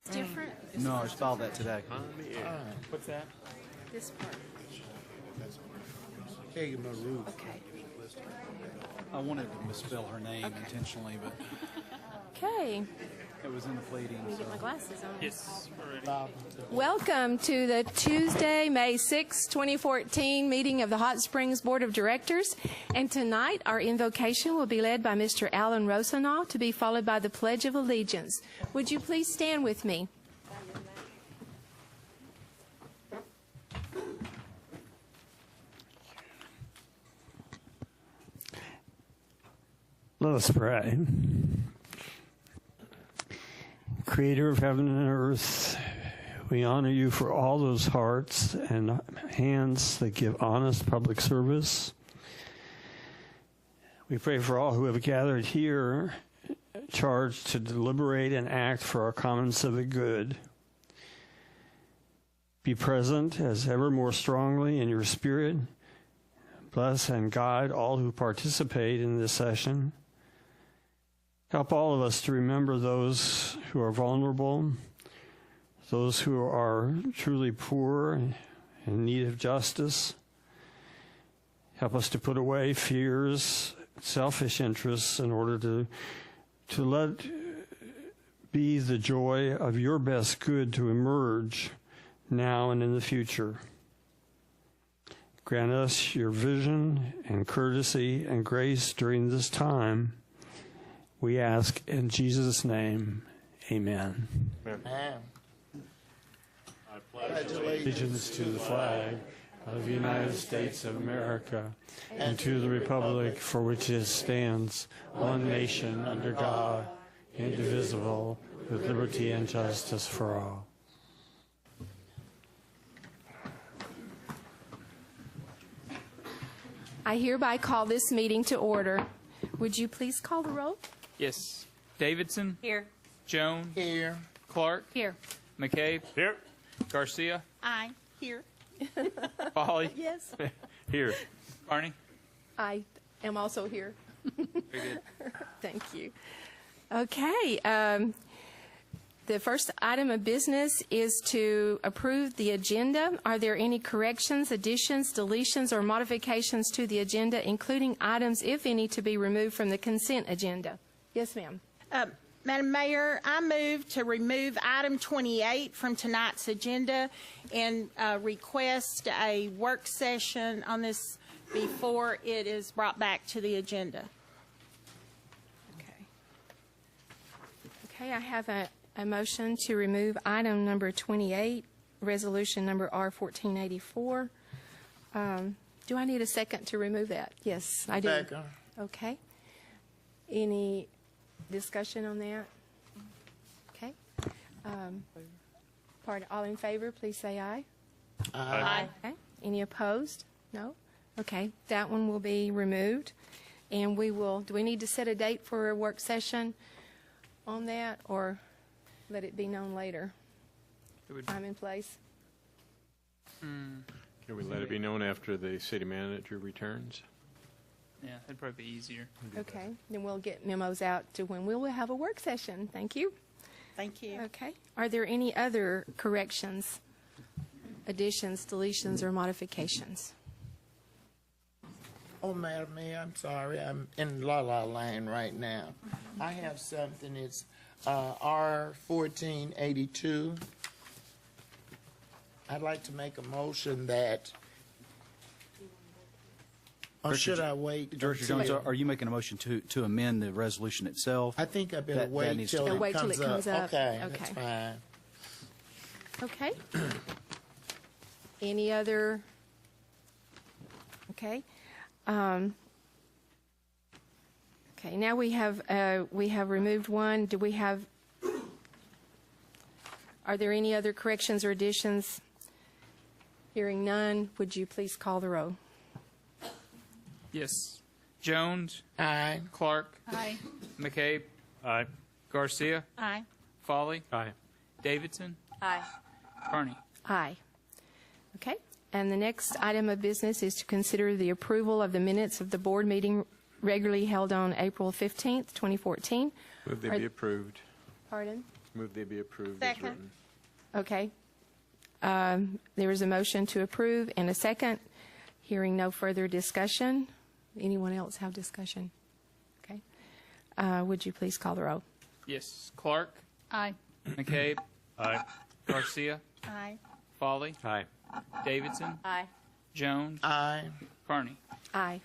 It's different? No, I just filed that today. What's that? This part. Hey, Maru. Okay. I wanted to misspell her name intentionally, but Okay. it was in the pleading. Let me get my glasses on. Yes, we're ready. Welcome to the Tuesday, May 6, 2014 meeting of the Hot Springs Board of Directors. And tonight, our invocation will be led by Mr. Alan Rosenau, to be followed by the Pledge of Allegiance. Would you please stand with me? Let us pray. Creator of heaven and earth, we honor you for all those hearts and hands that give honest public service. We pray for all who have gathered here, charged to deliberate and act for our common civic good. Be present as ever more strongly in your spirit. Bless and guide all who participate in this session. Help all of us to remember those who are vulnerable, those who are truly poor and in need of justice. Help us to put away fears, selfish interests in order to let be the joy of your best good to emerge now and in the future. Grant us your vision and courtesy and grace during this time. We ask in Jesus' name, amen. Amen. I pledge allegiance to the flag of the United States of America and to the republic for which it stands, one nation under God, indivisible, with liberty and justice for all. I hereby call this meeting to order. Would you please call the roll? Yes. Davidson. Here. Jones. Here. Clark. Here. McCabe. Here. Garcia. Aye. Here. Foley. Yes. Here. Barney. I am also here. Very good. Thank you. Okay. The first item of business is to approve the agenda. Are there any corrections, additions, deletions, or modifications to the agenda, including items, if any, to be removed from the consent agenda? Yes, ma'am. Madam Mayor, I move to remove item 28 from tonight's agenda and request a work session on this before it is brought back to the agenda. Okay. Okay, I have a motion to remove item number 28, resolution number R1484. Do I need a second to remove that? Yes, I do. Second. Okay. Any discussion on that? Okay. All in favor, please say aye. Aye. Okay. Any opposed? No? Okay. That one will be removed. And we will, do we need to set a date for a work session on that, or let it be known later? Time and place? Can we let it be known after the city manager returns? Yeah, that'd probably be easier. Okay. Then we'll get memos out to when we will have a work session. Thank you. Thank you. Okay. Are there any other corrections, additions, deletions, or modifications? Oh, Madam Mayor, I'm sorry. I'm in La La Land right now. I have something. It's R1482. I'd like to make a motion that, or should I wait? Director Jones, are you making a motion to amend the resolution itself? I think I better That wait needs to till come. it Wait till comes it comes up. Okay, Okay. that's fine. Okay. Any other? Okay. Okay. Now we have removed one. Do we have? Are there any other corrections or additions? Hearing none, would you please call the roll? Yes. Jones. Aye. Clark. Aye. McCabe. Aye. Garcia. Aye. Foley. Aye. Davidson. Aye. Barney. Aye. Okay. And the next item of business is to consider the approval of the minutes of the board meeting regularly held on April 15th, 2014. Move they Are- be approved. Pardon? Move they be approved as Second. written. Okay. There is a motion to approve and a second. Hearing no further discussion. Anyone else have discussion? Okay. Would you please call the roll? Yes. Clark. Aye. McCabe. Aye. Garcia. Aye. Foley. Aye. Davidson. Aye. Jones. Aye. Carney. Aye.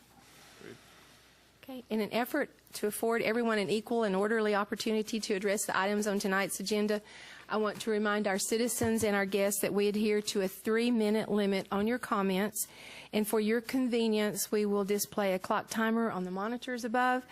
Okay. In an effort to afford everyone an equal and orderly opportunity to address the items on tonight's agenda, I want to remind our citizens and our guests that we adhere to a 3-minute limit on your comments. And for your convenience, we will display a clock timer on the monitors above.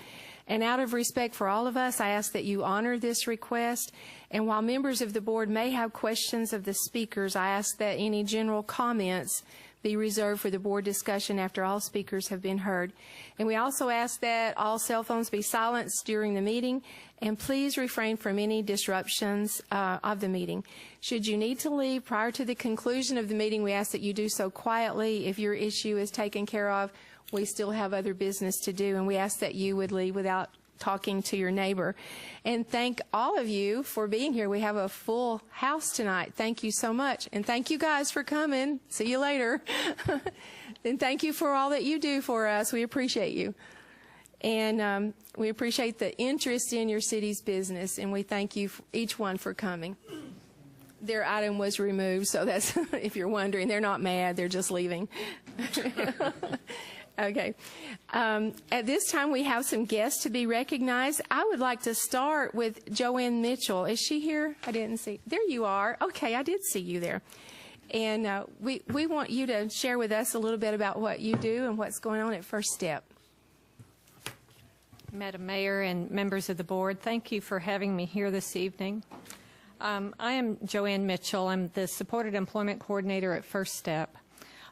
And out of respect for all of us, I ask that you honor this request. And while members of the board may have questions of the speakers, I ask that any general comments be reserved for the board discussion after all speakers have been heard. And we also ask that all cell phones be silenced during the meeting, and please refrain from any disruptions of the meeting. Should you need to leave prior to the conclusion of the meeting, we ask that you do so quietly. If your issue is taken care of, we still have other business to do, and we ask that you would leave without talking to your neighbor. And thank all of you for being here. We have a full house tonight. Thank you so much. And thank you guys for coming. See you later. And thank you for all that you do for us. We appreciate you. And we appreciate the interest in your city's business, and we thank you, each one, for coming. Their item was removed, so that's, if you're wondering, they're not mad. They're just leaving. Okay. At this time, we have some guests to be recognized. I would like to start with Joanne Mitchell. Is she here? I didn't see. There you are. Okay, I did see you there. And we want you to share with us a little bit about what you do and what's going on at First Step. Madam Mayor and members of the board, thank you for having me here this evening. I am Joanne Mitchell. I'm the Supported Employment Coordinator at First Step.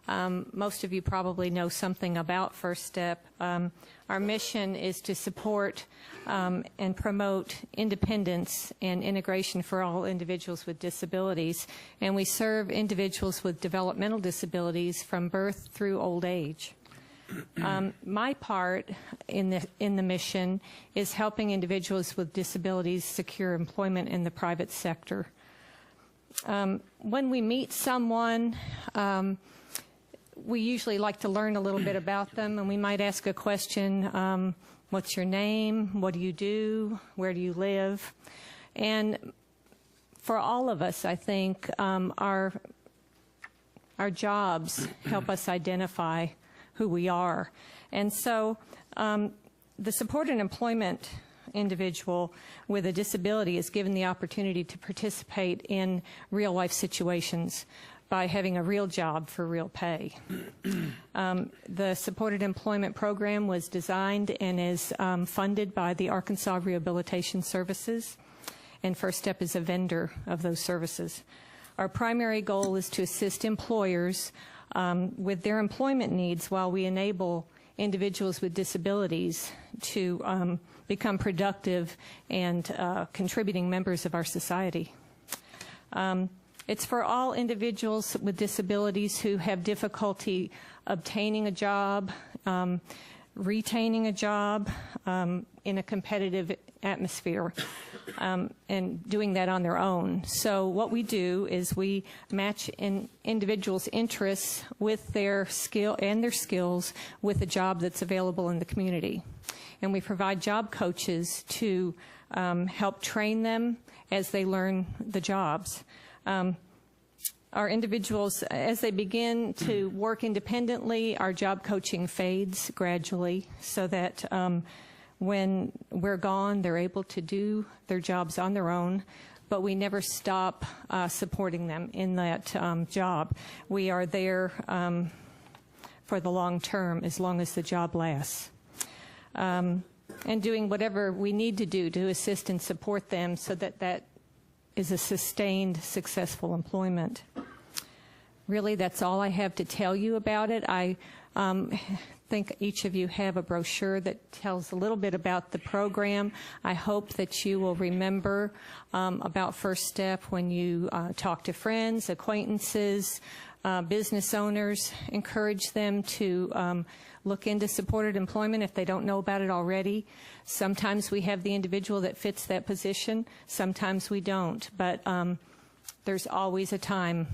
Most of you probably know something about First Step. Our mission is to support and promote independence and integration for all individuals with disabilities, and we serve individuals with developmental disabilities from birth through old age. My part in the mission is helping individuals with disabilities secure employment in the private sector. When we meet someone, we usually like to learn a little bit about them, and we might ask a question, what's your name, what do you do, where do you live? And for all of us, I think, our jobs help us identify who we are. And so the supported employment individual with a disability is given the opportunity to participate in real-life situations by having a real job for real pay. The supported employment program was designed and is funded by the Arkansas Rehabilitation Services, and First Step is a vendor of those services. Our primary goal is to assist employers with their employment needs while we enable individuals with disabilities to become productive and contributing members of our society. It's for all individuals with disabilities who have difficulty obtaining a job, retaining a job in a competitive atmosphere, and doing that on their own. So what we do is we match individuals' interests with their skill and their skills with a job that's available in the community. And we provide job coaches to help train them as they learn the jobs. Our individuals, as they begin to work independently, our job coaching fades gradually so that when we're gone, they're able to do their jobs on their own, but we never stop supporting them in that job. We are there for the long term, as long as the job lasts. And doing whatever we need to do to assist and support them so that that is a sustained, successful employment. Really, that's all I have to tell you about it. I think each of you have a brochure that tells a little bit about the program. I hope that you will remember about First Step when you talk to friends, acquaintances, business owners, encourage them to look into supported employment if they don't know about it already. Sometimes we have the individual that fits that position, sometimes we don't, but there's always a time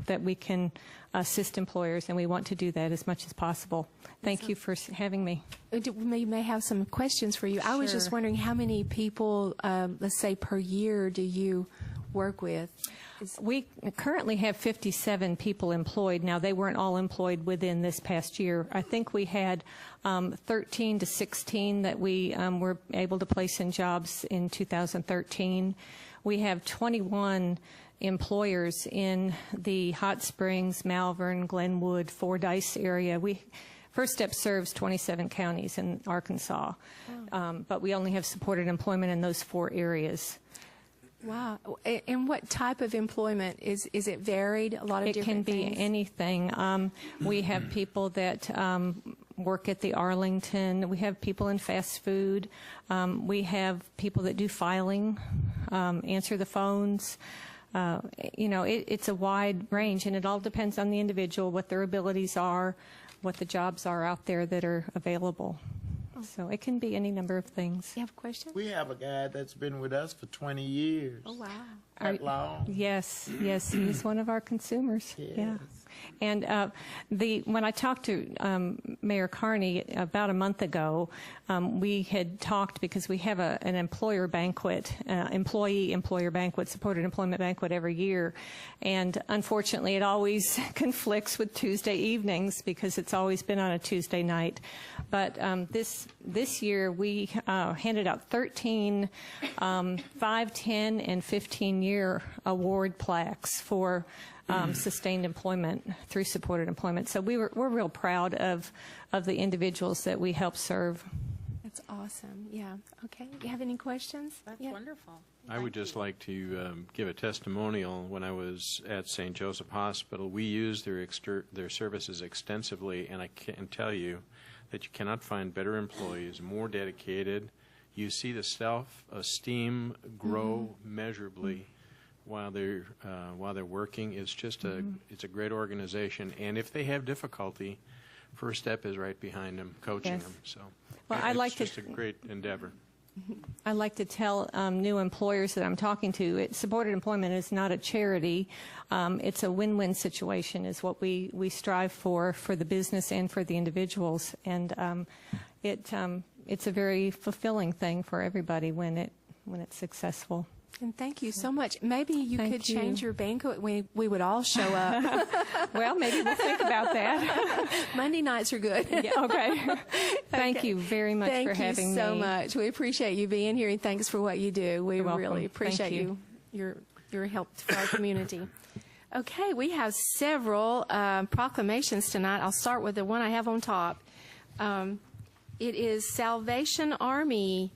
that we can assist employers, and we want to do that as much as possible. Thank you for having me. We may have some questions for you. I was just Sure. wondering how many people, let's say per year, do you work with? We currently have 57 people employed. Now, they weren't all employed within this past year. I think we had 13 to 16 that we were able to place in jobs in 2013. We have 21 employers in the Hot Springs, Malvern, Glenwood, Fordyce area. First Step serves 27 counties in Arkansas, but we only have supported employment in those 4 areas. Wow. And what type of employment? Is it varied? A lot of It can different be things? anything. We have people that work at the Arlington. We have people in fast food. We have people that do filing, answer the phones. It's a wide range, and it all depends on the individual, what their abilities are, what the jobs are out there that are available. So it can be any number of things. You have a question? We have a guy that's been with us for 20 years. Oh, wow. That long? Yes, he's one of our consumers. Yeah. And when I talked to Mayor Carney about a month ago, we had talked because we have an employer banquet, employer banquet, supported employment banquet every year, and unfortunately it always conflicts with Tuesday evenings because it's always been on a Tuesday night. But this year we handed out 13 5, 10, and 15-year award plaques for sustained employment through supported employment. So we're real proud of the individuals that we help serve. That's awesome. Yeah. Okay. You have any questions? That's Yeah. wonderful. I would just like to give a testimonial. When I was at St. Joseph Hospital, we used their services extensively, and I can tell you that you cannot find better employees, more dedicated. You see the self-esteem grow measurably while they're working. It's just it's a great organization, and if they have difficulty, First Step is right behind them, coaching Yes. them. So, Well, it's just a great endeavor. I like to tell new employers that I'm talking to, supported employment is not a charity. It's a win-win situation is what we strive for the business and for the individuals. And it's a very fulfilling thing for everybody when it's successful. And thank you so much. Maybe you Thank could change you. your banquet. We would all show up. Well, maybe we'll think about that. Monday nights are good. Yeah, okay. Thank Okay. you very much Thank for having you so me. much. We appreciate you being here, and thanks for what you do. We You're welcome. really Thank appreciate you. your help for our community. Okay, we have several proclamations tonight. I'll start with the one I have on top. It is Salvation Army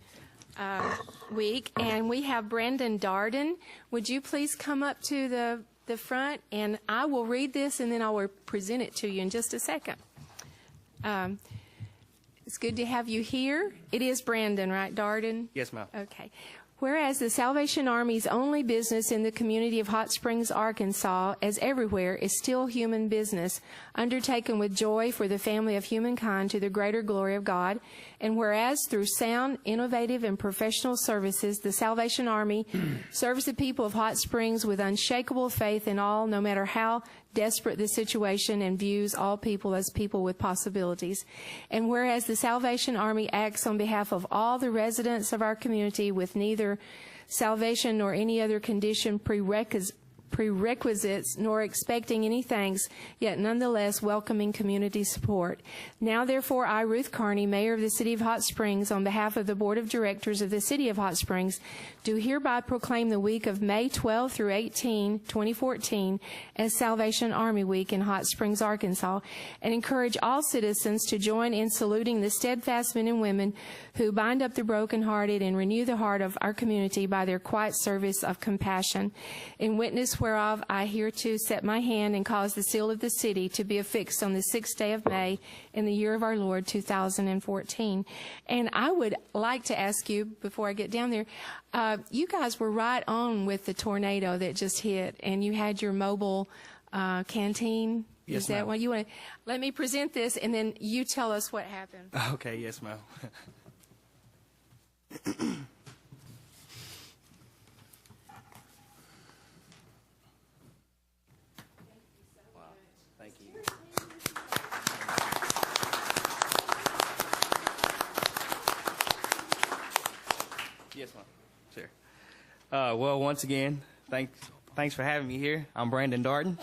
week, and we have Brandon Darden. Would you please come up to the front, and I will read this, and then I will present it to you in just a second. It's good to have you here. It is Brandon, right, Darden? Yes, ma'am. Okay. Whereas the Salvation Army's only business in the community of Hot Springs, Arkansas, as everywhere, is still human business, undertaken with joy for the family of humankind to the greater glory of God. And whereas through sound, innovative, and professional services, the Salvation Army serves the people of Hot Springs with unshakable faith in all, no matter how desperate the situation, and views all people as people with possibilities. And whereas the Salvation Army acts on behalf of all the residents of our community with neither salvation nor any other condition prerequisites, nor expecting any thanks, yet nonetheless welcoming community support. Now, therefore, I, Ruth Carney, Mayor of the City of Hot Springs, on behalf of the Board of Directors of the City of Hot Springs, do hereby proclaim the week of May 12 through 18, 2014, as Salvation Army Week in Hot Springs, Arkansas, and encourage all citizens to join in saluting the steadfast men and women who bind up the brokenhearted and renew the heart of our community by their quiet service of compassion. In witness whereof I hereto set my hand and cause the seal of the city to be affixed on the 6th day of May in the year of our Lord 2014. And I would like to ask you, before I get down there, you guys were right on with the tornado that just hit, and you had your mobile canteen. Yes, Is that ma'am. what you want to? Let me present this, and then you tell us what happened. Okay, yes, ma'am. Wow, thank you. Yes, ma'am. Sure. Well, once again, thanks for having me here. I'm Brandon Darden,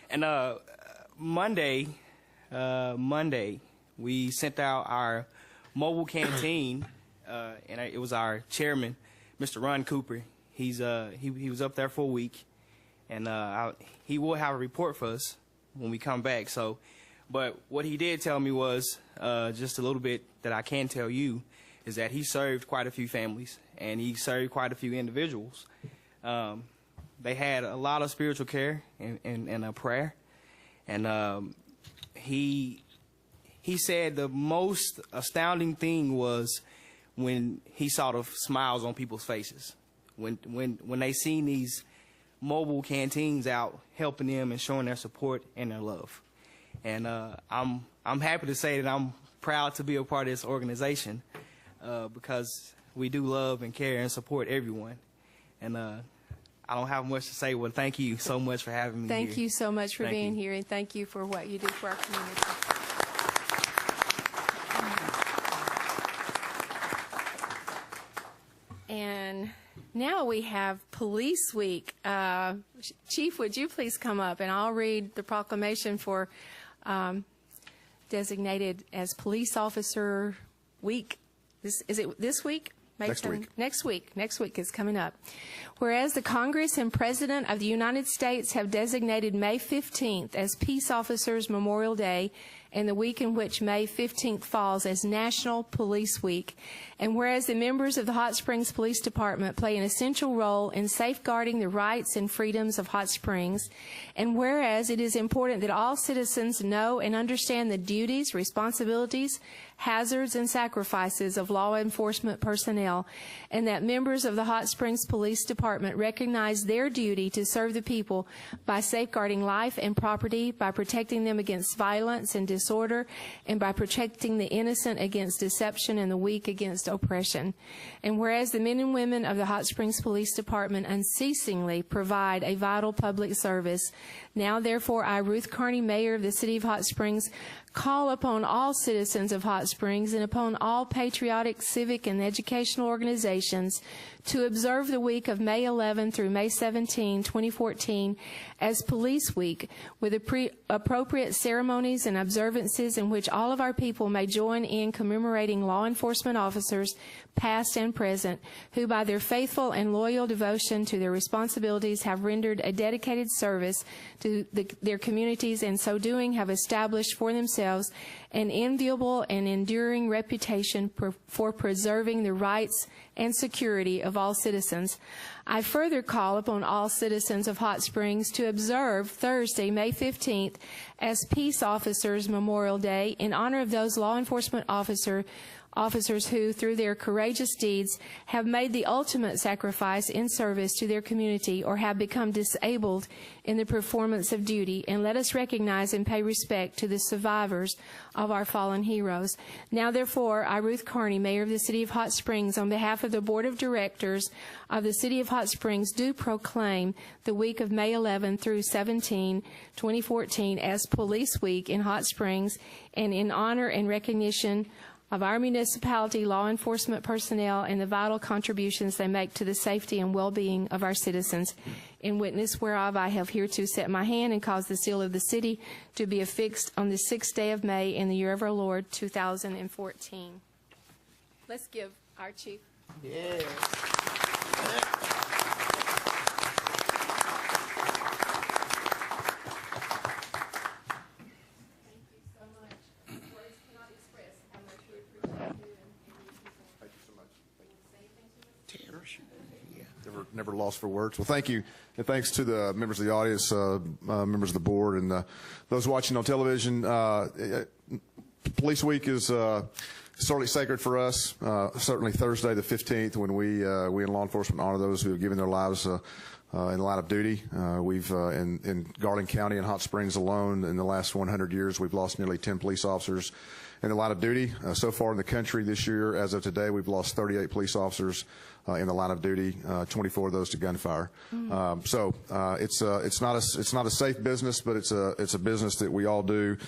and Monday, we sent out our mobile canteen, and it was our chairman, Mr. Ron Cooper. He was up there for a week, and he will have a report for us when we come back. So, but what he did tell me was just a little bit that I can tell you is that he served quite a few families and he served quite a few individuals. They had a lot of spiritual care and a prayer. And he said the most astounding thing was when he saw the smiles on people's faces. When they seen these mobile canteens out helping them and showing their support and their love. And I'm happy to say that I'm proud to be a part of this organization because we do love and care and support everyone. And I don't have much to say. Well, thank you so much for having me here. Thank you so much for Thank being you. here, and thank you for what you do for our community. And now we have Police Week. Chief, would you please come up, and I'll read the proclamation for designated as Police Officer Week. Is it this week? May Next 7th? week. Next week is coming up. Whereas the Congress and President of the United States have designated May 15th as Peace Officers Memorial Day and the week in which May 15th falls as National Police Week. And whereas the members of the Hot Springs Police Department play an essential role in safeguarding the rights and freedoms of Hot Springs, and whereas it is important that all citizens know and understand the duties, responsibilities, hazards, and sacrifices of law enforcement personnel, and that members of the Hot Springs Police Department recognize their duty to serve the people by safeguarding life and property, by protecting them against violence and disorder, and by protecting the innocent against deception and the weak against oppression. And whereas the men and women of the Hot Springs Police Department unceasingly provide a vital public service, now therefore I, Ruth Carney, Mayor of the City of Hot Springs, call upon all citizens of Hot Springs and upon all patriotic, civic, and educational organizations to observe the week of May 11 through May 17, 2014 as Police Week with appropriate ceremonies and observances in which all of our people may join in commemorating law enforcement officers, past and present, who by their faithful and loyal devotion to their responsibilities have rendered a dedicated service to their communities, and so doing have established for themselves an enviable and enduring reputation for preserving the rights and security of all citizens. I further call upon all citizens of Hot Springs to observe Thursday, May 15th as Peace Officers Memorial Day in honor of those law enforcement officers who, through their courageous deeds, have made the ultimate sacrifice in service to their community or have become disabled in the performance of duty, and let us recognize and pay respect to the survivors of our fallen heroes. Now, therefore, I, Ruth Carney, Mayor of the City of Hot Springs, on behalf of the Board of Directors of the City of Hot Springs, do proclaim the week of May 11 through 17, 2014 as Police Week in Hot Springs, and in honor and recognition of our municipality law enforcement personnel and the vital contributions they make to the safety and well-being of our citizens. In witness whereof I have hereto set my hand and caused the seal of the city to be affixed on the 6th day of May in the year of our Lord, 2014. Let's give our chief. Yes. Never lost for words. Well, thank you, and thanks to the members of the audience, members of the board, and those watching on television. Police Week is certainly sacred for us. Certainly Thursday the 15th, when we in law enforcement honor those who have given their lives in the line of duty. We've in Garland County and Hot Springs alone, in the last 100 years, we've lost nearly 10 police officers in the line of duty. So far in the country this year, as of today, we've lost 38 police officers in the line of duty, 24 of those to gunfire. It's not a safe business, but it's a business that we all do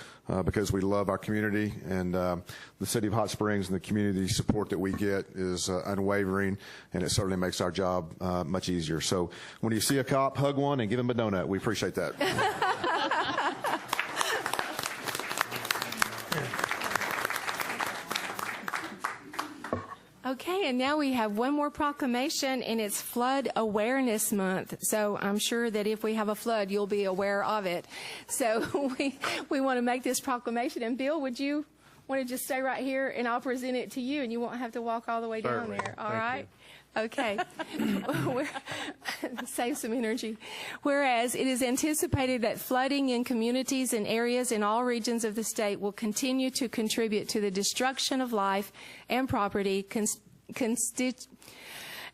because we love our community, and the city of Hot Springs and the community support that we get is unwavering, and it certainly makes our job much easier. So when you see a cop, hug one and give him a donut. We appreciate that. Okay, and now we have one more proclamation, and it's Flood Awareness Month. So I'm sure that if we have a flood, you'll be aware of it. So we want to make this proclamation. And Bill, would you want to just stay right here, and I'll present it to you, and you won't have to walk all the way down there. All right? Okay. Save some energy. Whereas it is anticipated that flooding in communities and areas in all regions of the state will continue to contribute to the destruction of life and property,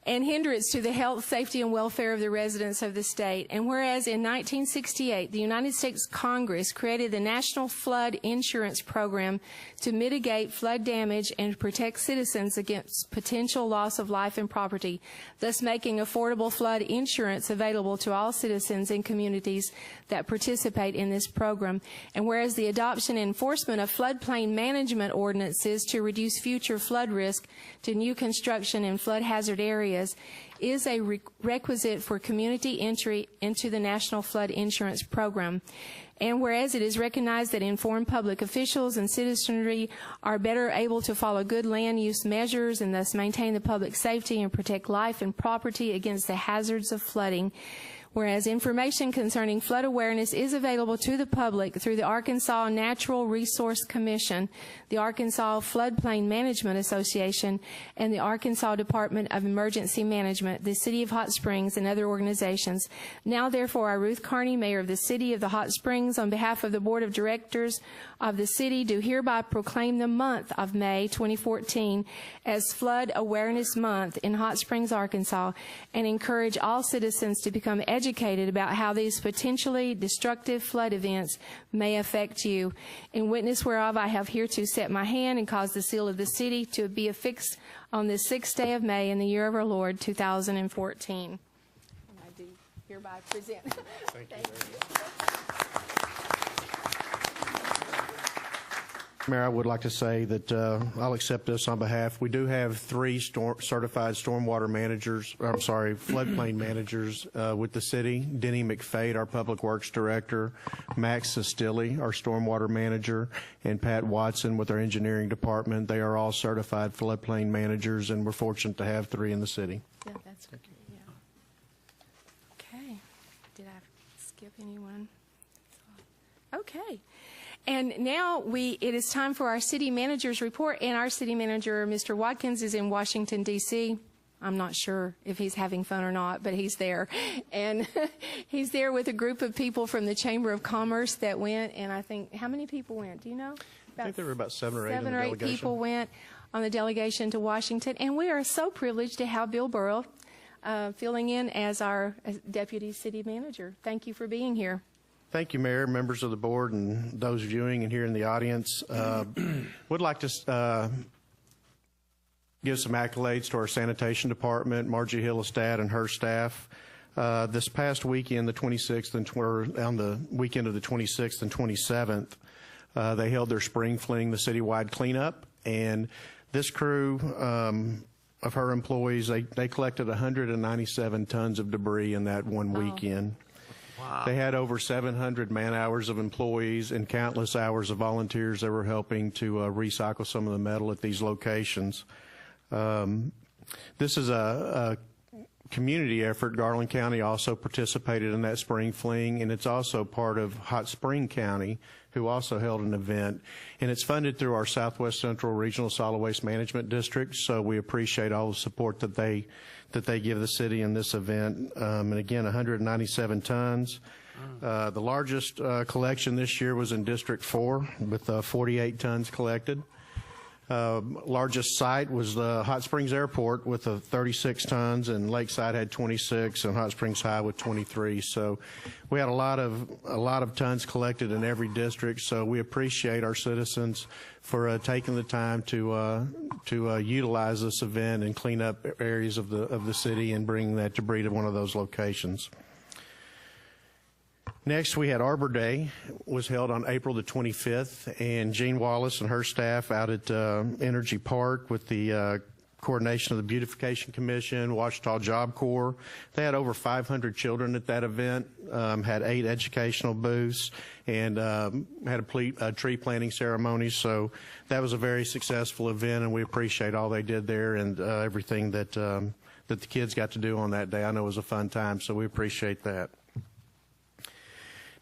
and hindrance to the health, safety, and welfare of the residents of the state. And whereas in 1968, the United States Congress created the National Flood Insurance Program to mitigate flood damage and protect citizens against potential loss of life and property, thus making affordable flood insurance available to all citizens and communities that participate in this program. And whereas the adoption and enforcement of floodplain management ordinances to reduce future flood risk to new construction in flood hazard areas is a requisite for community entry into the National Flood Insurance Program. And whereas it is recognized that informed public officials and citizenry are better able to follow good land use measures and thus maintain the public safety and protect life and property against the hazards of flooding, whereas information concerning flood awareness is available to the public through the Arkansas Natural Resource Commission, the Arkansas Floodplain Management Association, and the Arkansas Department of Emergency Management, the City of Hot Springs, and other organizations. Now, therefore, I, Ruth Carney, Mayor of the City of the Hot Springs, on behalf of the Board of Directors of the City, do hereby proclaim the month of May 2014 as Flood Awareness Month in Hot Springs, Arkansas, and encourage all citizens to become educated about how these potentially destructive flood events may affect you. In witness whereof, I have hereto set my hand and caused the seal of the city to be affixed on this 6th day of May in the year of our Lord, 2014. And I do hereby present. Thank you. Mayor, I would like to say that I'll accept this on behalf. We do have 3 certified stormwater managers, floodplain managers with the city. Denny McFade, our Public Works Director, Max Sestilli, our stormwater manager, and Pat Watson with our engineering department. They are all certified floodplain managers, and we're fortunate to have 3 in the city. Yeah, that's good. Yeah. Okay. Did I skip anyone? Okay. And now it is time for our city manager's report, and our city manager, Mr. Watkins, is in Washington, D.C. I'm not sure if he's having fun or not, but he's there. And he's there with a group of people from the Chamber of Commerce that went, and I think, how many people went? Do you know? I think there were about 7 or 8 in the delegation. 7 or 8 people went on the delegation to Washington, and we are so privileged to have Bill Burrow filling in as our deputy city manager. Thank you for being here. Thank you, Mayor, members of the board, and those viewing and here in the audience. Would like to give some accolades to our sanitation department, Margie Hillestad and her staff. This past weekend, the 26th, and on the weekend of the 26th and 27th, they held their spring fling, the citywide cleanup, and this crew of her employees, they collected 197 tons of debris in that one weekend. Wow. They had over 700 man-hours of employees and countless hours of volunteers that were helping to recycle some of the metal at these locations. This is a community effort. Garland County also participated in that spring fling, and it's also part of Hot Spring County, who also held an event. And it's funded through our Southwest Central Regional Solid Waste Management District, so we appreciate all the support that they give the city in this event. And again, 197 tons. The largest collection this year was in District 4 with 48 tons collected. Largest site was the Hot Springs Airport with 36 tons, and Lakeside had 26, and Hot Springs High with 23. So we had a lot of tons collected in every district. So we appreciate our citizens for taking the time to utilize this event and clean up areas of the city and bring that debris to one of those locations. Next, we had Arbor Day, was held on April the 25th, and Jean Wallace and her staff out at Energy Park with the coordination of the Beautification Commission, Ouachita Job Corps. They had over 500 children at that event, had 8 educational booths, and had a tree planting ceremony. So that was a very successful event, and we appreciate all they did there and everything that the kids got to do on that day. I know it was a fun time, so we appreciate that.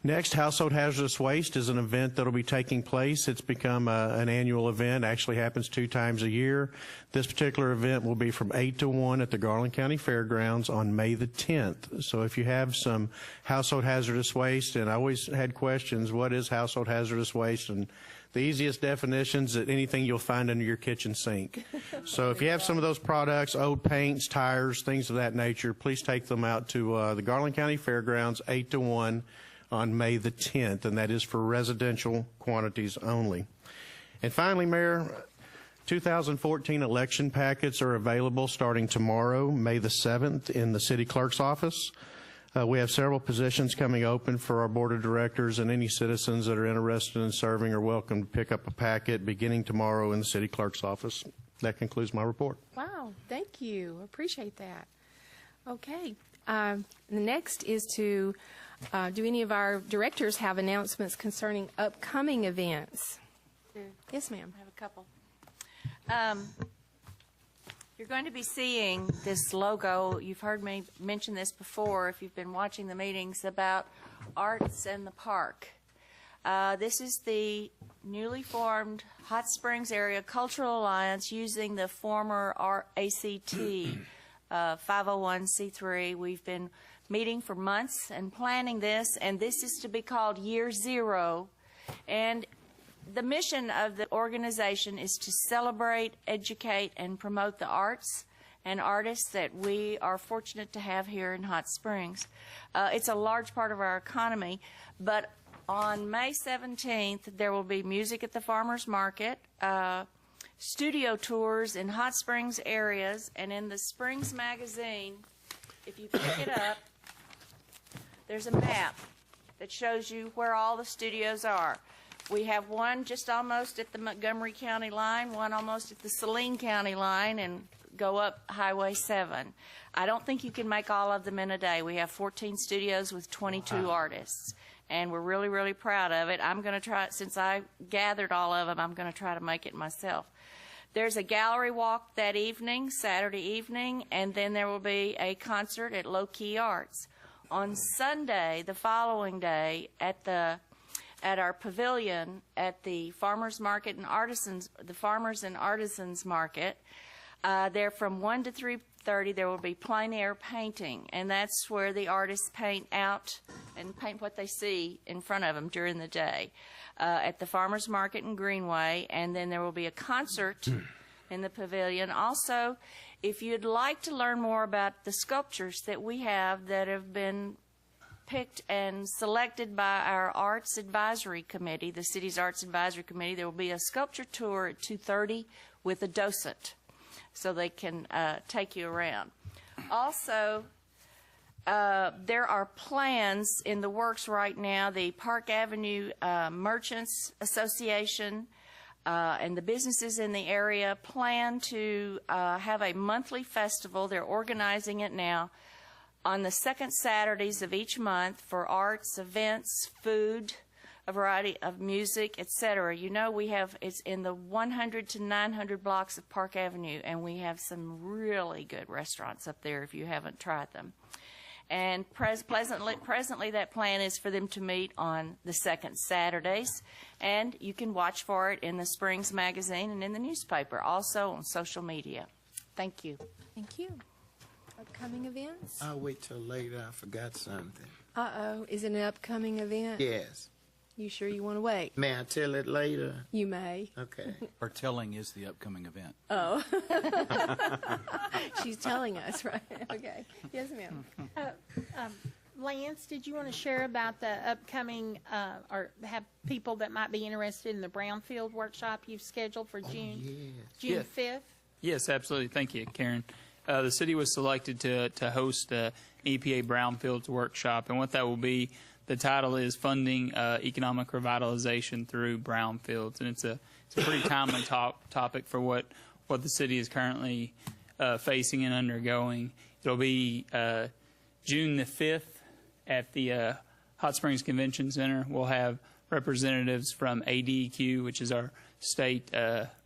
Next, Household Hazardous Waste is an event that will be taking place. It's become an annual event, actually happens 2 times a year. This particular event will be from 8 to 1 at the Garland County Fairgrounds on May the 10th. So if you have some household hazardous waste, and I always had questions, what is household hazardous waste? And the easiest definitions that anything you'll find under your kitchen sink. So if you have some of those products, old paints, tires, things of that nature, please take them out to the Garland County Fairgrounds, 8 to 1. On May the 10th, and that is for residential quantities only. And finally, Mayor, 2014 election packets are available starting tomorrow, May the 7th, in the city clerk's office. We have several positions coming open for our board of directors, and any citizens that are interested in serving are welcome to pick up a packet beginning tomorrow in the city clerk's office. That concludes my report. Wow, thank you. Appreciate that. Okay. The next is to do any of our directors have announcements concerning upcoming events? Yes, ma'am. I have a couple. You're going to be seeing this logo. You've heard me mention this before if you've been watching the meetings about Arts in the Park. This is the newly formed Hot Springs Area Cultural Alliance using the former ACT 501c3. We've been meeting for months and planning this, and this is to be called Year Zero. And the mission of the organization is to celebrate, educate, and promote the arts and artists that we are fortunate to have here in Hot Springs. It's a large part of our economy, but on May 17th, there will be music at the farmers market, studio tours in Hot Springs areas, and in the Springs magazine, if you pick it up, there's a map that shows you where all the studios are. We have one just almost at the Montgomery County line, one almost at the Saline County line, and go up Highway 7. I don't think you can make all of them in a day. We have 14 studios with 22 artists, and we're really, really proud of it. I'm going to try, since I gathered all of them, I'm going to try to make it myself. There's a gallery walk that evening, Saturday evening, and then there will be a concert at Low Key Arts. On Sunday, the following day, at our pavilion at the Farmers Market and Artisans, the Farmers and Artisans Market, there from 1 to 3:30 there will be plein air painting, and that's where the artists paint out and paint what they see in front of them during the day at the Farmers Market in Greenway, and then there will be a concert in the pavilion. Also, if you'd like to learn more about the sculptures that we have that have been picked and selected by our Arts Advisory Committee, the city's Arts Advisory Committee, there will be a sculpture tour at 2:30 with a docent, so they can take you around. Also, there are plans in the works right now. The Park Avenue Merchants Association and the businesses in the area plan to have a monthly festival. They're organizing it now on the second Saturdays of each month for arts, events, food, a variety of music, etc. You know, it's in the 100 to 900 blocks of Park Avenue, and we have some really good restaurants up there if you haven't tried them. And presently that plan is for them to meet on the second Saturdays, and you can watch for it in the Springs magazine and in the newspaper, also on social media. Thank you. Thank you. Upcoming events? I'll wait till later. I forgot something. Uh-oh. Is it an upcoming event? Yes. You sure you want to wait? May I tell it later? You may. Okay. Or telling is the upcoming event. Oh. She's telling us, right? Okay. Yes, ma'am. Lance, did you want to share about the upcoming, or have people that might be interested in the Brownfield workshop you've scheduled for June Yeah. 5th? Yes, absolutely. Thank you, Karen. The city was selected to host the EPA Brownfields workshop, and what that will be, the title is Funding Economic Revitalization Through Brownfields, and it's a pretty timely topic for what the city is currently facing and undergoing. It'll be June the 5th at the Hot Springs Convention Center. We'll have representatives from ADEQ, which is our state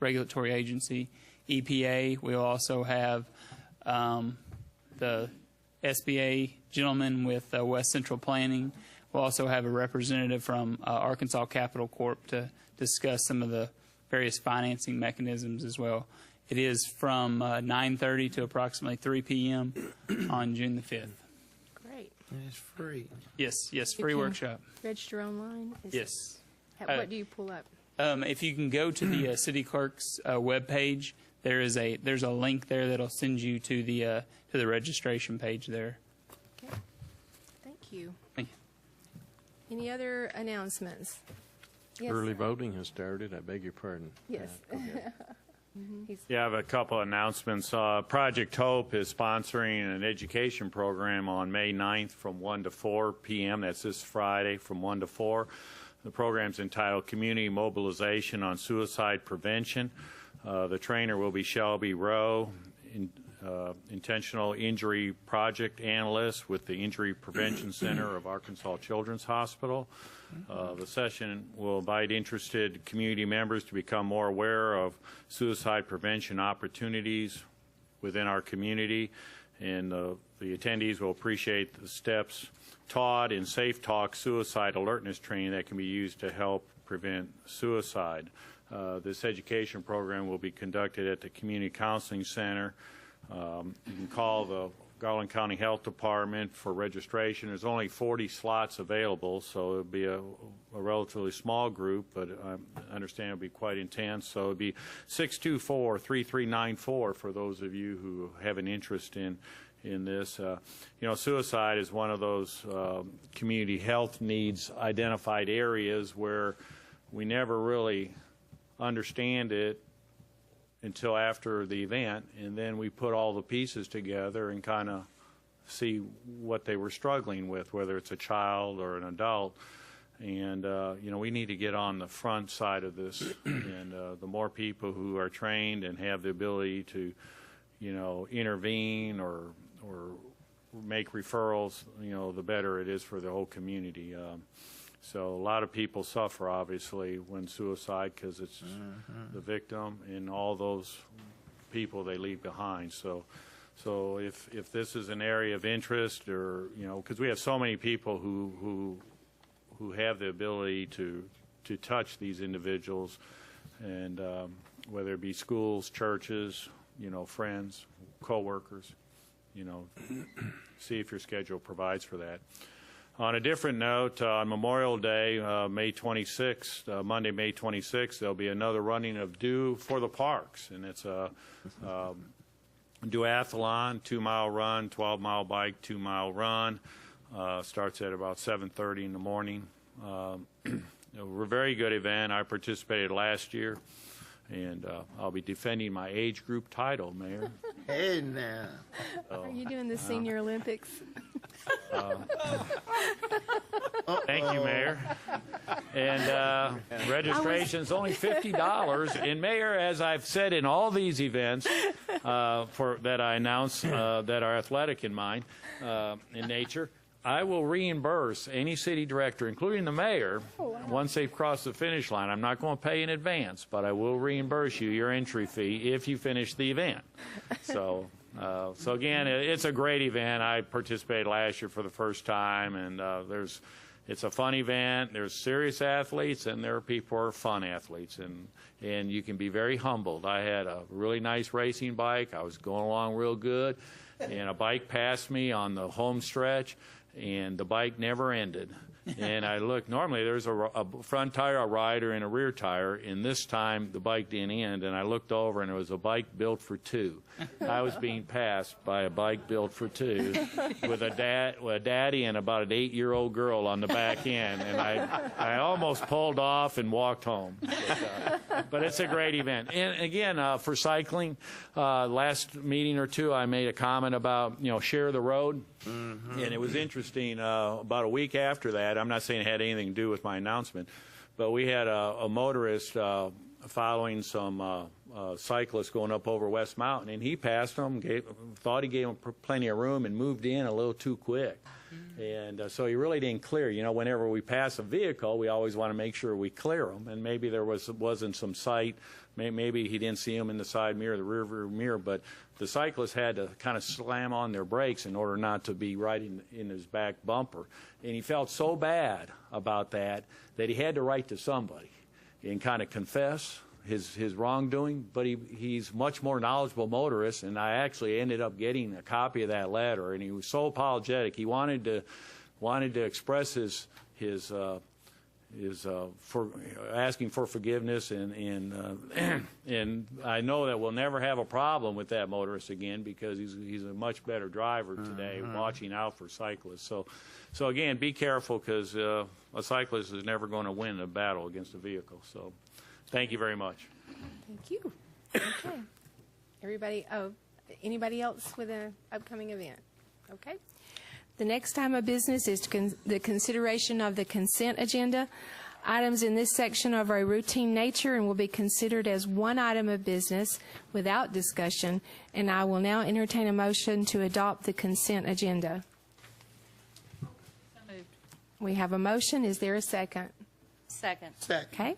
regulatory agency, EPA. We'll also have the SBA gentleman with West Central Planning. We'll also have a representative from Arkansas Capital Corp to discuss some of the various financing mechanisms as well. It is from 9:30 to approximately 3 p.m. on June the 5th. Great. And it's free. Yes, free You can workship. Register online? Yes. What do you pull up? If you can go to the city clerk's webpage, there's a link there that'll send you to the registration page there. Okay. Thank you. Thank you. Any other announcements? Yes, Early sir. voting has started. I beg your pardon. Yes. Go ahead. Yeah, I have a couple announcements. Project Hope is sponsoring an education program on May 9th from 1 to 4 p.m. That's this Friday from 1 to 4. The program's entitled Community Mobilization on Suicide Prevention. The trainer will be Shelby Rowe, intentional injury project analyst with the Injury Prevention Center of Arkansas Children's Hospital. The session will invite interested community members to become more aware of suicide prevention opportunities within our community, and the attendees will appreciate the steps taught in Safe Talk suicide alertness training that can be used to help prevent suicide. This education program will be conducted at the Community Counseling Center. You can call the Garland County Health Department for registration. There's only 40 slots available, so it'll be a relatively small group, but I understand it'll be quite intense. So it'll be 624-3394 for those of you who have an interest in this. Suicide is one of those community health needs identified areas where we never really understand it until after the event, and then we put all the pieces together and kind of see what they were struggling with, whether it's a child or an adult. And, we need to get on the front side of this, and the more people who are trained and have the ability to, intervene or make referrals, the better it is for the whole community. So a lot of people suffer, obviously, when suicide, because it's the victim and all those people they leave behind. So if this is an area of interest, or because we have so many people who have the ability to touch these individuals, and whether it be schools, churches, friends, coworkers, see if your schedule provides for that. On a different note, on Memorial Day, May 26th, Monday, May 26th, there'll be another running of Do for the Parks, and it's a duathlon, 2-mile run, 12-mile bike, 2-mile run. Starts at about 7:30 in the morning. A very good event. I participated last year, and I'll be defending my age group title, Mayor. Hey, now. Are you doing the Senior Olympics? Thank you, Mayor. And registration's only $50. And Mayor, as I've said in all these events that I announce that are athletic in mind, in nature, I will reimburse any city director, including the mayor, once they've crossed the finish line. I'm not going to pay in advance, but I will reimburse you your entry fee if you finish the event. So again, it's a great event. I participated last year for the first time, and it's a fun event. There's serious athletes, and there are people who are fun athletes, and you can be very humbled. I had a really nice racing bike. I was going along real good, and a bike passed me on the home stretch, and the bike never ended. And I looked, normally there's a front tire, a rider, and a rear tire, and this time the bike didn't end, and I looked over and it was a bike built for two. I was being passed by a bike built for two with a daddy and about an 8-year-old girl on the back end, and I almost pulled off and walked home. But it's a great event. And again, for cycling, last meeting or two I made a comment about, share the road. Mm-hmm. And it was interesting, about a week after that, I'm not saying it had anything to do with my announcement, but we had a motorist following some cyclists going up over West Mountain, and he passed them, thought he gave them plenty of room, and moved in a little too quick. Mm-hmm. And so he really didn't clear. Whenever we pass a vehicle, we always want to make sure we clear them, and maybe there wasn't some sight. Maybe he didn't see them in the side mirror, the rear mirror, but the cyclist had to kind of slam on their brakes in order not to be right in his back bumper. And he felt so bad about that he had to write to somebody and kind of confess his wrongdoing. But he's much more knowledgeable motorist, and I actually ended up getting a copy of that letter. And he was so apologetic. He wanted to express his for asking for forgiveness, and I know that we'll never have a problem with that motorist again, because he's a much better driver today, watching out for cyclists. So again, be careful, because a cyclist is never going to win a battle against a vehicle. So thank you very much. Thank you. Okay. Anybody else with an upcoming event? Okay. The next item of business is the consideration of the consent agenda. Items in this section are of a routine nature and will be considered as one item of business without discussion, and I will now entertain a motion to adopt the consent agenda. So moved. We have a motion. Is there a second? Second. Okay.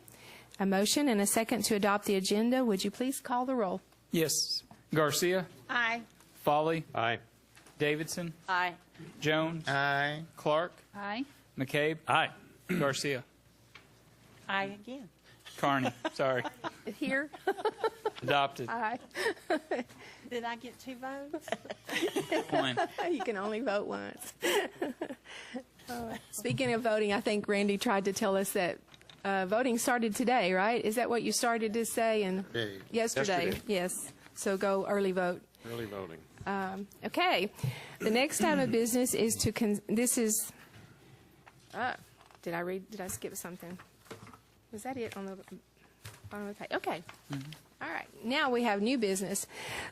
A motion and a second to adopt the agenda. Would you please call the roll? Yes. Garcia. Aye. Foley. Aye. Davidson. Aye. Jones. Aye. Clark. Aye. McCabe. Aye. Garcia. Aye again. Carney. Sorry. Here. Adopted. Aye. Did I get 2 votes? One. You can only vote once. Speaking of voting, I think Randy tried to tell us that voting started today, right? Is that what you started to say? Yesterday. Yes. So go early vote. Early voting. Okay. The next item of business is did I skip something? Was that it on the bottom of the page? Okay. Mm-hmm. All right. Now we have new business.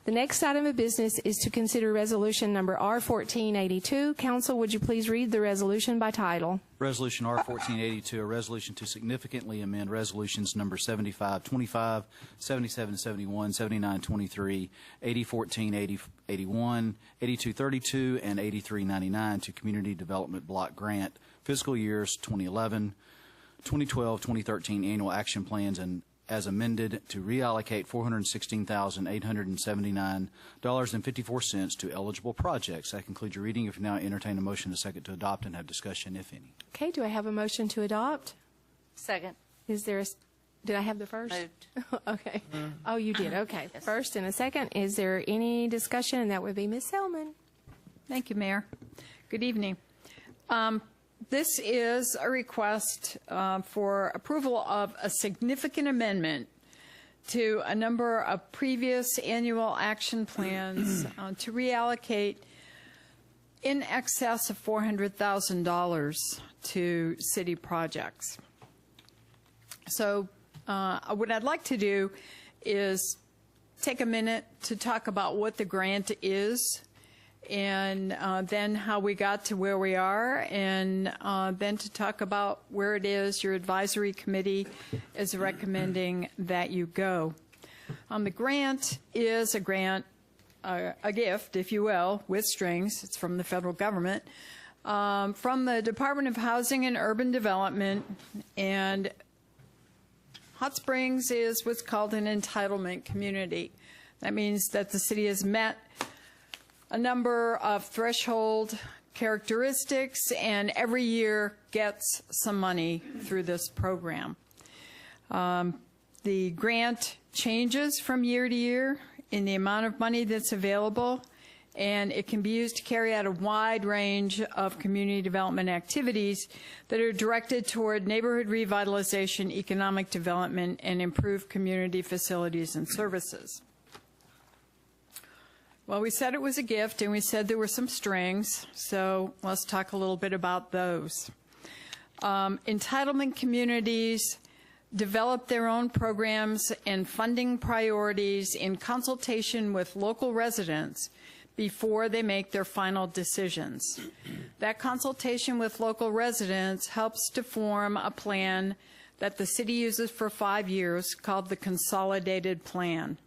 The next item of business is to consider resolution number R1482. Council, would you please read the resolution by title? Resolution R1482, a resolution to significantly amend resolutions number 7525, 7771, 7923, 8014, 8081, 8232, and 8399 to Community Development Block Grant, fiscal years 2011, 2012, 2013 annual action plans, and as amended to reallocate $416,879.54 to eligible projects. That concludes your reading. If you now entertain a motion, a second to adopt and have discussion, if any. Okay. Do I have a motion to adopt? Second. Is there did I have the first? Moved. Okay. Oh, you did. Okay. Yes. First and a second. Is there any discussion? That would be Ms. Selman. Thank you, Mayor. Good evening. This is a request for approval of a significant amendment to a number of previous annual action plans to reallocate in excess of $400,000 to city projects. So what I'd like to do is take a minute to talk about what the grant is, and then how we got to where we are, and then to talk about where it is your advisory committee is recommending that you go. The grant is a grant, a gift, if you will, with strings. It's from the federal government, from the Department of Housing and Urban Development, and Hot Springs is what's called an entitlement community. That means that the city has met a number of threshold characteristics and every year gets some money through this program. The grant changes from year to year in the amount of money that's available and it can be used to carry out a wide range of community development activities that are directed toward neighborhood revitalization, economic development, and improved community facilities and services. Well, we said it was a gift, and we said there were some strings, so let's talk a little bit about those. Entitlement communities develop their own programs and funding priorities in consultation with local residents before they make their final decisions. That consultation with local residents helps to form a plan that the city uses for 5 years called the Consolidated Plan.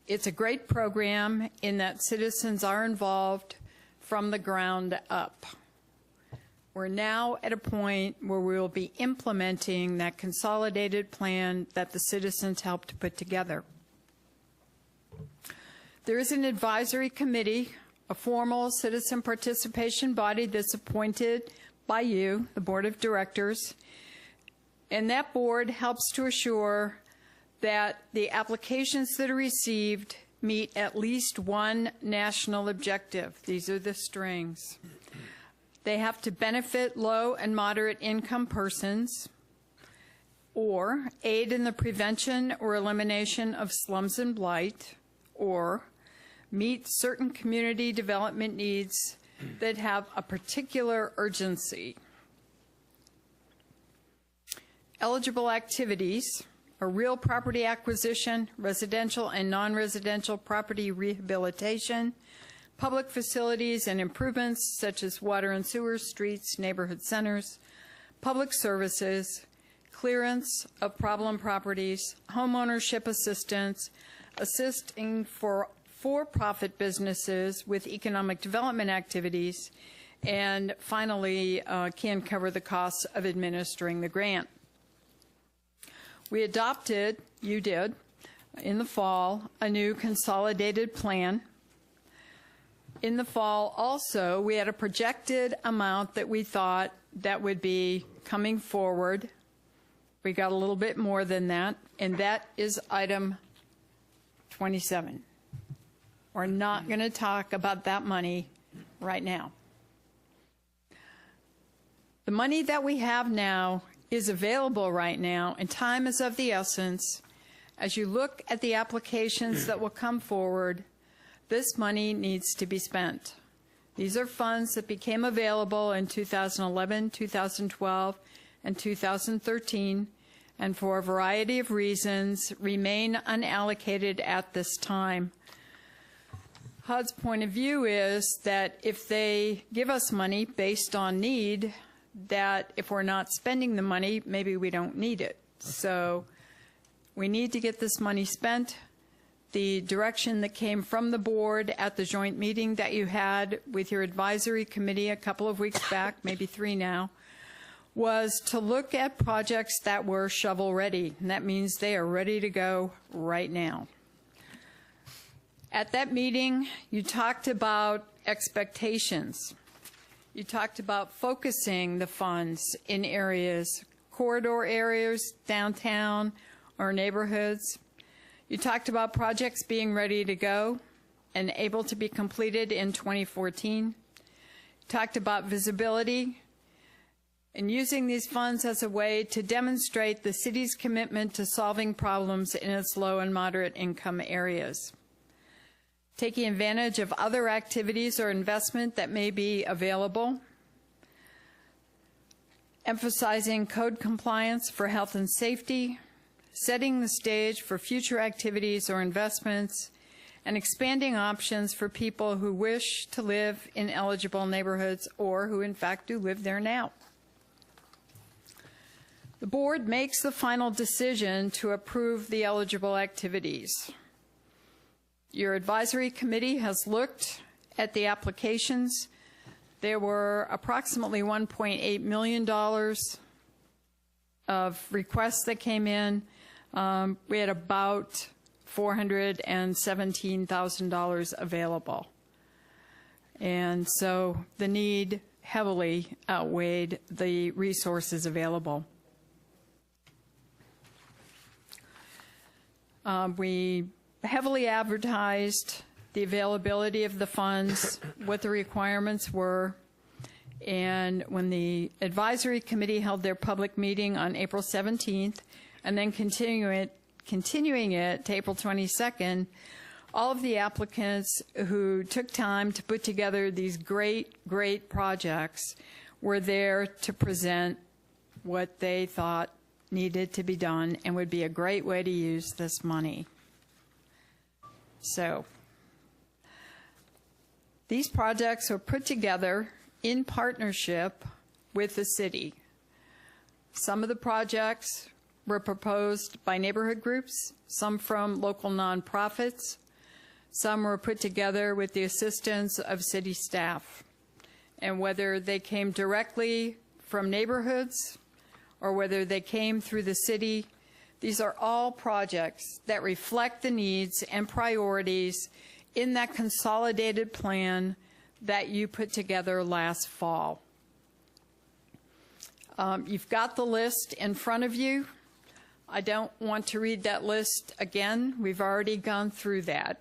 It's a great program in that citizens are involved from the ground up. We're now at a point where we will be implementing that consolidated plan that the citizens helped put together. There is an advisory committee, a formal citizen participation body that's appointed by you, the board of directors, and that board helps to assure that the applications that are received meet at least one national objective. These are the strings. They have to benefit low and moderate income persons, or aid in the prevention or elimination of slums and blight, or meet certain community development needs that have a particular urgency. Eligible activities are real property acquisition, residential and non-residential property rehabilitation, public facilities and improvements such as water and sewers, streets, neighborhood centers, public services, clearance of problem properties, homeownership assistance, assisting for-profit businesses with economic development activities, and finally can cover the costs of administering the grant. We adopted, you did, in the fall, a new consolidated plan. In the fall also, we had a projected amount that we thought that would be coming forward. We got a little bit more than that, and that is item 27. We're not going to talk about that money right now. The money that we have now is available right now, and time is of the essence. As you look at the applications that will come forward, this money needs to be spent. These are funds that became available in 2011, 2012, and 2013, and for a variety of reasons remain unallocated at this time. HUD's point of view is that if they give us money based on need, that if we're not spending the money, maybe we don't need it. So we need to get this money spent. The direction that came from the board at the joint meeting that you had with your advisory committee a couple of weeks back, maybe 3 now, was to look at projects that were shovel ready, and that means they are ready to go right now. At that meeting, you talked about expectations. You talked about focusing the funds in areas, corridor areas, downtown, or neighborhoods. You talked about projects being ready to go and able to be completed in 2014. You talked about visibility and using these funds as a way to demonstrate the city's commitment to solving problems in its low and moderate income areas. Taking advantage of other activities or investment that may be available. Emphasizing code compliance for health and safety. Setting the stage for future activities or investments, and expanding options for people who wish to live in eligible neighborhoods or who in fact do live there now. The board makes the final decision to approve the eligible activities. Your advisory committee has looked at the applications. There were approximately $1.8 million of requests that came in. We had about $417,000 available. And so the need heavily outweighed the resources available. We heavily advertised the availability of the funds, what the requirements were. And when the advisory committee held their public meeting on April 17th, and then continuing it to April 22nd, all of the applicants who took time to put together these great projects were there to present what they thought needed to be done and would be a great way to use this money. So these projects were put together in partnership with the city. Some of the projects were proposed by neighborhood groups, some from local nonprofits, some were put together with the assistance of city staff. And whether they came directly from neighborhoods or whether they came through the city, these are all projects that reflect the needs and priorities in that consolidated plan that you put together last fall. You've got the list in front of you. I don't want to read that list again. We've already gone through that.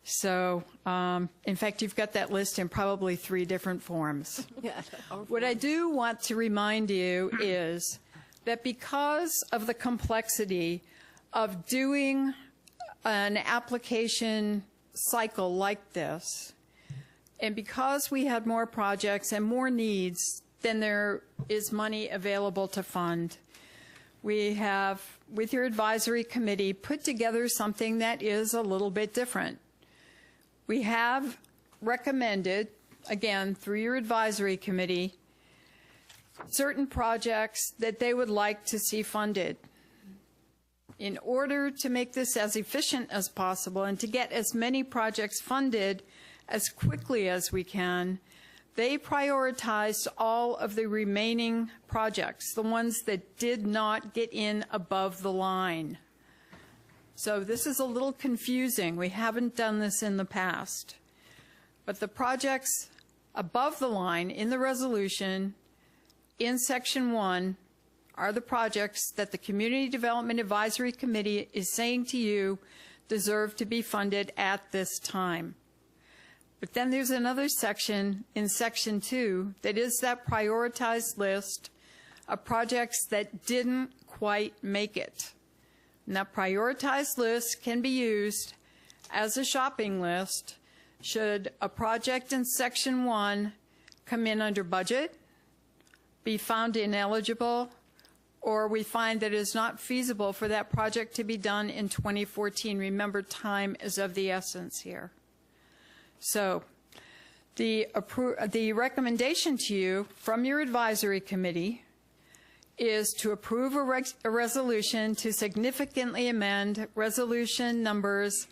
So, in fact, you've got that list in probably 3 different forms. What I do want to remind you is that because of the complexity of doing an application cycle like this, and because we had more projects and more needs than there is money available to fund, we have, with your advisory committee, put together something that is a little bit different. We have recommended, again, through your advisory committee, certain projects that they would like to see funded. In order to make this as efficient as possible and to get as many projects funded as quickly as we can, they prioritized all of the remaining projects, the ones that did not get in above the line. So this is a little confusing. We haven't done this in the past. But the projects above the line in the resolution in Section 1 are the projects that the Community Development Advisory Committee is saying to you deserve to be funded at this time. But then there's another section in Section 2 that is that prioritized list of projects that didn't quite make it. And that prioritized list can be used as a shopping list should a project in Section 1 come in under budget, be found ineligible, or we find that it is not feasible for that project to be done in 2014. Remember, time is of the essence here. So the recommendation to you from your advisory committee is to approve a resolution to significantly amend resolution numbers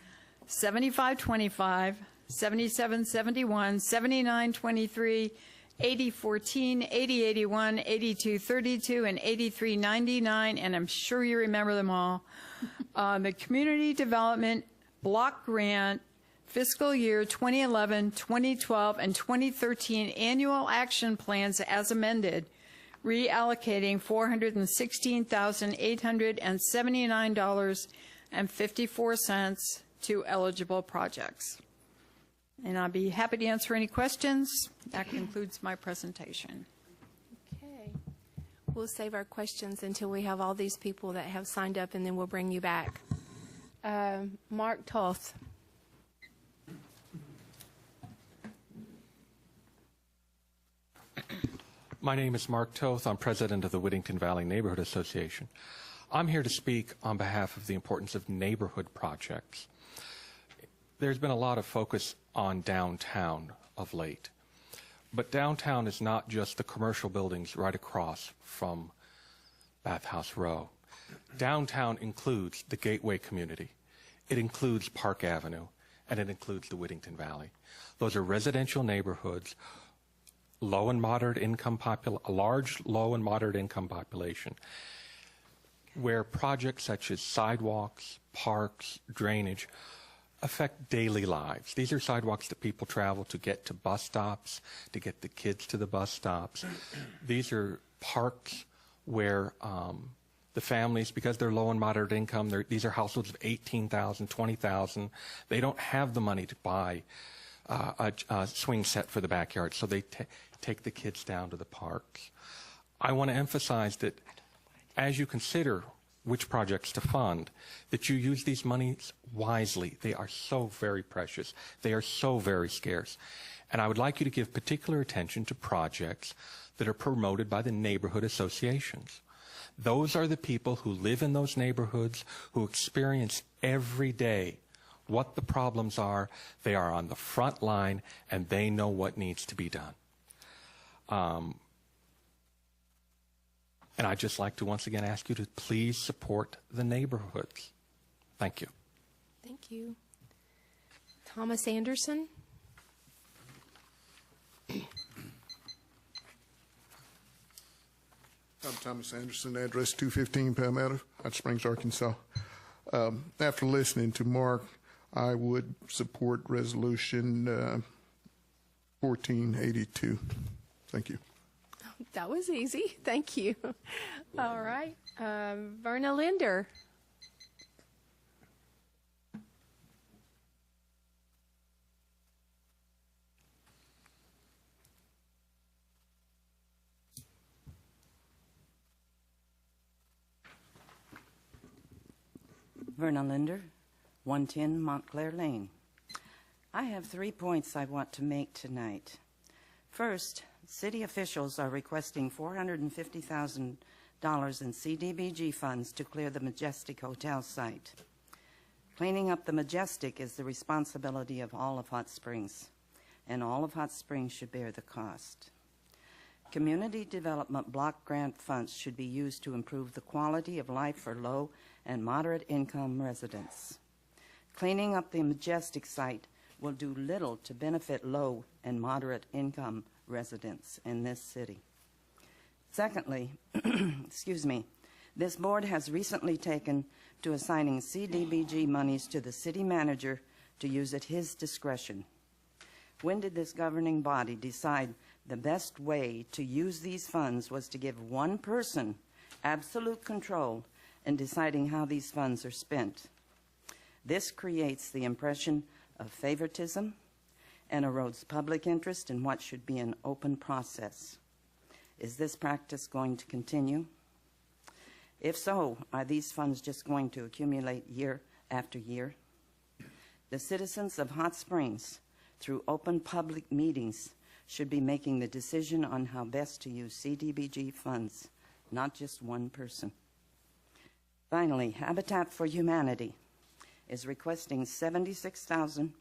7525, 7771, 7923, 8014, 8081, 8232, and 8399, and I'm sure you remember them all. The Community Development Block Grant Fiscal Year 2011, 2012, and 2013 Annual Action Plans as amended, reallocating $416,879.54 to eligible projects. And I'll be happy to answer any questions. That concludes my presentation. Okay. We'll save our questions until we have all these people that have signed up, and then we'll bring you back. Mark Toth. My name is Mark Toth. I'm president of the Whittington Valley Neighborhood Association. I'm here to speak on behalf of the importance of neighborhood projects. There's been a lot of focus on downtown of late, but downtown is not just the commercial buildings right across from Bathhouse Row. Downtown includes the Gateway community. It includes Park Avenue, and it includes the Whittington Valley. Those are residential neighborhoods, low and moderate income a large low and moderate income population, where projects such as sidewalks, parks, drainage affect daily lives. These are sidewalks that people travel to get to bus stops, to get the kids to the bus stops. These are parks where the families, because they're low and moderate income, these are households of $18,000, $20,000. They don't have the money to buy a swing set for the backyard, so they take the kids down to the parks. I want to emphasize that as you consider which projects to fund, that you use these monies wisely. They are so very precious. They are so very scarce. And I would like you to give particular attention to projects that are promoted by the neighborhood associations. Those are the people who live in those neighborhoods, who experience every day what the problems are. They are on the front line, and they know what needs to be done. And I'd just like to once again ask you to please support the neighborhoods. Thank you. Thank you. Thomas Anderson. I'm Thomas Anderson, address 215 Palmetto, Hot Springs, Arkansas. After listening to Mark, I would support Resolution 1482. Thank you. That was easy. Thank you. All right. Verna Linder. Verna Linder, 110 Montclair Lane. I have 3 points I want to make tonight. First, city officials are requesting $450,000 in CDBG funds to clear the Majestic Hotel site. Cleaning up the Majestic is the responsibility of all of Hot Springs, and all of Hot Springs should bear the cost. Community development block grant funds should be used to improve the quality of life for low and moderate income residents. Cleaning up the Majestic site will do little to benefit low and moderate income residents in this city. Secondly, excuse me, this board has recently taken to assigning CDBG monies to the city manager to use at his discretion. When did this governing body decide the best way to use these funds was to give one person absolute control in deciding how these funds are spent? This creates the impression of favoritism and erodes public interest in what should be an open process. Is this practice going to continue? If so, are these funds just going to accumulate year after year? The citizens of Hot Springs, through open public meetings, should be making the decision on how best to use CDBG funds, not just one person. Finally, Habitat for Humanity is requesting $76,000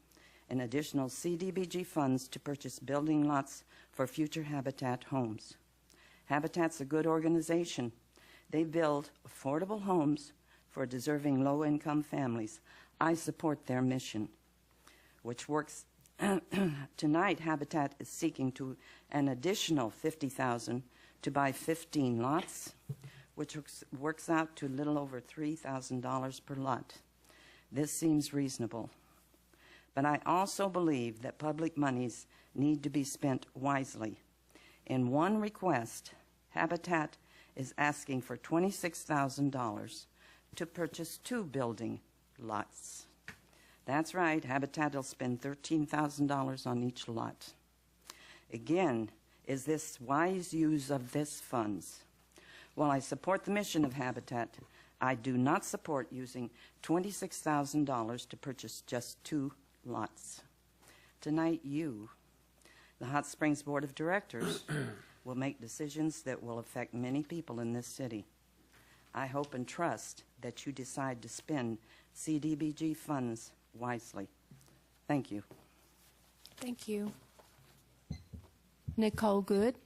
in additional CDBG funds to purchase building lots for future Habitat homes. Habitat's a good organization. They build affordable homes for deserving low-income families. I support their mission, which works. Tonight, Habitat is seeking an additional $50,000 to buy 15 lots, which works out to a little over $3,000 per lot. This seems reasonable. But I also believe that public monies need to be spent wisely. In one request, Habitat is asking for $26,000 to purchase 2 building lots. That's right, Habitat will spend $13,000 on each lot. Again, is this wise use of this funds? While I support the mission of Habitat, I do not support using $26,000 to purchase just 2 lots. Tonight, you, the Hot Springs Board of Directors, will make decisions that will affect many people in this city. I hope and trust that you decide to spend CDBG funds wisely. Thank you. Thank you. Nicole Good.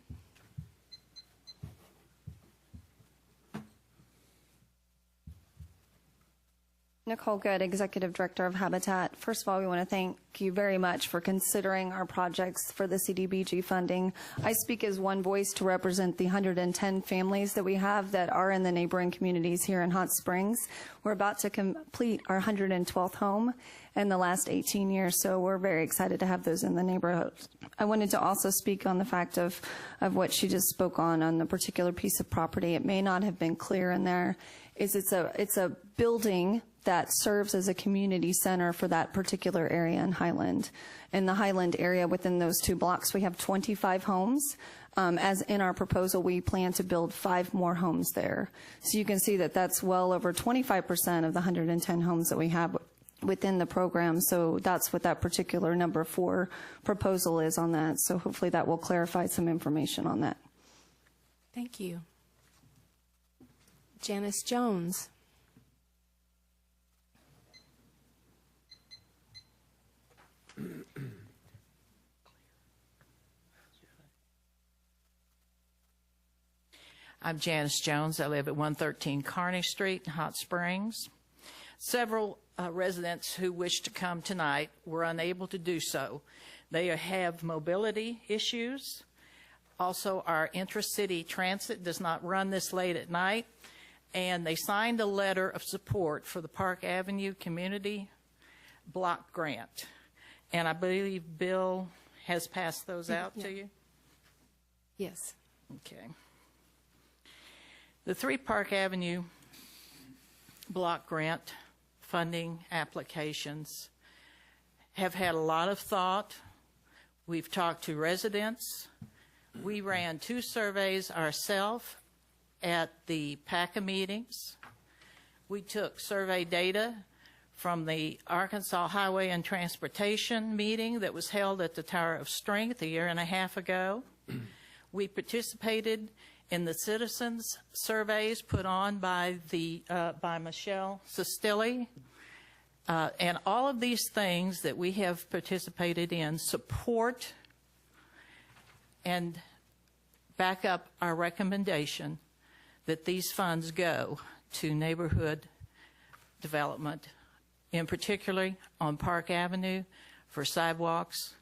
Nicole Good, Executive Director of Habitat. First of all, we want to thank you very much for considering our projects for the CDBG funding. I speak as one voice to represent the 110 families that we have that are in the neighboring communities here in Hot Springs. We're about to complete our 112th home in the last 18 years, so we're very excited to have those in the neighborhood. I wanted to also speak on the fact of what she just spoke on the particular piece of property. It may not have been clear in there. It's a building that serves as a community center for that particular area in Highland. In the Highland area, within those 2 blocks, we have 25 homes. As in our proposal, we plan to build 5 more homes there. So you can see that that's well over 25% of the 110 homes that we have within the program. So that's what that particular number 4 proposal is on that. So hopefully that will clarify some information on that. Thank you. Janice Jones. I'm Janice Jones. I live at 113 Kearney Street in Hot Springs. Several residents who wish to come tonight were unable to do so. They have mobility issues. Also, our intra-city transit does not run this late at night. And they signed a letter of support for the Park Avenue Community Block Grant. And I believe Bill has passed those out to you? Yes. Okay. The 3 Park Avenue Block Grant funding applications have had a lot of thought. We've talked to residents. We ran 2 surveys ourselves at the PACA meetings. We took survey data from the Arkansas Highway and Transportation meeting that was held at the Tower of Strength a year and a half ago. We participated in the citizens surveys put on by by Michelle Sestilli. And all of these things that we have participated in support and back up our recommendation that these funds go to neighborhood development, in particular on Park Avenue for sidewalks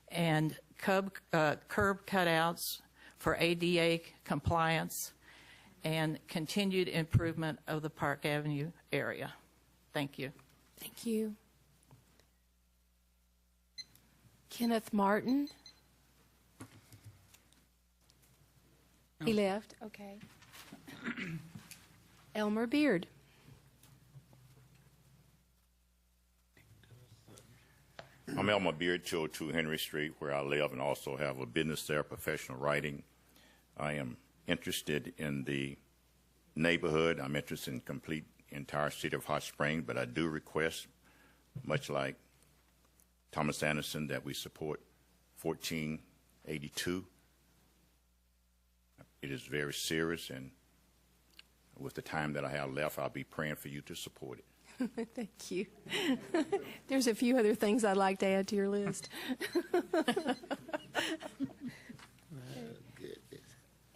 and curb cutouts for ADA compliance and continued improvement of the Park Avenue area. Thank you. Thank you. Kenneth Martin. He left. Okay. Elmer Beard. I'm Elmer Beard, 202 Henry Street, where I live and also have a business there, professional writing. I am interested in the neighborhood. I'm interested in complete entire city of Hot Springs, but I do request, much like Thomas Anderson, that we support 1482. It is very serious, and with the time that I have left, I'll be praying for you to support it. Thank you. There's a few other things I'd like to add to your list.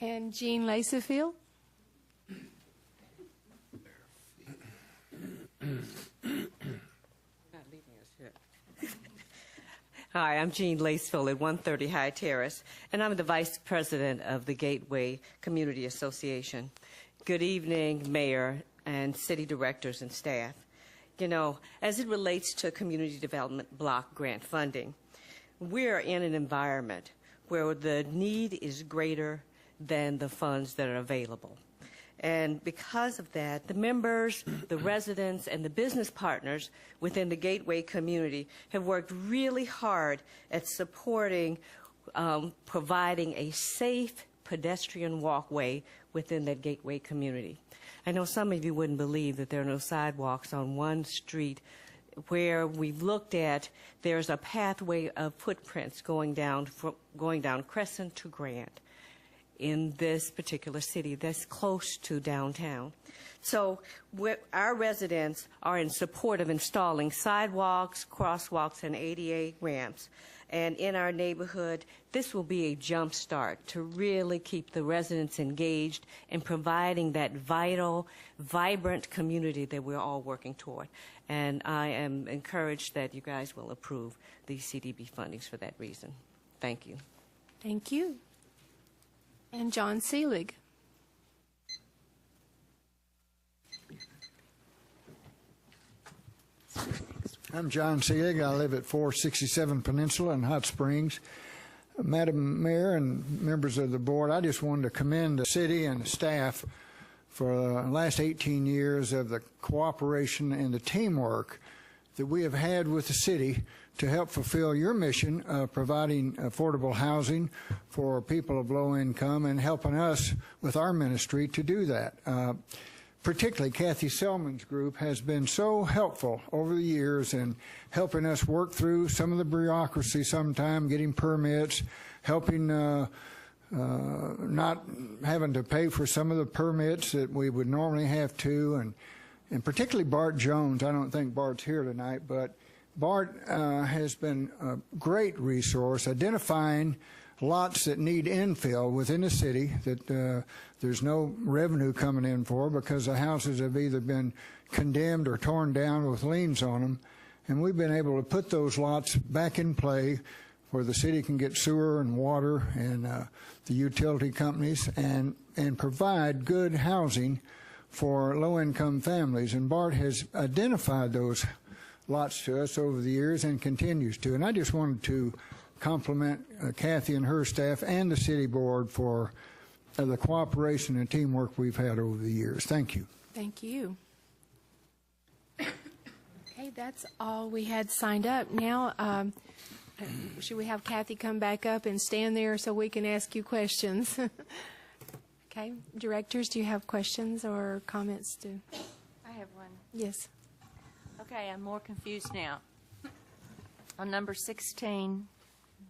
And Jean Lacyfield. Hi, I'm Jean Lacefield at 130 High Terrace, and I'm the Vice President of the Gateway Community Association. Good evening, Mayor and City Directors and staff. You know, as it relates to Community Development Block Grant funding, we're in an environment where the need is greater than the funds that are available. And because of that, the members, the residents, and the business partners within the Gateway community have worked really hard at supporting providing a safe pedestrian walkway within that Gateway community. I know some of you wouldn't believe that there are no sidewalks on one street where we've looked at, there's a pathway of footprints going down Crescent to Grant in this particular city that's close to downtown. So our residents are in support of installing sidewalks, crosswalks, and ADA ramps. And in our neighborhood, this will be a jump start to really keep the residents engaged in providing that vital, vibrant community that we're all working toward. And I am encouraged that you guys will approve these CDB fundings for that reason. Thank you. Thank you. And John Seelig. I'm John Seelig. I live at 467 Peninsula in Hot Springs. Madam Mayor and members of the board, I just wanted to commend the city and the staff for the last 18 years of the cooperation and the teamwork that we have had with the city to help fulfill your mission of providing affordable housing for people of low income and helping us with our ministry to do that. Particularly Kathy Selman's group has been so helpful over the years in helping us work through some of the bureaucracy sometime, getting permits, helping not having to pay for some of the permits that we would normally have to, and particularly Bart Jones. I don't think Bart's here tonight, but Bart has been a great resource identifying lots that need infill within the city that there's no revenue coming in for because the houses have either been condemned or torn down with liens on them. And we've been able to put those lots back in play where the city can get sewer and water and the utility companies and provide good housing for low-income families. And Bart has identified those lots to us over the years and continues to. And I just wanted to compliment Kathy and her staff and the city board for the cooperation and teamwork we've had over the years. Thank you. Thank you. Okay, that's all we had signed up. Now, should we have Kathy come back up and stand there so we can ask you questions? Okay, directors, do you have questions or comments? I have one. Yes. Okay, I'm more confused now. On number 16,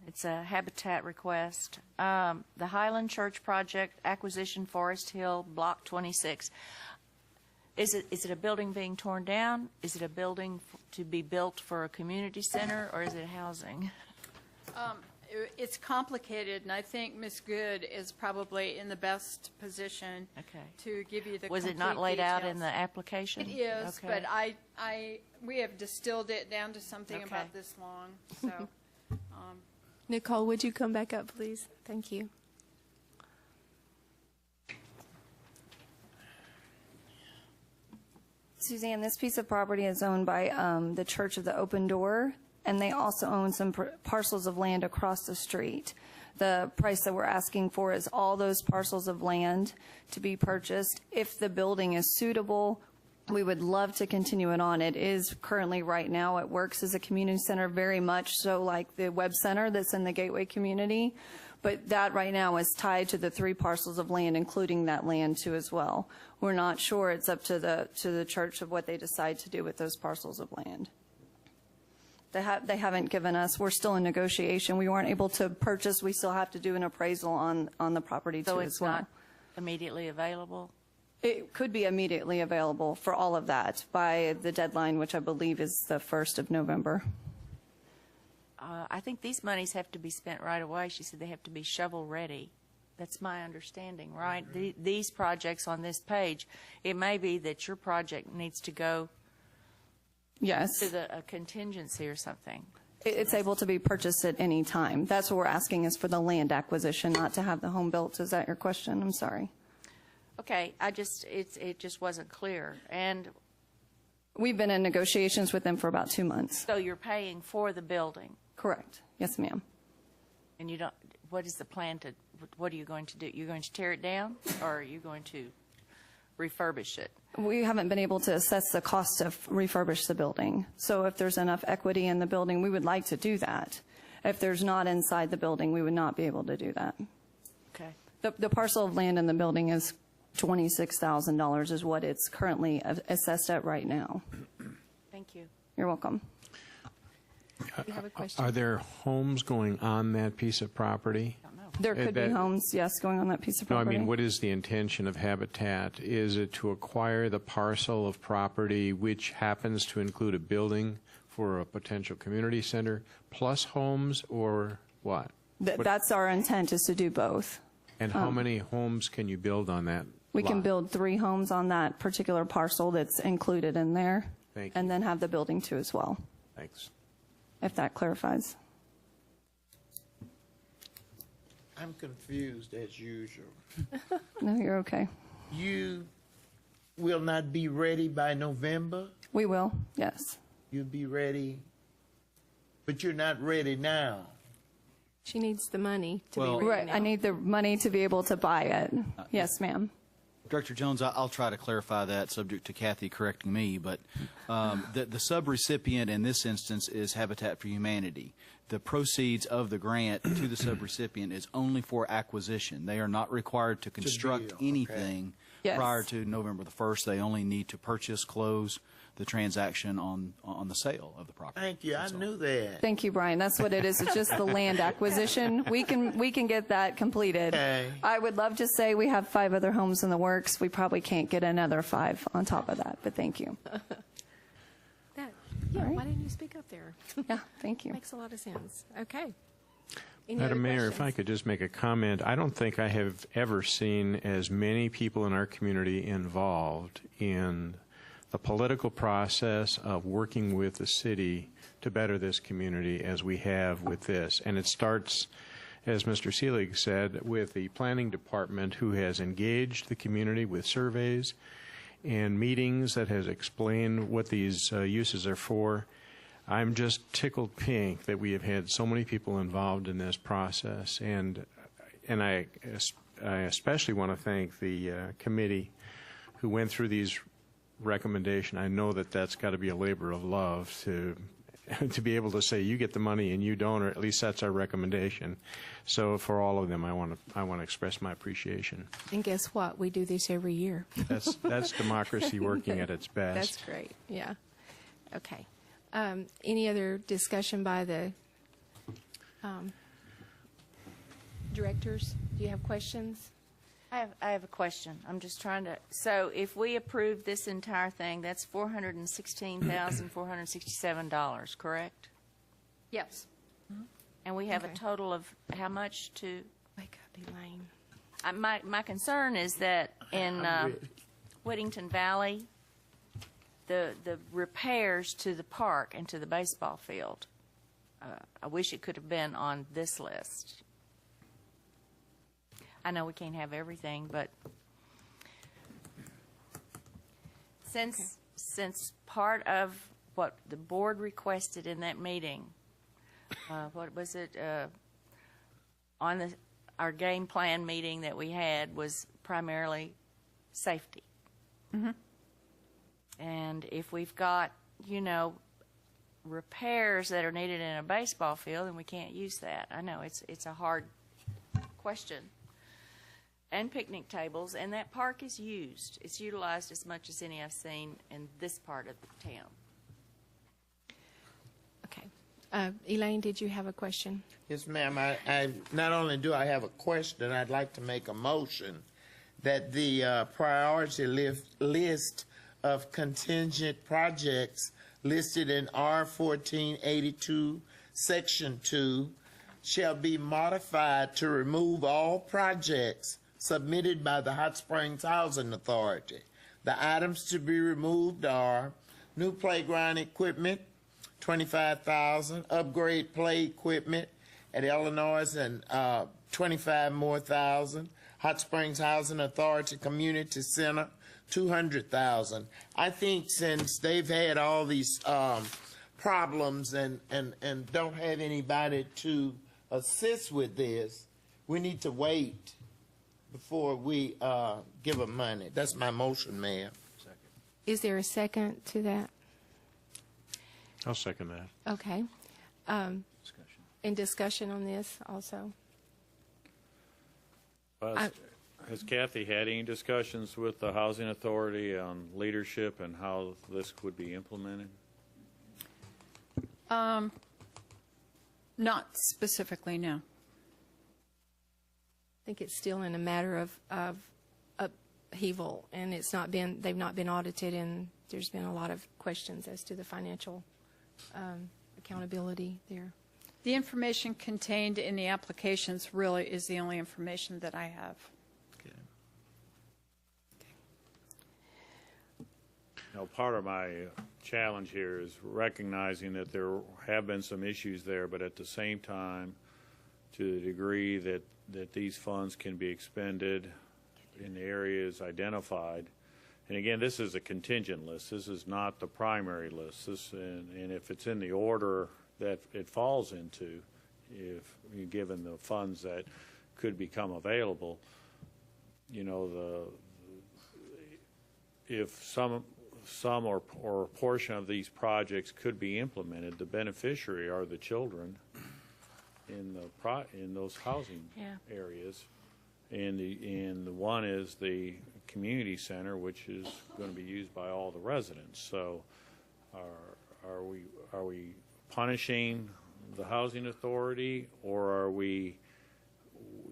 it's a habitat request. The Highland Church Project, Acquisition Forest Hill, Block 26. Is it a building being torn down? Is it a building to be built for a community center, or is it housing? It's complicated, and I think Ms. Good is probably in the best position to give you the Was it not laid out in the application? It is, Okay. but we have distilled it down to something about this long. So, Nicole, would you come back up, please? Thank you. Suzanne, this piece of property is owned by the Church of the Open Door, and they also own some parcels of land across the street. The price that we're asking for is all those parcels of land to be purchased. If the building is suitable, we would love to continue it on. It is currently right now, it works as a community center very much so like the Webb Center that's in the Gateway community. But that right now is tied to the 3 parcels of land, including that land too as well. We're not sure. It's up to the church of what they decide to do with those parcels of land. They haven't given us, we're still in negotiation. We weren't able to purchase. We still have to do an appraisal on the property too as well. So it's not immediately available? It could be immediately available for all of that by the deadline, which I believe is the 1st of November. I think these monies have to be spent right away. She said they have to be shovel ready. That's my understanding, right? These projects on this page, it may be that your project needs to go to a contingency or something. It's able to be purchased at any time. That's what we're asking is for the land acquisition, not to have the home built. Is that your question? I'm sorry. Okay, it just wasn't clear. And we've been in negotiations with them for about 2 months. So you're paying for the building? Correct. Yes, ma'am. And you don't, what is the plan to, what are you going to do? You're going to tear it down, or are you going to refurbish it? We haven't been able to assess the cost to refurbish the building. So if there's enough equity in the building, we would like to do that. If there's not inside the building, we would not be able to do that. Okay. The parcel of land in the building is $26,000 is what it's currently assessed at right now. Thank you. You're welcome. You have a question? Are there homes going on that piece of property? There could be homes, yes, going on that piece of property. No, I mean, what is the intention of Habitat? Is it to acquire the parcel of property which happens to include a building for a potential community center plus homes, or what? That's our intent, is to do both. And how many homes can you build on that We can lot? build 3 homes on that particular parcel that's included in there. Thank and then have the building 2 as well, Thanks. if that clarifies. I'm confused as usual. No, you're okay. You will not be ready by November? We will, yes. You'll be ready, but you're not ready now. She needs the money to Well- be ready Right, now. I need the money to be able to buy it. Yes, ma'am. Director Jones, I'll try to clarify that, subject to Kathy correcting me, but the subrecipient in this instance is Habitat for Humanity. The proceeds of the grant to the subrecipient is only for acquisition. They are not required to construct build, okay. anything Yes. prior to November the 1st. They only need to purchase, close the transaction on the sale of the property. Thank you, I knew that. Thank you, Brian. That's what it is. It's just the land acquisition. We can get that completed. Okay. I would love to say we have 5 other homes in the works. We probably can't get another 5 on top of that, but thank you. Yeah, All right. why didn't you speak up there? Yeah, thank you. Makes a lot of sense. Okay. Any Madam other Mayor, if I questions? could just make a comment, I don't think I have ever seen as many people in our community involved in the political process of working with the city to better this community as we have with this. And it starts, as Mr. Seelig said, with the planning department, who has engaged the community with surveys and meetings that has explained what these uses are for. I'm just tickled pink that we have had so many people involved in this process, and I especially want to thank the committee who went through these recommendations. I know that that's got to be a labor of love to be able to say you get the money and you don't, or at least that's our recommendation. So for all of them, I want to express my appreciation. And guess what? We do this every year. That's democracy working at its best. That's great. Yeah. Okay. Any other discussion by the directors? Do you have questions? I have a question. I'm just trying to, so if we approve this entire thing, that's $416,467, correct? Yes. And we have Okay. a total of how much to? Wake up, Elaine. My concern is that in Whittington Valley, the repairs to the park and to the baseball field, I wish it could have been on this list. I know we can't have everything, but since part of what the board requested in that meeting, what was it, on our game plan meeting that we had was primarily safety. Mm-hmm. And if we've got, repairs that are needed in a baseball field, then we can't use that. I know it's a hard question. And picnic tables, and that park is used. It's utilized as much as any I've seen in this part of the town. Okay. Elaine, did you have a question? Yes, ma'am. I not only do I have a question, I'd like to make a motion that the priority list of contingent projects listed in R1482, Section 2, shall be modified to remove all projects submitted by the Hot Springs Housing Authority. The items to be removed are new playground equipment, $25,000, upgrade play equipment at Illinois and $25,000 more. Hot Springs Housing Authority Community Center, $200,000. I think since they've had all these problems and don't have anybody to assist with this, we need to wait before we give them money. That's my motion, Mayor. Is there a second to that? I'll second that. Okay. In discussion on this also? Has Kathy had any discussions with the Housing Authority on leadership and how this would be implemented? Not specifically, no. I think it's still in a matter of upheaval, and they've not been audited, and there's been a lot of questions as to the financial accountability there. The information contained in the applications really is the only information that I have. Now, part of my challenge here is recognizing that there have been some issues there, but at the same time, to the degree that these funds can be expended in the areas identified. And again, this is a contingent list. This is not the primary list. And if it's in the order that it falls into, if given the funds that could become available, you know, if some or a portion of these projects could be implemented, the beneficiary are the children in those housing areas, and the one is the community center, which is going to be used by all the residents. So, are we punishing the housing authority, or are we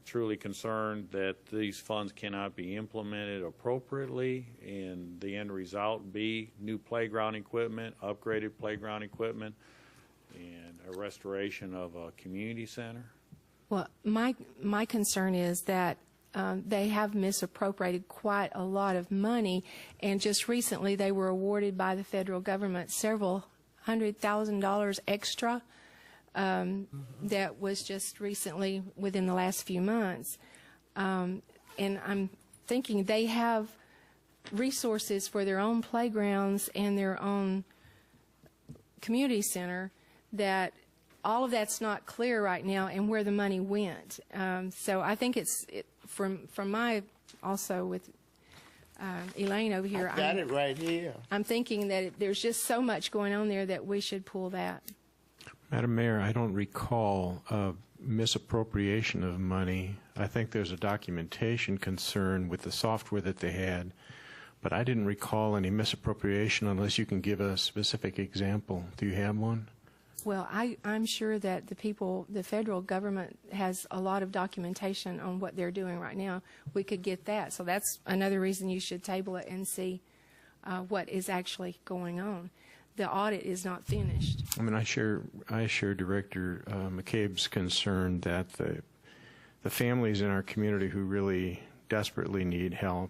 truly concerned that these funds cannot be implemented appropriately, and the end result be new playground equipment, upgraded playground equipment, and a restoration of a community center? Well, my concern is that they have misappropriated quite a lot of money, and just recently they were awarded by the federal government several $100,000 extra. That was just recently within the last few months. And I'm thinking they have resources for their own playgrounds and their own community center, that all of that's not clear right now, and where the money went. So I think from my, also with Elaine over here. I've got it right here. I'm thinking that there's just so much going on there that we should pull that. Madam Mayor, I don't recall a misappropriation of money. I think there's a documentation concern with the software that they had, but I didn't recall any misappropriation unless you can give a specific example. Do you have one? Well, I'm sure that the federal government has a lot of documentation on what they're doing right now. We could get that. So that's another reason you should table it and see what is actually going on. The audit is not finished. I mean, I share Director McCabe's concern that the families in our community who really desperately need help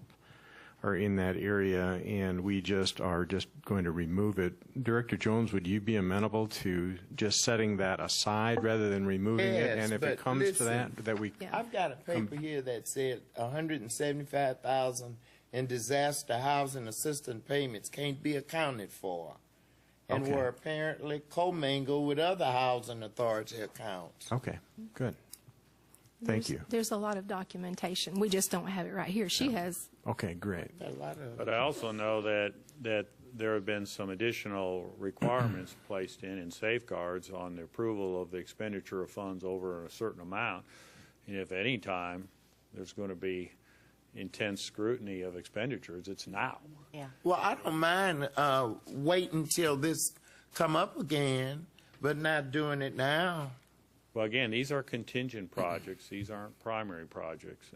are in that area, and we are just going to remove it. Director Jones, would you be amenable to just setting that aside rather than removing it? And if it comes to that we... I've got a paper here that said $175,000 in disaster housing assistance payments can't be accounted for, and were apparently commingled with other housing authority accounts. Okay, good. Thank you. There's a lot of documentation. We just don't have it right here. She has. Okay, great. But I also know that there have been some additional requirements placed in safeguards on the approval of the expenditure of funds over a certain amount. And if at any time there's going to be intense scrutiny of expenditures, it's now. Yeah. Well, I don't mind waiting until this come up again, but not doing it now. Well, again, these are contingent projects. These aren't primary projects.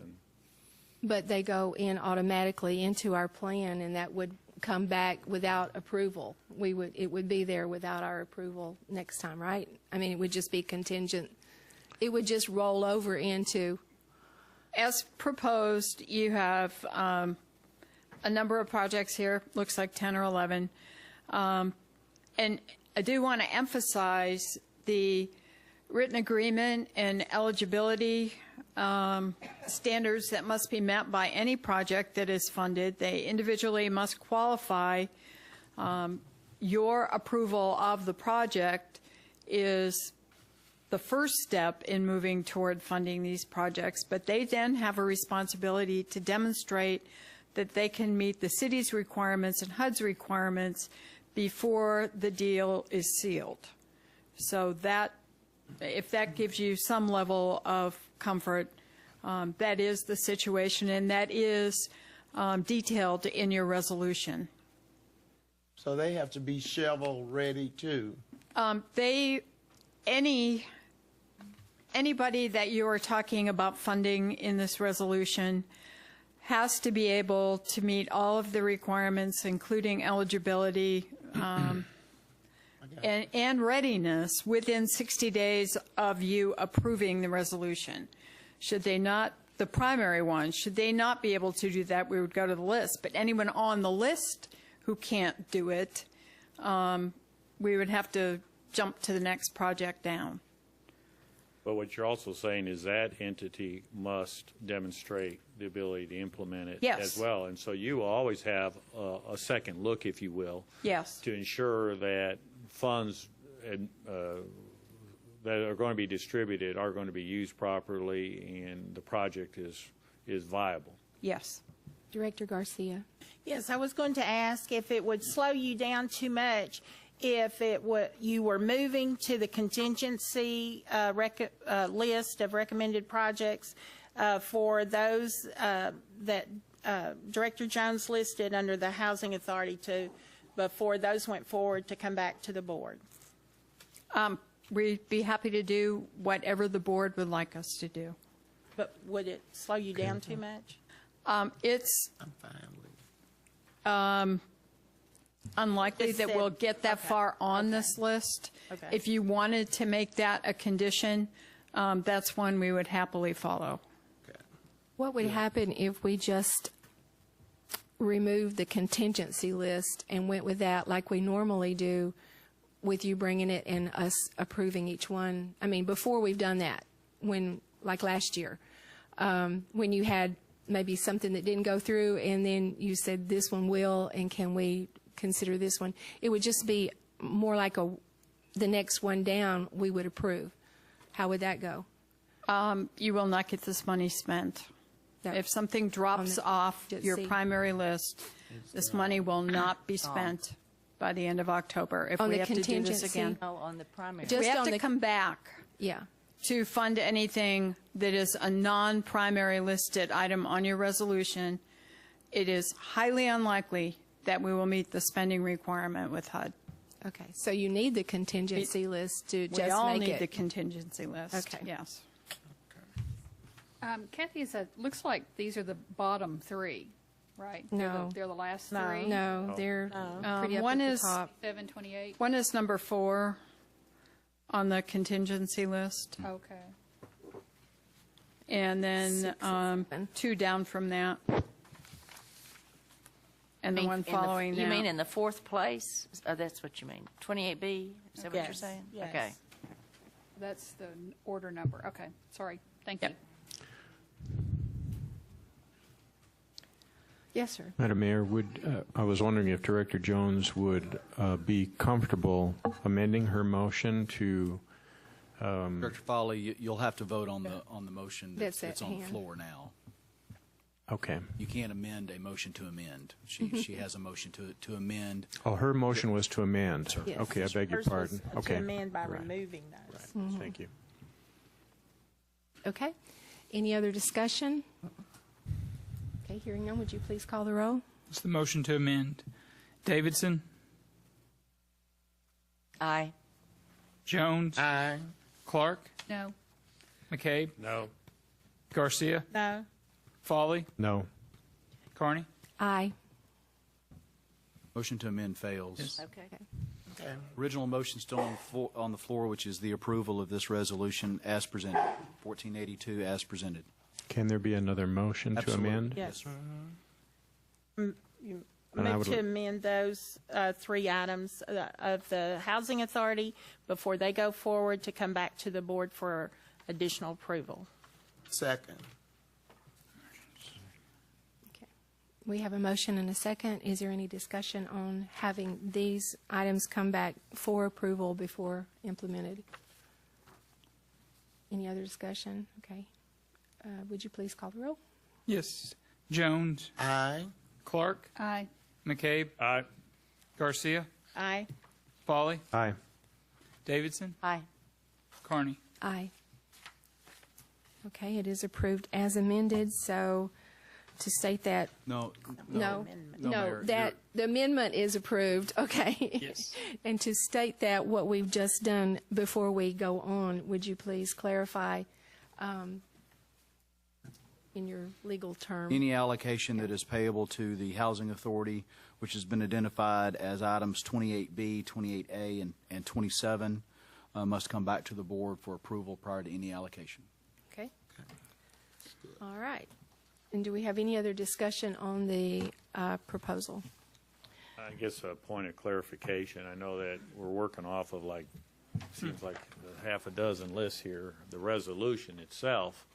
But they go in automatically into our plan, and that would come back without approval. It would be there without our approval next time, right? I mean, it would just be contingent. It would just roll over into. As proposed, you have a number of projects here, looks like 10 or 11. And I do want to emphasize the written agreement and eligibility standards that must be met by any project that is funded. They individually must qualify. Your approval of the project is the first step in moving toward funding these projects, but they then have a responsibility to demonstrate that they can meet the city's requirements and HUD's requirements before the deal is sealed. So that, if that gives you some level of comfort, that is the situation, and that is detailed in your resolution. So they have to be shovel ready too. Anybody that you are talking about funding in this resolution has to be able to meet all of the requirements, including eligibility. and readiness within 60 days of you approving the resolution. Should they not, the primary ones, should they not be able to do that, we would go to the list. But anyone on the list who can't do it, we would have to jump to the next project down. But what you're also saying is that entity must demonstrate the ability to implement it Yes. as well. And so you will always have a second look, if you will, Yes. to ensure that funds that are going to be distributed are going to be used properly and the project is viable. Yes. Director Garcia. Yes, I was going to ask if it would slow you down too much if you were moving to the contingency list of recommended projects for those that Director Jones listed under the Housing Authority before those went forward to come back to the board. We'd be happy to do whatever the board would like us to do. But would it slow you down too much? It's I'm fine with it. unlikely Just that said- we'll get that okay. far on this list. Okay. If you wanted to make that a condition, that's one we would happily follow. What would happen if we just removed the contingency list and went with that like we normally do with you bringing it and us approving each one? I mean, before we've done that, like last year, when you had maybe something that didn't go through and then you said this one will and can we consider this one? It would just be more like the next one down we would approve. How would that go? You will not get this money spent. If something drops off your primary list, this money will not be spent by the end of October if On we the have to do this contingency? again. Oh, on the primary. We have to come back Yeah. to fund anything that is a non-primary listed item on your resolution. It is highly unlikely that we will meet the spending requirement with HUD. Okay. So you need the contingency list to just We all make need it. the contingency list. Okay. Yes. Kathy, looks like these are the bottom three, right? No. They're the last No. three? No, they're pretty up One at the is- top. 728? One is number 4 on the contingency list. Okay. And then 6 and 7. 2 down from that. And the In one the- following that. You mean in the fourth place? Oh, that's what you mean. 28B? Is that what you're Yes, saying? yes. Okay. That's the order number. Okay, sorry. Thank you. Yes, sir. Madam Mayor, I was wondering if Director Jones would be comfortable amending her motion to Director Foley, you'll have to vote on the motion That's that's at on the hand. floor now. Okay. You can't amend a motion to amend. She has a motion to amend. Oh, her motion was to amend. Yes. Okay, I beg your Hers was pardon. Okay. to amend by Right. removing those. Mm-hmm. Thank you. Okay. Any other discussion? Okay, hearing none, would you please call the roll? It's the motion to amend. Davidson, Aye. Jones, Aye. Clark, No. McCabe, No. Garcia, No. Foley, No. Carney. Aye. Motion to amend fails. Okay. Okay. Original motion still on the floor, which is the approval of this resolution as presented. 1482 as presented. Can there be another motion Absolutely. to amend? Yes. And I Move would to amend those 3 items of the Housing Authority before they go forward to come back to the board for additional approval. Second. Okay. We have a motion and a second. Is there any discussion on having these items come back for approval before implemented? Any other discussion? Okay. Would you please call the roll? Yes. Jones, Aye. Clark, Aye. McCabe, Aye. Garcia, Aye. Foley, Aye. Davidson, Aye. Carney. Aye. Okay, it is approved as amended, so to state that, No. no, Mayor, that the amendment is approved, okay? Yes. And to state that what we've just done before we go on, would you please clarify in your legal term? Any allocation that is payable to the Housing Authority, which has been identified as items 28B, 28A, and 27, must come back to the board for approval prior to any allocation. Okay. All right. And do we have any other discussion on the proposal? I guess a point of clarification. I know that we're working off of seems like half a dozen lists here. The resolution itself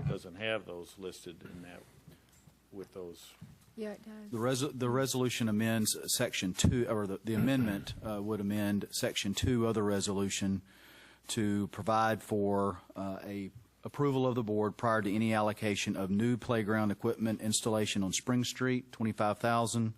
doesn't have those listed in that with those. Yeah, it does. The resolution amends Section 2, or the amendment would amend Section 2 of the resolution to provide for a approval of the board prior to any allocation of new playground equipment installation on Spring Street, $25,000.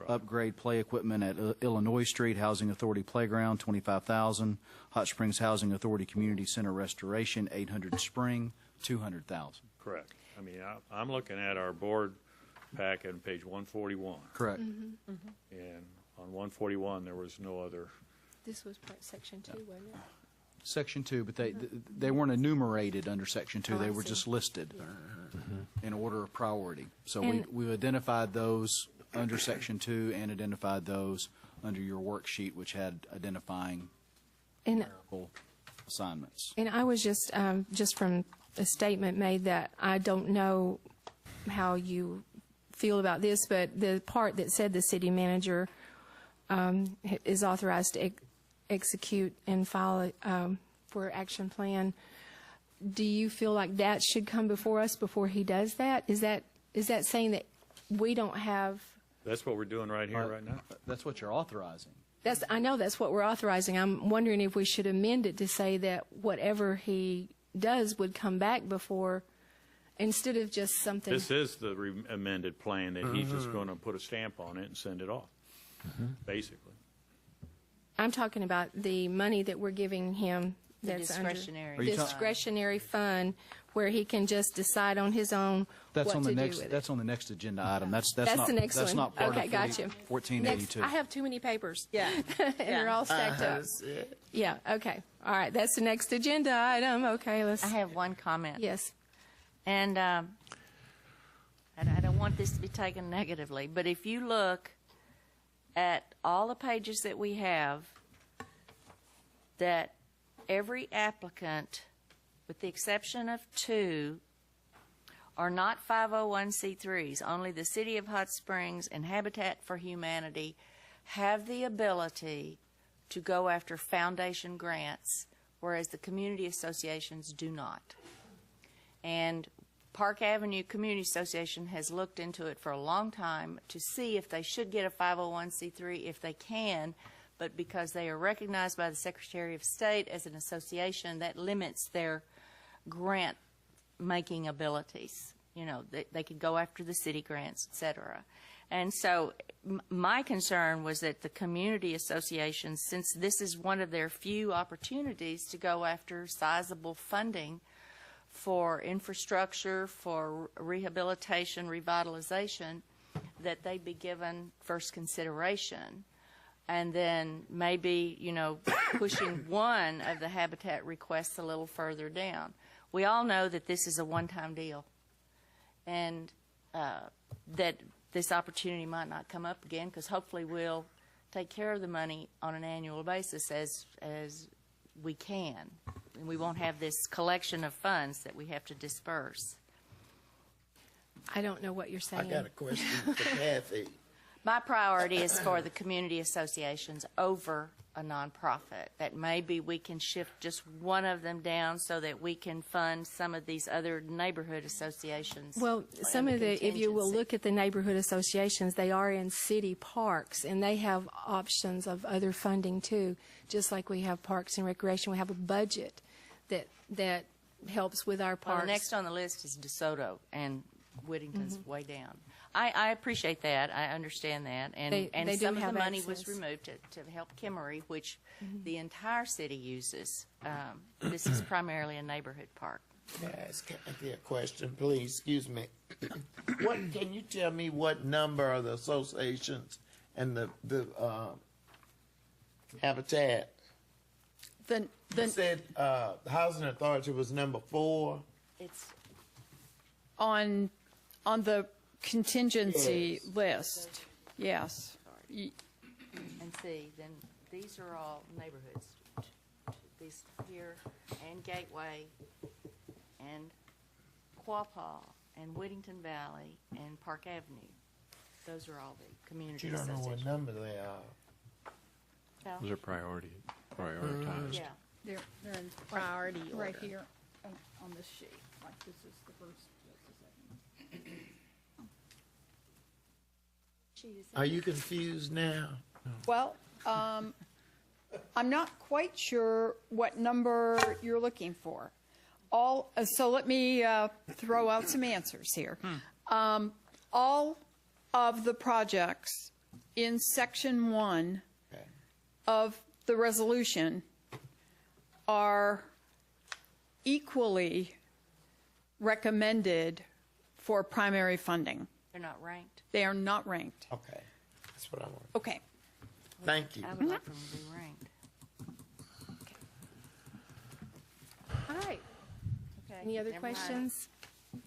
Upgrade play equipment at Illinois Street Housing Authority Playground, $25,000. Hot Springs Housing Authority Community Center Restoration, 800 Spring, $200,000. Correct. I mean, I'm looking at our board packet on page 141. Correct. And on 141, there was no other. This was Section 2, wasn't it? Section 2, but they weren't enumerated under Section 2. Oh, They I were see. just listed in order of priority. So And- we identified those under Section 2 and identified those under your worksheet, which had identifying And clerical assignments. And I was just from a statement made that I don't know how you feel about this, but the part that said the city manager is authorized to execute and file for action plan. Do you feel like that should come before us before he does that? Is that saying that we don't have? That's what we're doing right here, right now. That's what you're authorizing. I know that's what we're authorizing. I'm wondering if we should amend it to say that whatever he does would come back before, instead of just something. This is the amended plan that he's just going to put a stamp on it and send it off, basically. I'm talking about the money that we're giving him. The That's discretionary. under discretionary fund, where he can just decide on his own That's what on to the do next. with it. That's on the next agenda item. That's That's not the next that's one. not part Okay, of gotcha. 1482. I have too many papers. Yeah. And they're all stacked up. Yeah. Okay. All right. That's the next agenda item. Okay. Let's. I have one comment. Yes. And I don't want this to be taken negatively, but if you look at all the pages that we have, that every applicant, with the exception of 2, are not 501c3s. Only the City of Hot Springs and Habitat for Humanity have the ability to go after foundation grants, whereas the community associations do not. And Park Avenue Community Association has looked into it for a long time to see if they should get a 501c3 if they can, but because they are recognized by the Secretary of State as an association, that limits their grant-making abilities. You know, they could go after the city grants, et cetera. And so my concern was that the community associations, since this is one of their few opportunities to go after sizable funding for infrastructure, for rehabilitation, revitalization, that they be given first consideration. And then maybe, you know, pushing one of the habitat requests a little further down. We all know that this is a one-time deal, and that this opportunity might not come up again, because hopefully we'll take care of the money on an annual basis as we can. And we won't have this collection of funds that we have to disperse. I don't know what you're I saying. got a question for Kathy. My priority is for the community associations over a nonprofit. That maybe we can shift just one of them down so that we can fund some of these other neighborhood associations. Well, some of the, if you will look at the neighborhood associations, they are in city parks, and they have options of other funding too. Just like we have parks and recreation, we have a budget that helps with our Well, parks. the next on the list is DeSoto, and Whittington's way down. I appreciate that. I understand that. And, They do some of have the money was access. removed to help Kimmery, which the entire city uses. This is primarily a neighborhood park. May I ask Kathy a question, please? Excuse me. What can you tell me what number of the associations and the Habitat? You said the Housing Authority was number 4. It's on the contingency list, yes. And see, then these are all neighborhoods. These here, and Gateway, and Quapaw, and Whittington Valley, and Park Avenue. Those are all the community You don't know what associations. number they are. Yeah. Those are prioritized. Yeah. They're in Priority right order. here on this sheet. Like this is the first. Are you confused now? Well, I'm not quite sure what number you're looking for. So let me throw out some answers here. All of the projects in Section 1 of the resolution are equally recommended for primary funding. They're not ranked. They are not ranked. Okay, that's what I want. Okay. Thank you. I would like them to be ranked. All right. Okay. Any other Never mind. questions?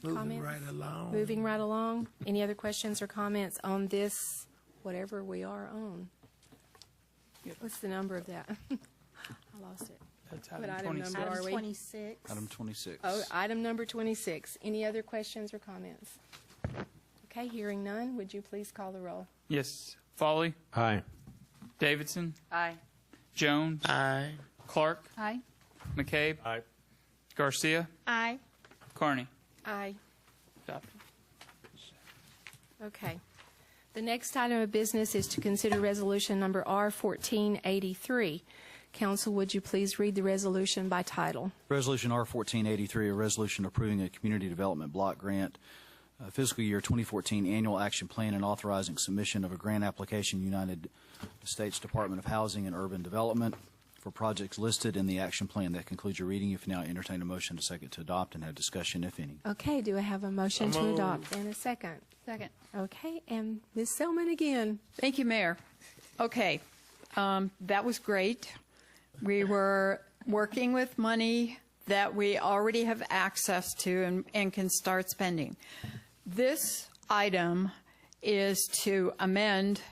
Moving Comments? right along. Moving right along. Any other questions or comments on this, whatever we are on? What's the number of that? I lost it. That's What item item 26. number are Item we? 26. Item 26. Oh, item number 26. Any other questions or comments? Okay, hearing none, would you please call the roll? Yes. Foley, Aye. Davidson, Aye. Jones, Aye. Clark, Aye. McCabe, Aye. Garcia, Aye. Carney. Aye. Adopted. Okay. The next item of business is to consider resolution number R1483. Council, would you please read the resolution by title? Resolution R1483, a resolution approving a community development block grant, fiscal year 2014 annual action plan, and authorizing submission of a grant application, United States Department of Housing and Urban Development, for projects listed in the action plan. That concludes your reading. If you now entertain a motion to second to adopt and have discussion, if any. Okay, do I have a motion to adopt and a second? Second. Okay, and Ms. Selman again. Thank you, Mayor. Okay, that was great. We were working with money that we already have access to and can start spending. This item is to amend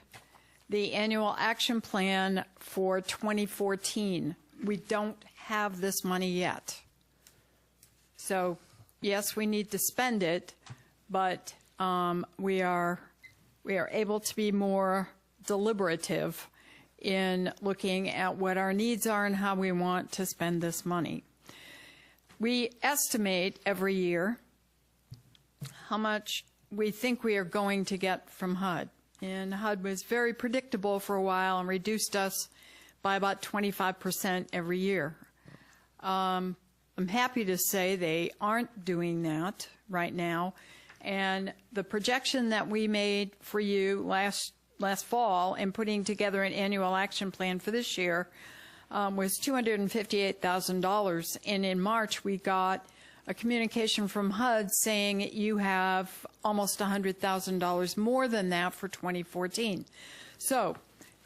the annual action plan for 2014. We don't have this money yet. So, yes, we need to spend it, but we are able to be more deliberative in looking at what our needs are and how we want to spend this money. We estimate every year how much we think we are going to get from HUD. And HUD was very predictable for a while and reduced us by about 25% every year. I'm happy to say they aren't doing that right now. And the projection that we made for you last fall in putting together an annual action plan for this year was $258,000. And in March, we got a communication from HUD saying you have almost $100,000 more than that for 2014. So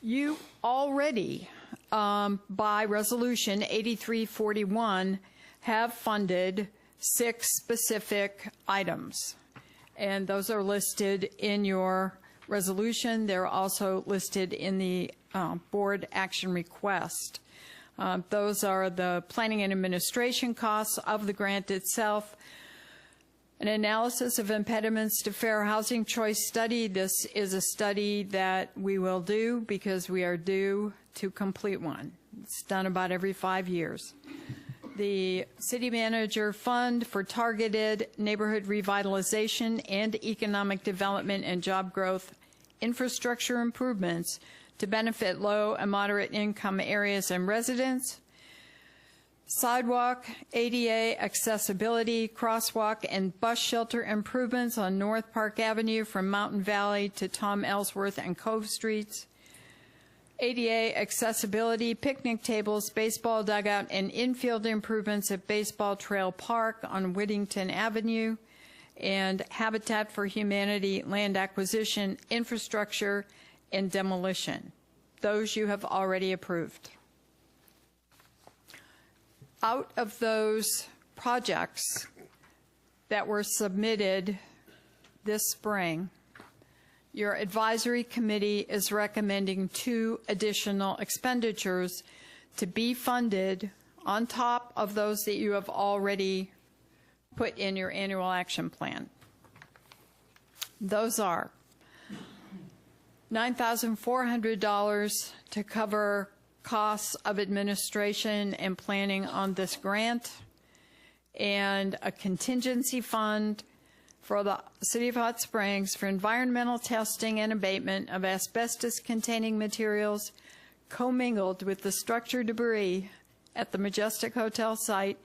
you already, by Resolution 8341, have funded 6 specific items. And those are listed in your resolution. They're also listed in the board action request. Those are the planning and administration costs of the grant itself, an analysis of impediments to fair housing choice study. This is a study that we will do because we are due to complete one. It's done about every 5 years. The City Manager Fund for Targeted Neighborhood Revitalization and Economic Development and Job Growth Infrastructure Improvements to benefit low and moderate income areas and residents. Sidewalk, ADA accessibility, crosswalk, and bus shelter improvements on North Park Avenue from Mountain Valley to Tom Ellsworth and Cove Streets. ADA accessibility, picnic tables, baseball dugout, and infield improvements at Baseball Trail Park on Whittington Avenue. And Habitat for Humanity land acquisition, infrastructure, and demolition. Those you have already approved. Out of those projects, that were submitted this spring, your advisory committee is recommending 2 additional expenditures to be funded on top of those that you have already put in your annual action plan. Those are $9,400 to cover costs of administration and planning on this grant, and a contingency fund for the City of Hot Springs for environmental testing and abatement of asbestos-containing materials commingled with the structured debris at the Majestic Hotel site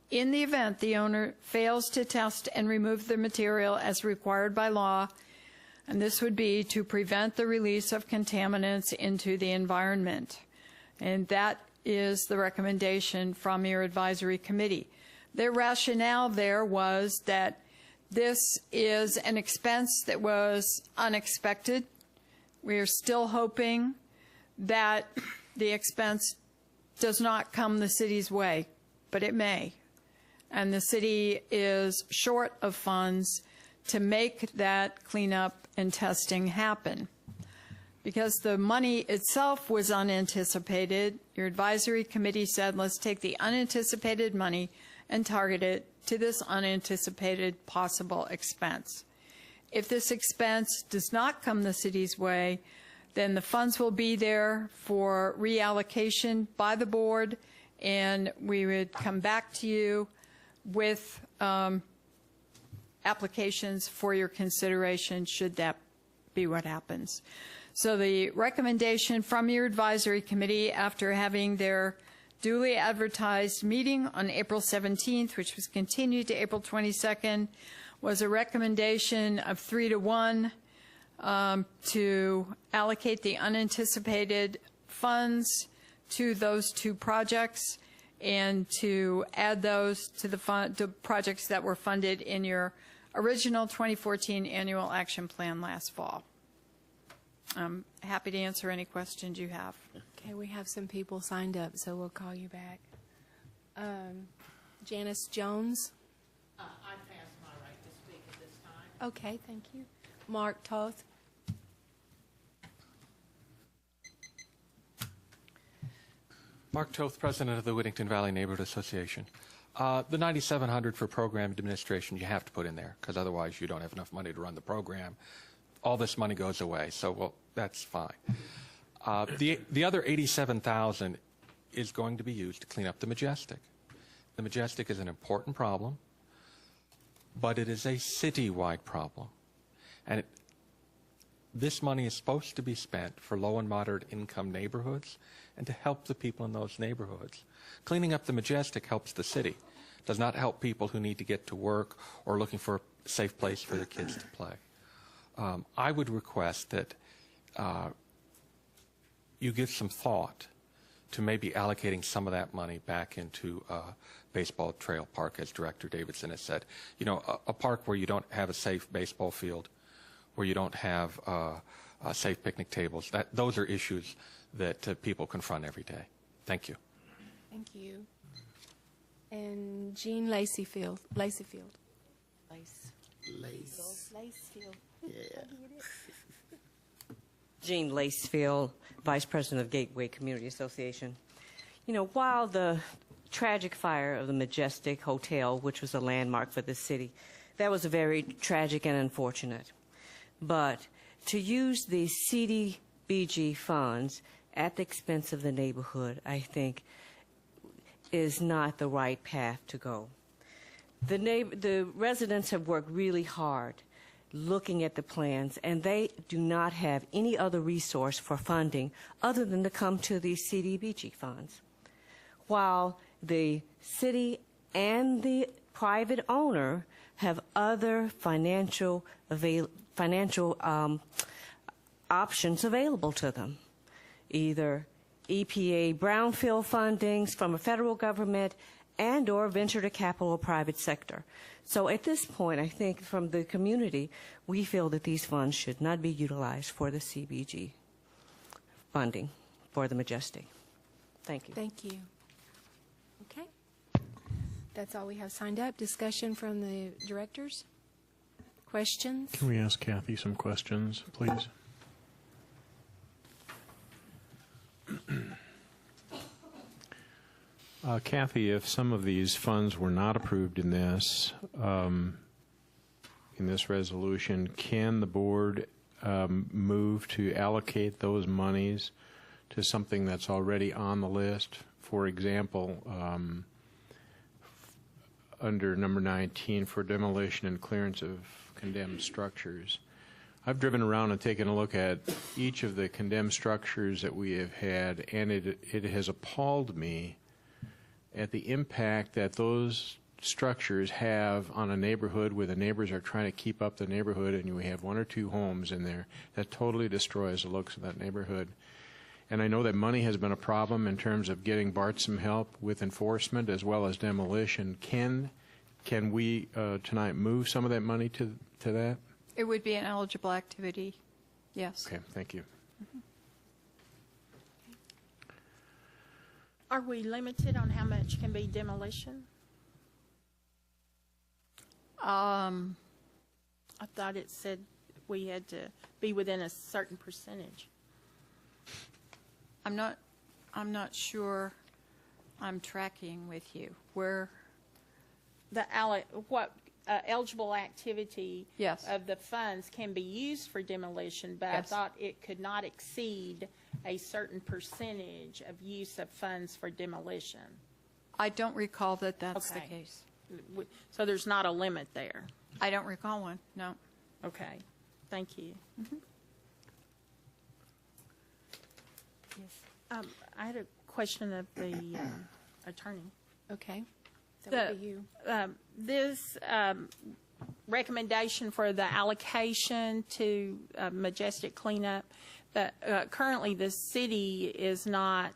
in the event the owner fails to test and remove the material as required by law, and this would be to prevent the release of contaminants into the environment. And that is the recommendation from your advisory committee. Their rationale there was that this is an expense that was unexpected. We are still hoping that the expense does not come the city's way, but it may. And the city is short of funds to make that cleanup and testing happen. Because the money itself was unanticipated, your advisory committee said, let's take the unanticipated money and target it to this unanticipated possible expense. If this expense does not come the city's way, then the funds will be there for reallocation by the board, and we would come back to you with applications for your consideration should that be what happens. So the recommendation from your advisory committee, after having their duly advertised meeting on April 17th, which was continued to April 22nd, was a recommendation of 3-1 to allocate the unanticipated funds to those 2 projects and to add those to the projects that were funded in your original 2014 annual action plan last fall. I'm happy to answer any questions you have. Okay, we have some people signed up, so we'll call you back. Janice Jones. I pass my right to speak at this time. Okay, thank you. Mark Toth. Mark Toth, President of the Whittington Valley Neighborhood Association. The $9,700 for program administration you have to put in there, because otherwise you don't have enough money to run the program. All this money goes away, so well, that's fine. The other $87,000 is going to be used to clean up the Majestic. The Majestic is an important problem, but it is a citywide problem. And this money is supposed to be spent for low and moderate income neighborhoods and to help the people in those neighborhoods. Cleaning up the Majestic helps the city. It does not help people who need to get to work or looking for a safe place for their kids to play. I would request that you give some thought to maybe allocating some of that money back into baseball trail park, as Director Davidson has said. You know, a park where you don't have a safe baseball field, where you don't have safe picnic tables. Those are issues that people confront every day. Thank you. Thank you. And Jean Lacyfield. Lacyfield. Lacefield. Yeah. Jean Lacefield, Vice President of Gateway Community Association. You know, while the tragic fire of the Majestic Hotel, which was a landmark for the city, that was very tragic and unfortunate. But to use the CDBG funds at the expense of the neighborhood, I think, is not the right path to go. The residents have worked really hard looking at the plans, and they do not have any other resource for funding other than to come to these CDBG funds. While the city and the private owner have other financial options available to them, either EPA brownfield fundings from a federal government and or venture to capital or private sector. So at this point, I think from the community, we feel that these funds should not be utilized for the CBG funding for the Majestic. Thank you. Thank you. Okay. that's all we have signed up. Discussion from the directors? Questions? Can we ask Kathy some questions, please? Kathy, if some of these funds were not approved in this resolution, can the board move to allocate those monies to something that's already on the list? For example, under number 19 for demolition and clearance of condemned structures. I've driven around and taken a look at each of the condemned structures that we have had, and it has appalled me at the impact that those structures have on a neighborhood where the neighbors are trying to keep up the neighborhood, and you have one or two homes in there. That totally destroys the looks of that neighborhood. And I know that money has been a problem in terms of getting BART some help with enforcement as well as demolition. Can we tonight move some of that money to that? It would be an eligible activity, yes. Okay, thank you. Are we limited on how much can be demolition? I thought it said we had to be within a certain percentage. I'm not sure I'm tracking with you. Where? Eligible activity Yes. of the funds can be used for demolition, but Yes. I thought it could not exceed a certain percentage of use of funds for demolition. I don't recall that that's the Okay. case. So there's not a limit there? I don't recall one, no. Okay, thank you. Yes. I had a question of the attorney. Okay. That would be you. This recommendation for the allocation to Majestic Cleanup, but currently the city is not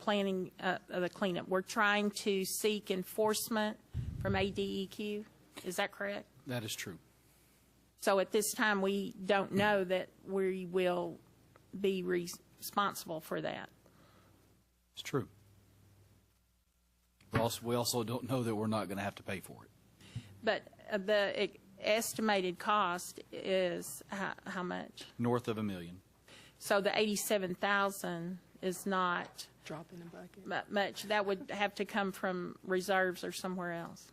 planning the cleanup. We're trying to seek enforcement from ADEQ. Is that correct? That is true. So at this time, we don't know that we will be responsible for that. It's true. We also don't know that we're not going to have to pay for it. But the estimated cost is how much? North of $1 million. So the 87,000 is not Drop in the bucket. much. That would have to come from reserves or somewhere else.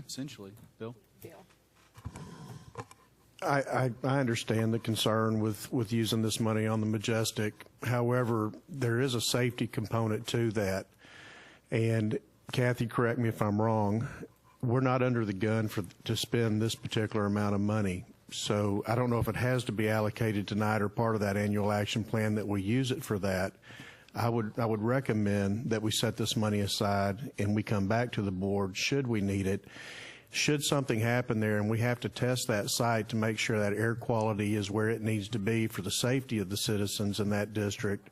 Essentially, Bill. I understand the concern with using this money on the Majestic. However, there is a safety component to that. And Kathy, correct me if I'm wrong, we're not under the gun to spend this particular amount of money. So I don't know if it has to be allocated tonight or part of that annual action plan that we use it for that. I would recommend that we set this money aside and we come back to the board should we need it. Should something happen there and we have to test that site to make sure that air quality is where it needs to be for the safety of the citizens in that district,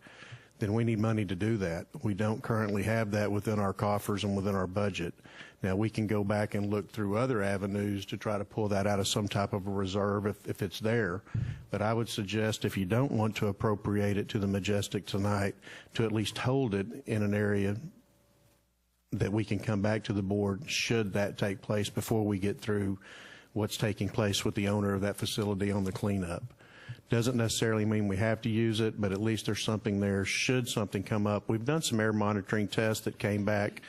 then we need money to do that. We don't currently have that within our coffers and within our budget. Now, we can go back and look through other avenues to try to pull that out of some type of a reserve if it's there. But I would suggest if you don't want to appropriate it to the Majestic tonight, to at least hold it in an area that we can come back to the board should that take place before we get through what's taking place with the owner of that facility on the cleanup. Doesn't necessarily mean we have to use it, but at least there's something there should something come up. We've done some air monitoring tests that came back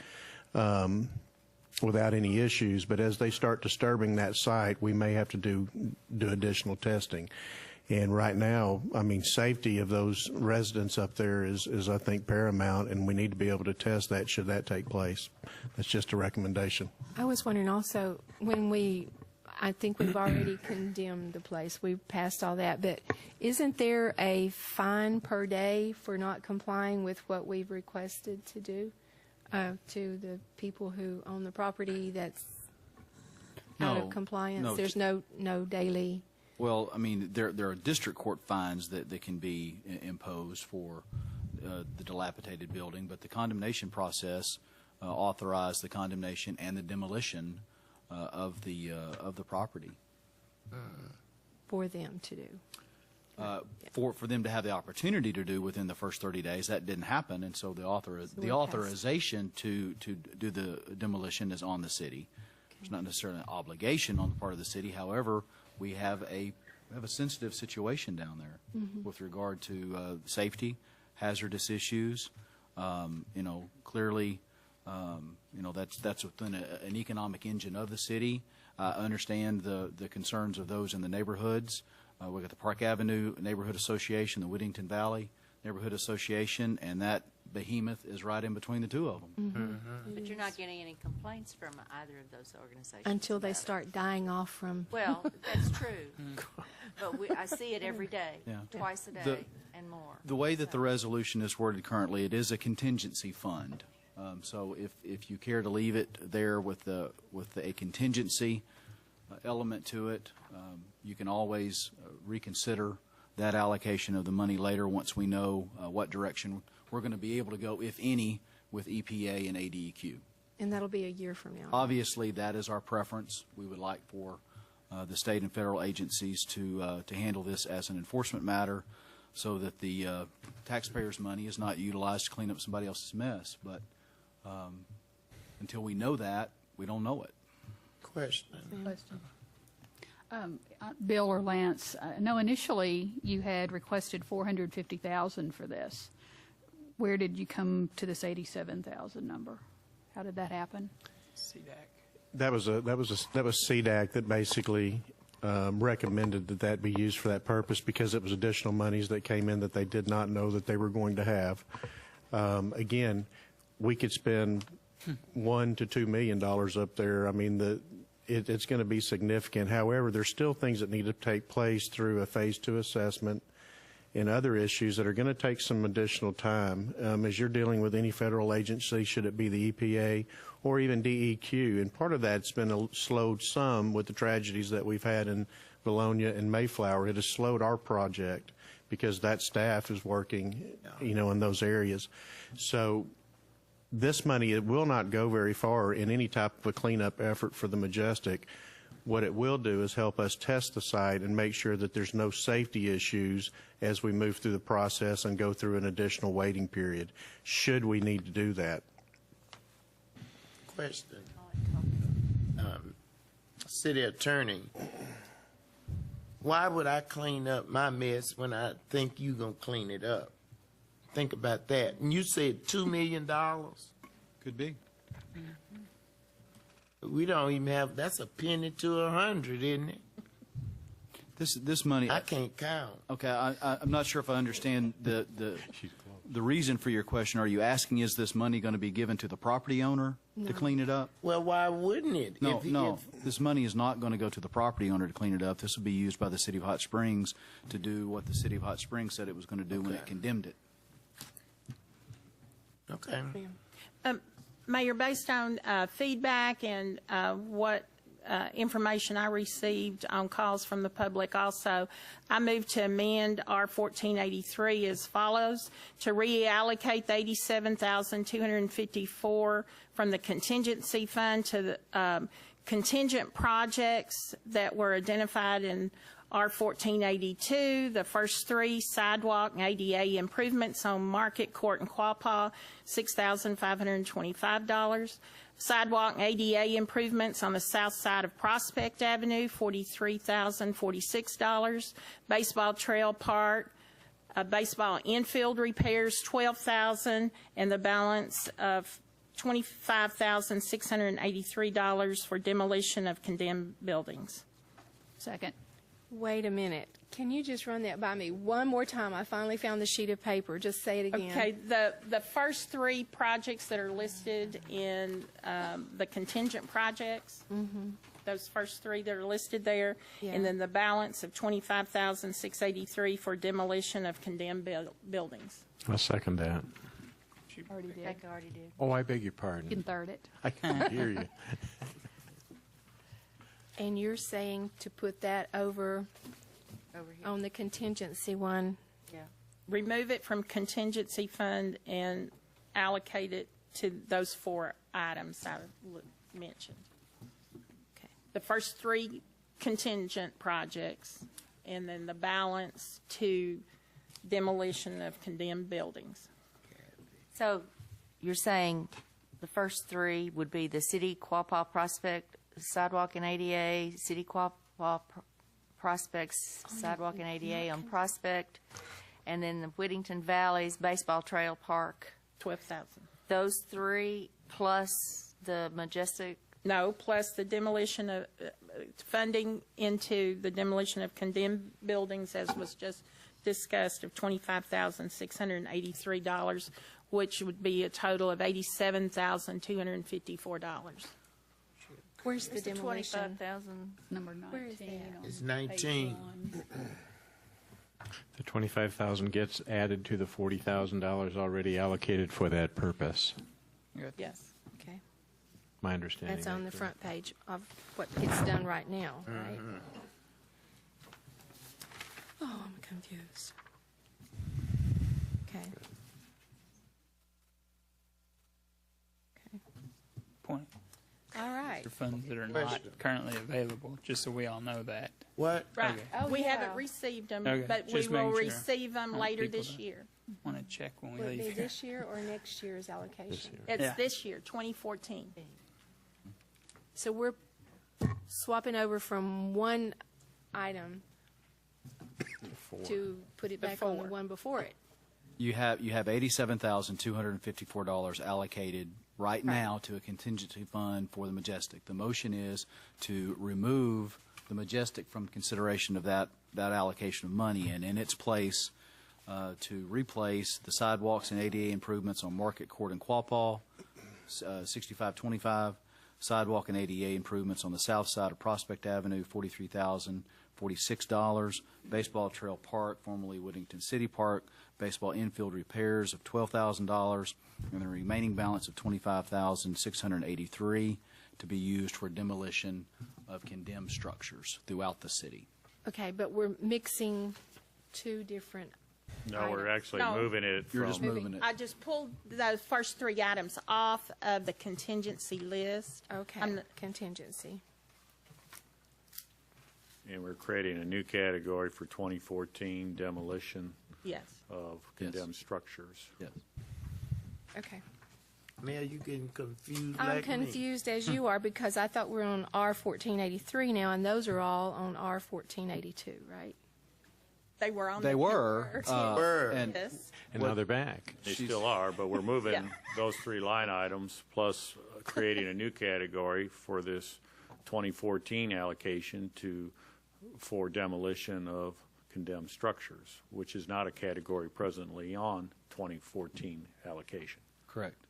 without any issues, but as they start disturbing that site, we may have to do additional testing. And right now, I mean, safety of those residents up there is I think, paramount, and we need to be able to test that should that take place. That's just a recommendation. I was wondering also, I think we've already condemned the place. We've passed all that. But isn't there a fine per day for not complying with what we've requested to do to the people who own the property that's out of compliance? No. There's no daily... Well, I mean, there are district court fines that can be imposed for the dilapidated building, but the condemnation process authorized the condemnation and the demolition of the property for them to do. for them to have the opportunity to do within the first 30 days. That didn't happen, and so the authorization to do the demolition is on the city. There's not necessarily an obligation on the part of the city. However, we have a sensitive situation down there with regard to safety, hazardous issues. Clearly, that's within an economic engine of the city. I understand the concerns of those in the neighborhoods. We've got the Park Avenue Neighborhood Association, the Whittington Valley Neighborhood Association, and that behemoth is right in between the two of them. But you're not getting any complaints from either of those organizations Until they about it. start dying off from. Well, that's true. But I see it every day, twice a day and more. The way that the resolution is worded currently, it is a contingency fund. So if you care to leave it there with a contingency element to it, you can always reconsider that allocation of the money later once we know what direction we're going to be able to go, if any, with EPA and ADEQ. And that'll be a year from now. Obviously, that is our preference. We would like for the state and federal agencies to handle this as an enforcement matter so that the taxpayers' money is not utilized to clean up somebody else's mess. But until we know that, we don't know it. Question. Bill or Lance, I know initially you had requested $450,000 for this. Where did you come to this $87,000 number? How did that happen? That was CDAC that basically recommended that be used for that purpose because it was additional monies that came in that they did not know that they were going to have. Again, we could spend $1 to $2 million up there. I mean, it's going to be significant. However, there's still things that need to take place through a Phase 2 assessment and other issues that are going to take some additional time. As you're dealing with any federal agency, should it be the EPA or even DEQ, and part of that's been slowed some with the tragedies that we've had in Bologna and Mayflower. It has slowed our project because that staff is working, in those areas. So this money, it will not go very far in any type of a cleanup effort for the Majestic. What it will do is help us test the site and make sure that there's no safety issues as we move through the process and go through an additional waiting period, should we need to do that. Question. City Attorney, why would I clean up my mess when I think you're going to clean it up? Think about that. And you said $2 million? Could be. We don't even have, that's a penny to 100, isn't it? This money, I can't count. Okay, I'm not sure if I understand the reason for your question. Are you asking, is this money going to be given to the property owner to clean it up? Well, why wouldn't it? No. This money is not going to go to the property owner to clean it up. This will be used by the City of Hot Springs to do what the City of Hot Springs said it was going to do when it condemned it. Okay. Mayor, based on feedback and what information I received on calls from the public also, I move to amend R 1483 as follows: to reallocate the $87,254 from the contingency fund to the contingent projects that were identified in R 1482, the first three, sidewalk and ADA improvements on Market Court and Quapaw, $6,525. Sidewalk and ADA improvements on the south side of Prospect Avenue, $43,046. Baseball Trail Park, baseball infield repairs, $12,000, and the balance of $25,683 for demolition of condemned buildings. Second. Wait a minute. Can you just run that by me one more time? I finally found the sheet of paper. Just say it again. Okay. The first three projects that are listed in the contingent projects, those first three that are listed there, and then the balance of $25,683 for demolition of condemned buildings. I second that. Already did. Becca already did. Oh, I beg your pardon. You can third it. I can't hear you. And you're saying to put that over here on the contingency one? Yeah. Remove it from contingency fund and allocate it to those four items I mentioned. Okay. The first three contingent projects and then the balance to demolition of condemned buildings. So you're saying the first three would be the City Quapaw Prospect Sidewalk and ADA, City Quapaw Prospects Sidewalk and ADA on Prospect, and then the Whittington Valley's Baseball Trail Park. 12,000. Those three plus the Majestic. No, plus the demolition of funding into the demolition of condemned buildings, as was just discussed, of $25,683, which would be a total of $87,254. Where's the demolition? 25,000. Number 19. Where is that? It's 19. The 25,000 gets added to the $40,000 already allocated for that purpose. Yes. Okay. My understanding. That's on the front page of what gets done right now, right? Oh, I'm confused. Okay. Point. All right. For funds that are Question. not currently available, just so we all know that. What? Right. Okay. Oh, We yeah. haven't received them, Okay, but we just will making sure. receive them All right, later people this don't- year. Want to check when we Will it be leave. this year or next year's allocation? It's Yeah. this year, 2014. So we're swapping over from one item to put it back on the one before it. You have $87,254 allocated right now to a contingency fund for the Majestic. The motion is to remove the Majestic from consideration of that allocation of money, and in its place to replace the sidewalks and ADA improvements on Market Court and Quapaw, 6525, sidewalk and ADA improvements on the south side of Prospect Avenue, $43,046, Baseball Trail Park, formerly Whittington City Park, baseball infield repairs of $12,000, and the remaining balance of $25,683 to be used for demolition of condemned structures throughout the city. Okay, but we're mixing two different No, we're items. actually No. moving it You're from. just moving it. I just pulled those first three items off of the contingency list. Okay, contingency. And we're creating a new category for 2014 demolition Yes. of condemned structures. Yes. Okay. Mayor, you getting confused I'm like me? confused as you are because I thought we're on R1483 now, and those are all on R1482, right? They were on They the were, and Yes. And now they're back. They still are, but we're moving Yeah. those three line items, plus creating a new category for this 2014 allocation for demolition of condemned structures, which is not a category presently on 2014 allocation. Correct.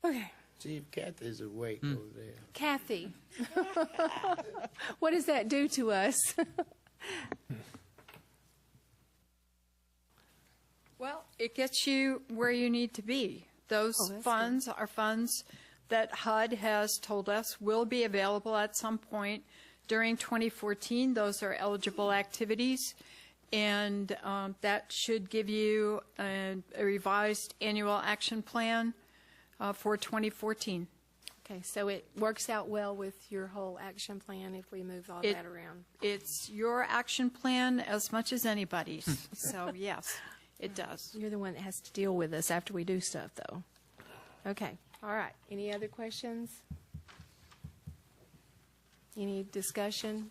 Okay. See if Kathy's awake over there. Kathy, what does that do to us? Well, it gets you where you need to be. Those Oh, that's funds are funds that HUD has told us will be available at some point during 2014. Those are eligible activities, and that should give you a revised annual action plan for 2014. Okay, so it works out well with your whole action plan if we move all It- that around. It's your action plan as much as anybody's. So, yes, it does. You're the one that has to deal with us after we do stuff, though. Okay, all right. Any other questions? Any discussion?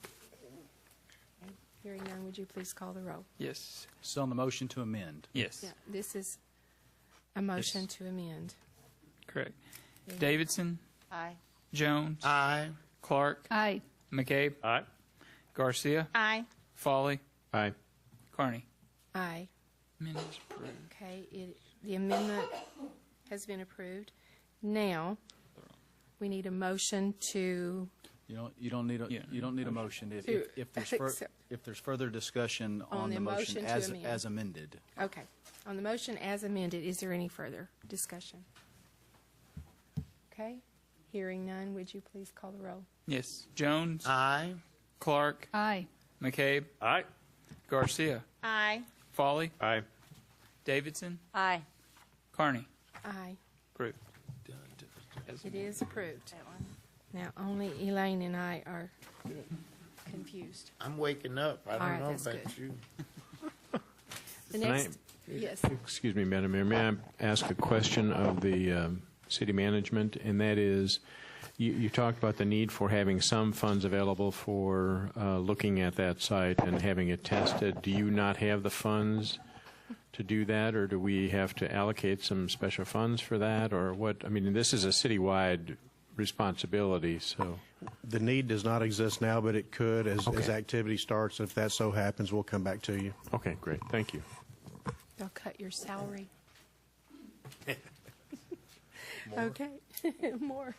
Okay, hearing none, would you please call the roll? Yes. So on the motion to amend. Yes. Yeah, this is a motion to amend. Correct. Davidson. Aye. Jones. Aye. Clark. Aye. McCabe. Aye. Garcia. Aye. Foley. Aye. Carney. Aye. Amendment is approved. Okay, the amendment has been approved. Now, we need a motion to, You don't need a motion. To If there's further discussion on the motion to amend. as amended. okay, on the motion as amended, is there any further discussion? Okay, hearing none, would you please call the roll? Yes. Jones. Aye. Clark. Aye. McCabe. Aye. Garcia. Aye. Foley. Aye. Davidson. Aye. Carney. Aye, Approved. it is approved. Now, only Elaine and I are confused. I'm waking up. I All don't right, know that's about good. you. The Can I- next, yes. Excuse me, Madam Mayor. May I ask a question of the city management? And that is, you talked about the need for having some funds available for looking at that site and having it tested. Do you not have the funds to do that, or do we have to allocate some special funds for that, or what? I mean, this is a citywide responsibility, so. The need does not exist now, but it could as Okay. activity starts. If that so happens, we'll come back to you. Okay, great. Thank you. They'll cut your salary. Okay, more.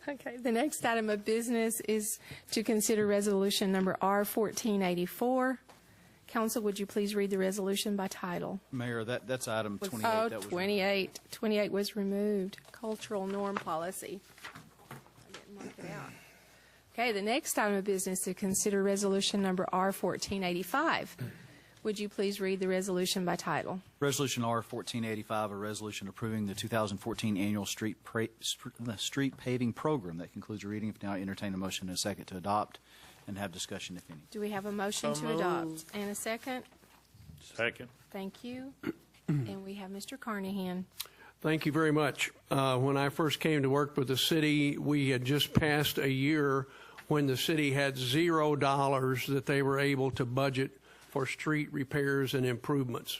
Okay, the next item of business is to consider resolution number R1484. Council, would you please read the resolution by title? Mayor, that's item 28. Oh, that was 28. 28 was removed. Cultural norm policy. I didn't mark it out. Okay, the next item of business is to consider resolution number R1485. Would you please read the resolution by title? Resolution R1485, a resolution approving the 2014 annual street paving program. That concludes the reading. If now, entertain a motion and a second to adopt and have discussion, if any. Do we have a motion So to adopt? And a second? Second. Thank you. And we have Mr. Carnahan. Thank you very much. When I first came to work with the city, we had just passed a year when the city had $0 that they were able to budget for street repairs and improvements.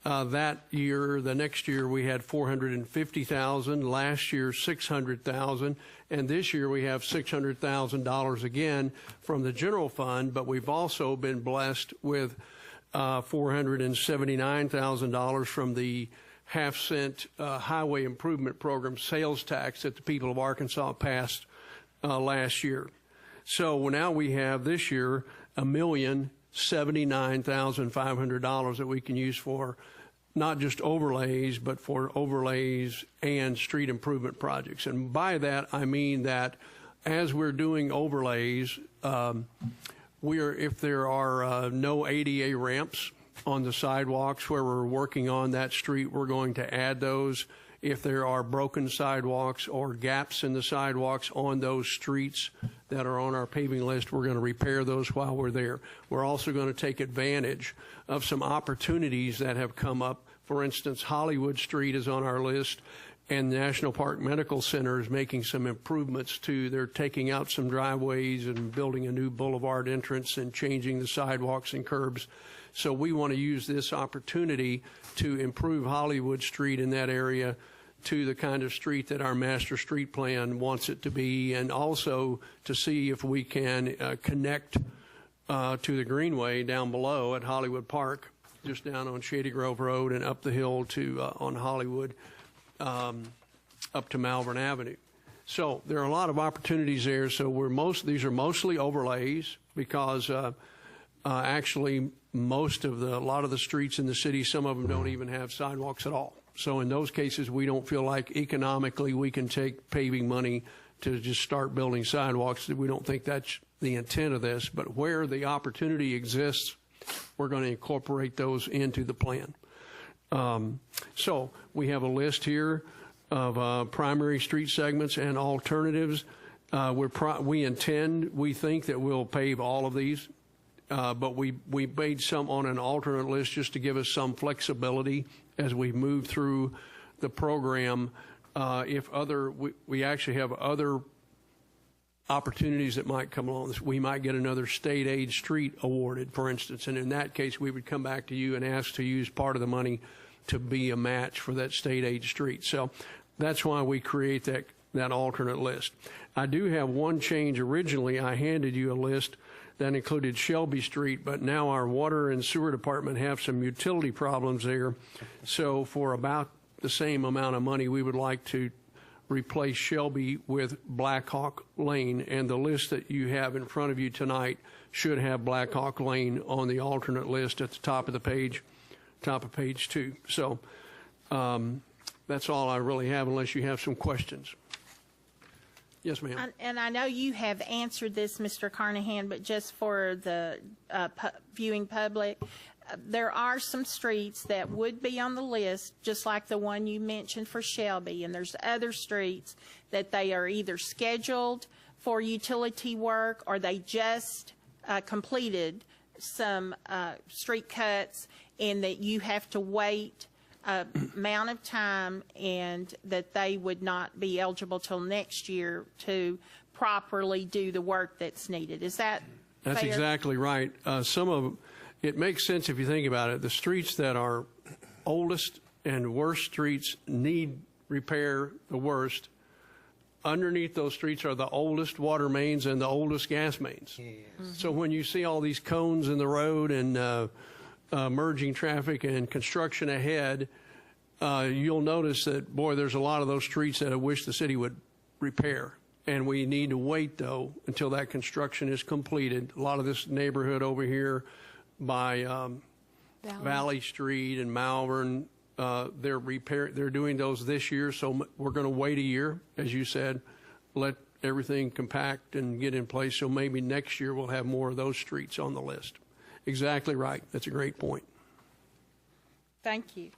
That year, the next year, we had $450,000. Last year, $600,000, and this year we have $600,000 again from the general fund. But we've also been blessed with $479,000 from the half-cent highway improvement program sales tax that the people of Arkansas passed last year. So now we have this year $1,079,500 that we can use for not just overlays, but for overlays and street improvement projects. And by that, I mean that as we're doing overlays, if there are no ADA ramps on the sidewalks where we're working on that street, we're going to add those. If there are broken sidewalks or gaps in the sidewalks on those streets that are on our paving list, we're going to repair those while we're there. We're also going to take advantage of some opportunities that have come up. For instance, Hollywood Street is on our list, and the National Park Medical Center is making some improvements to. They're taking out some driveways and building a new boulevard entrance and changing the sidewalks and curbs. So we want to use this opportunity to improve Hollywood Street in that area to the kind of street that our master street plan wants it to be, and also to see if we can connect to the Greenway down below at Hollywood Park, just down on Shady Grove Road and up the hill to on Hollywood up to Malvern Avenue. So there are a lot of opportunities there. So these are mostly overlays because actually a lot of the streets in the city, some of them don't even have sidewalks at all. So in those cases, we don't feel like economically we can take paving money to just start building sidewalks. We don't think that's the intent of this. But where the opportunity exists, we're going to incorporate those into the plan. So we have a list here of primary street segments and alternatives. We think that we'll pave all of these. But we made some on an alternate list just to give us some flexibility as we move through the program. We actually have other opportunities that might come along. We might get another state aid street awarded, for instance, and in that case, we would come back to you and ask to use part of the money to be a match for that state aid street. So that's why we create that alternate list. I do have one change. Originally, I handed you a list that included Shelby Street, but now our water and sewer department have some utility problems there. So for about the same amount of money, we would like to replace Shelby with Blackhawk Lane, and the list that you have in front of you tonight should have Blackhawk Lane on the alternate list at the top of the page, top of page 2. So that's all I really have, unless you have some questions. Yes, ma'am. And I know you have answered this, Mr. Carnahan, but just for the viewing public, there are some streets that would be on the list, just like the one you mentioned for Shelby, and there's other streets that they are either scheduled for utility work or they just completed some street cuts, and that you have to wait amount of time, and that they would not be eligible till next year to properly do the work that's needed. Is that That's fair? exactly right. It makes sense if you think about it. The streets that are oldest and worst streets need repair the worst. Underneath those streets are the oldest water mains and the oldest gas mains. So when you see all these cones in the road and merging traffic and construction ahead, you'll notice that, boy, there's a lot of those streets that I wish the city would repair. And we need to wait, though, until that construction is completed. A lot of this neighborhood over here by Valley Street and Malvern, they're doing those this year, so we're going to wait a year, as you said, let everything compact and get in place, so maybe next year we'll have more of those streets on the list. Exactly right. That's a great point. Thank you.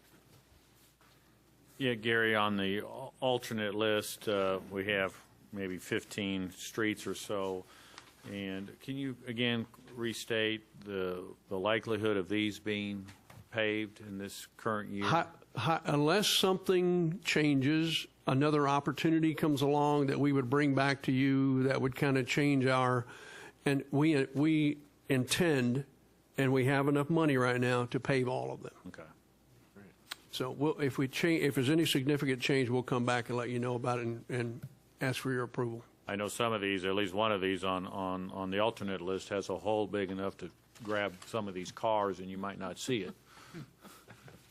Yeah, Gary, on the alternate list, we have maybe 15 streets or so. And can you, again, restate the likelihood of these being paved in this current year? Unless something changes, another opportunity comes along that we would bring back to you that would kind of change and we intend, and we have enough money right now to pave all of them. Okay. So if there's any significant change, we'll come back and let you know about it and ask for your approval. I know some of these, at least one of these on the alternate list has a hole big enough to grab some of these cars, and you might not see it.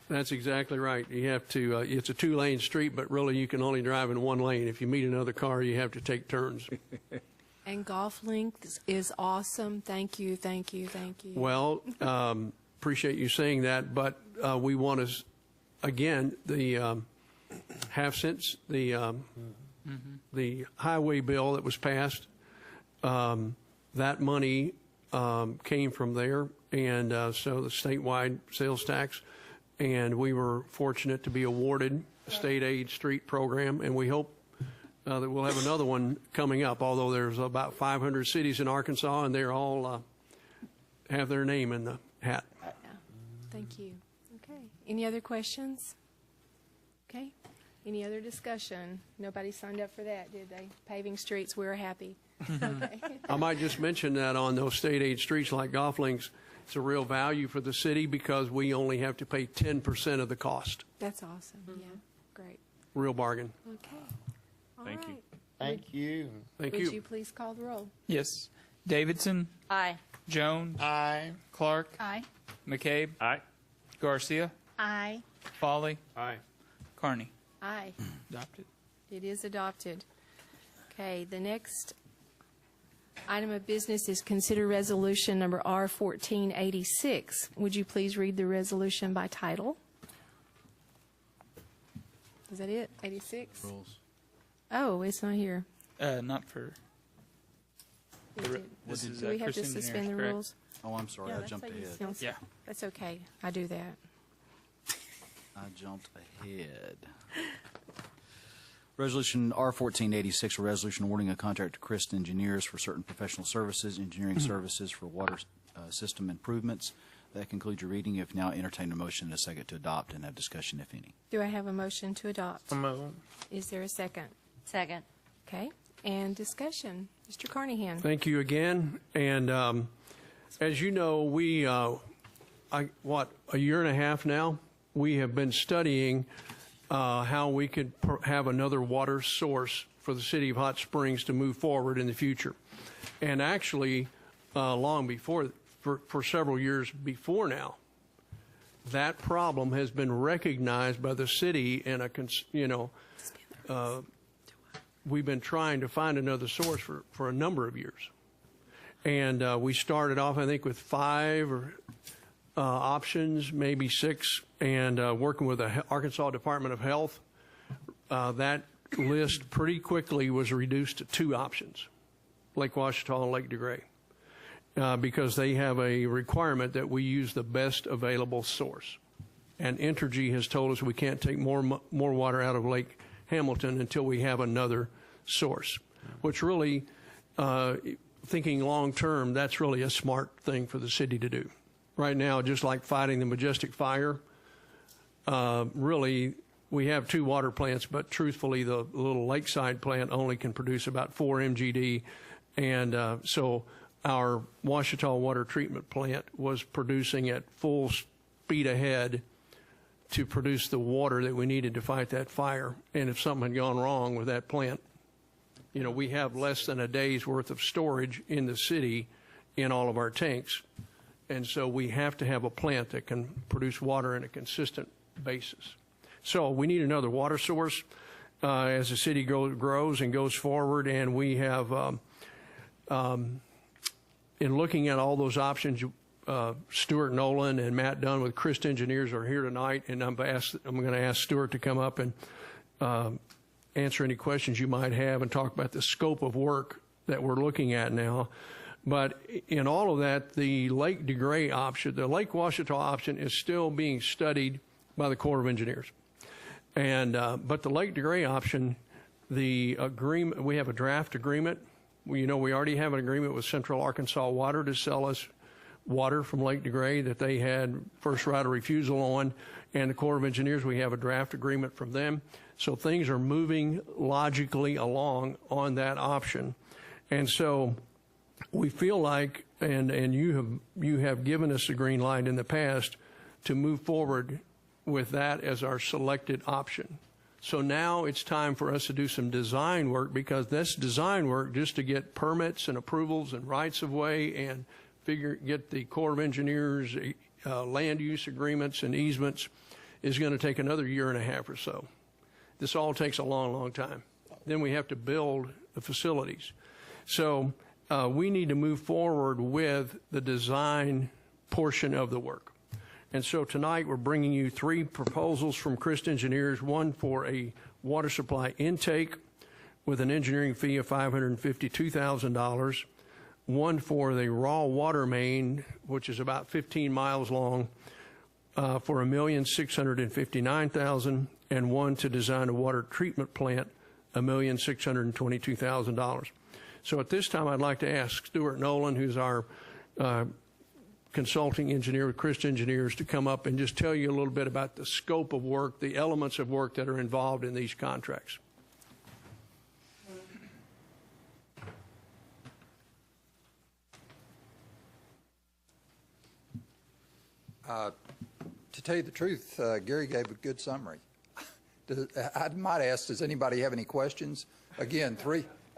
That's exactly right. You have to, it's a 2-lane street, but really you can only drive in 1 lane. If you meet another car, you have to take turns. And Golf Links is awesome. Thank you, thank you, thank you. Well, appreciate you saying that, but we want to, again, the half-cents, the highway bill that was passed, that money came from there, and so the statewide sales tax, and we were fortunate to be awarded a state aid street program, and we hope that we'll have another one coming up, although there's about 500 cities in Arkansas, and they're all have their name in the hat. Thank you. Okay. Any other questions? Okay. Any other discussion? Nobody signed up for that, did they? Paving streets, we're happy. Okay. I might just mention that on those state aid streets like Golf Links, it's a real value for the city because we only have to pay 10% of the cost. That's awesome. Yeah. Great. Real bargain. Okay. All Thank you. right. Thank you. Thank Would you. you please call the roll? Yes. Davidson. Aye. Jones. Aye. Clark. Aye. McCabe. Aye. Garcia. Aye. Foley. Aye. Carney. Aye. Adopted. It is adopted. Okay, the next item of business is consider resolution number R1486. Would you please read the resolution by title? Is that it? 86? Rules. Oh, it's not here. Not for. This is, Do we have to Kristen suspend the Daenerys, correct? rules? Oh, I'm sorry, I that's jumped how you ahead. say Yeah. That's okay. I do that. I jumped ahead. Resolution R1486, a resolution awarding a contract to Christ Engineers for certain professional services, engineering services for water system improvements. That concludes your reading. If now entertain a motion and a second to adopt and have discussion, if any. Do I have a motion to adopt? Is there a second? Second. Okay, and discussion. Mr. Carnahan. Thank you again. And as you know, we, a year and a half now, we have been studying how we could have another water source for the city of Hot Springs to move forward in the future. And actually, long before, for several years before now, that problem has been recognized by the city in we've been trying to find another source for a number of years. And we started off, I think, with 5 options, maybe 6, and working with the Arkansas Department of Health. That list pretty quickly was reduced to 2 options, Lake Ouachita and Lake DeGray, because they have a requirement that we use the best available source. And Entergy has told us we can't take more water out of Lake Hamilton until we have another source, which really thinking long term, that's really a smart thing for the city to do. Right now, just like fighting the Majestic Fire, really, we have 2 water plants, but truthfully, the little Lakeside plant only can produce about 4 MGD. And so our Ouachita water treatment plant was producing at full speed ahead to produce the water that we needed to fight that fire. And if something had gone wrong with that plant, you know, we have less than a day's worth of storage in the city in all of our tanks. And so we have to have a plant that can produce water on a consistent basis. So we need another water source as the city grows and goes forward. And we have, in looking at all those options, Stuart Nolan and Matt Dunn with Christ Engineers are here tonight, and I'm going to ask Stuart to come up and answer any questions you might have and talk about the scope of work that we're looking at now. But in all of that, the Lake DeGray option, the Lake Ouachita option, is still being studied by the Corps of Engineers. And but the Lake DeGray option, the agreement, we have a draft agreement. We already have an agreement with Central Arkansas Water to sell us water from Lake DeGray that they had first right of refusal on, and the Corps of Engineers, we have a draft agreement from them. So things are moving logically along on that option. And so we feel like, and you have given us a green light in the past to move forward with that as our selected option. So now it's time for us to do some design work, because that's design work just to get permits and approvals and rights of way and get the Corps of Engineers land use agreements and easements is going to take another 1.5 years or so. This all takes a long, long time. Then we have to build the facilities. So we need to move forward with the design portion of the work. And so tonight we're bringing you 3 proposals from Christ Engineers, one for a water supply intake with an engineering fee of $552,000, one for the raw water main, which is about 15 miles long, for $1,659,000, and one to design a water treatment plant, $1,622,000. So at this time, I'd like to ask Stuart Nolan, who's our consulting engineer with Christ Engineers, to come up and just tell you a little bit about the scope of work, the elements of work that are involved in these contracts. To tell you the truth, Gary gave a good summary. I might ask, does anybody have any questions? Again,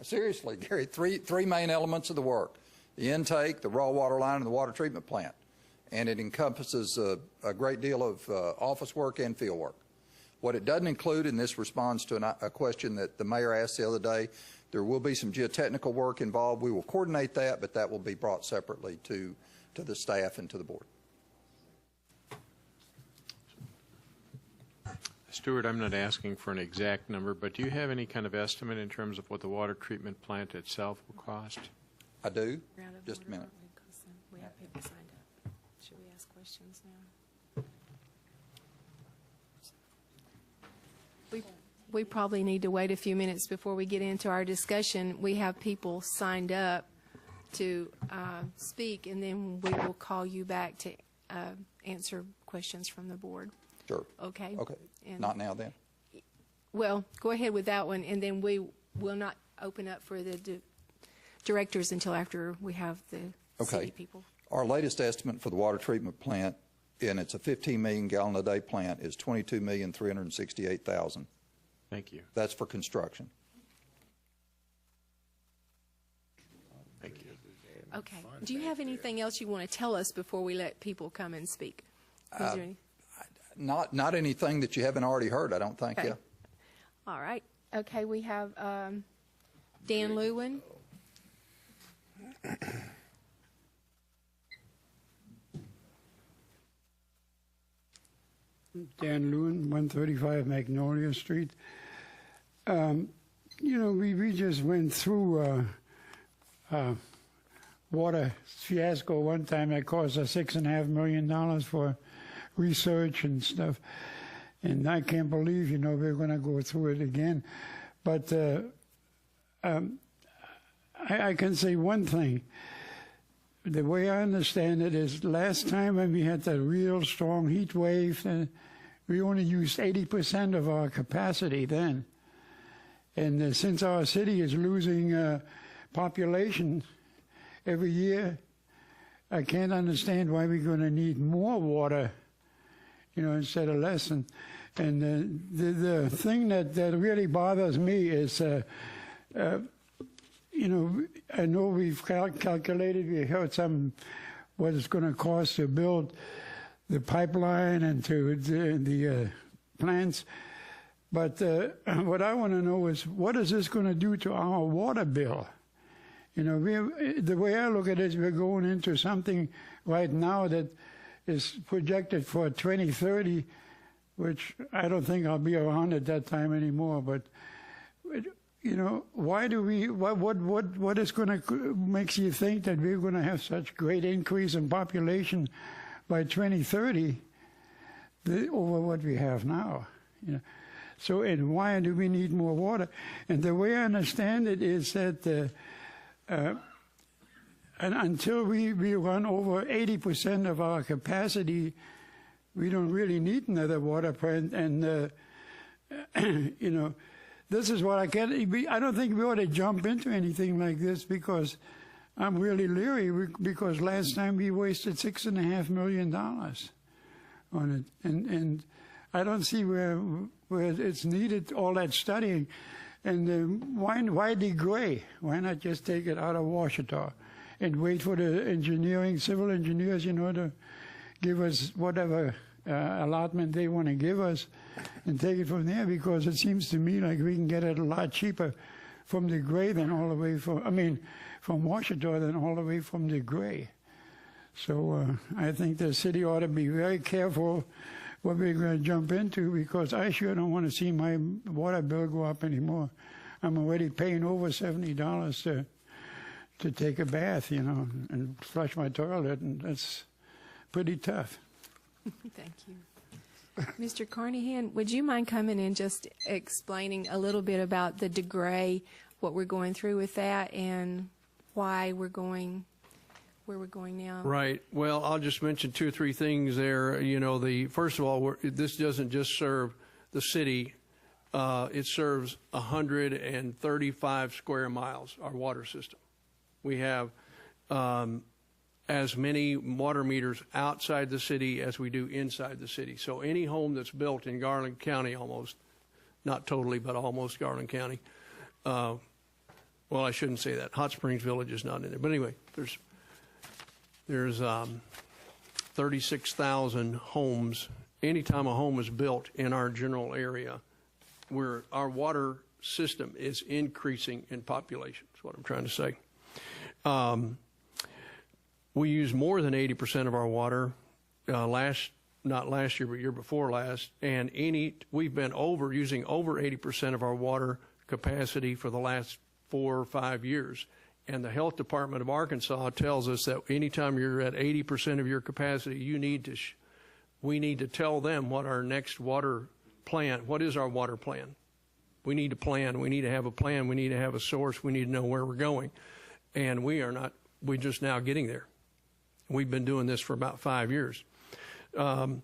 seriously, Gary, three main elements of the work: the intake, the raw water line, and the water treatment plant. And it encompasses a great deal of office work and field work. What it doesn't include, and this responds to a question that the mayor asked the other day, there will be some geotechnical work involved. We will coordinate that, but that will be brought separately to the staff and to the board. Stuart, I'm not asking for an exact number, but do you have any kind of estimate in terms of what the water treatment plant itself will cost? I do. Just a minute. We have people signed up. Should we ask questions now? We probably need to wait a few minutes before we get into our discussion. We have people signed up to speak, and then we will call you back to answer questions from the board. Sure. Okay. Okay. And not now then. Well, go ahead with that one, and then we will not open up for the directors until after we have the city people. Our latest estimate for the water treatment plant, and it's a 15 million gallon a day plant, is $22,368,000. Thank you. That's for construction. Thank you. Okay. Do you have anything else you want to tell us before we let people come and speak? Is there any? Not anything that you haven't already heard, I don't think. Okay. Yeah. All right. Okay, we have Dan Lewin. Dan Lewin, 135 Magnolia Street. We just went through water fiasco one time that cost us $6.5 million for research and stuff. And I can't believe, we're going to go through it again. But I can say one thing. The way I understand it is last time when we had that real strong heat wave, we only used 80% of our capacity then. And since our city is losing population every year, I can't understand why we're going to need more water, instead of less. And the thing that really bothers me is, I know we've calculated, we heard what it's going to cost to build the pipeline and to the plants. But what I want to know is, what is this going to do to our water bill? The way I look at it is we're going into something right now that is projected for 2030, which I don't think I'll be around at that time anymore. But, why do we, what is going to, makes you think that we're going to have such great increase in population by 2030 over what we have now? So, and why do we need more water? And the way I understand it is that and until we run over 80% of our capacity, we don't really need another water plant. And, this is what I don't think we ought to jump into anything like this, because I'm really leery, because last time we wasted $6.5 million on it. And I don't see where it's needed, all that studying. And why degrade? Why not just take it out of Ouachita and wait for the civil engineers, to give us whatever allotment they want to give us and take it from there? Because it seems to me like we can get it a lot cheaper from the Gray than all the way from Ouachita than all the way from the Gray. So I think the city ought to be very careful what we're going to jump into, because I sure don't want to see my water bill go up anymore. I'm already paying over $70 to take a bath, and flush my toilet, and that's pretty tough. Thank you. Mr. Carnahan, would you mind coming and just explaining a little bit about the DeGray, what we're going through with that, and why we're going where we're going now? Right. Well, I'll just mention 2 or 3 things there. First of all, this doesn't just serve the city. It serves 135 square miles, our water system. We have as many water meters outside the city as we do inside the city. So any home that's built in Garland County, almost, not totally, but almost Garland County, well, I shouldn't say that. Hot Springs Village is not in there. But anyway, there's 36,000 homes. Anytime a home is built in our general area, where our water system is increasing in population, is what I'm trying to say. We use more than 80% of our water not last year, but year before last, and we've been using over 80% of our water capacity for the last 4 or 5 years. And the Health Department of Arkansas tells us that anytime you're at 80% of your capacity, we need to tell them what our next water plan, what is our water plan? We need to plan. We need to have a plan. We need to have a source. We need to know where we're going. And we're just now getting there. We've been doing this for about 5 years. How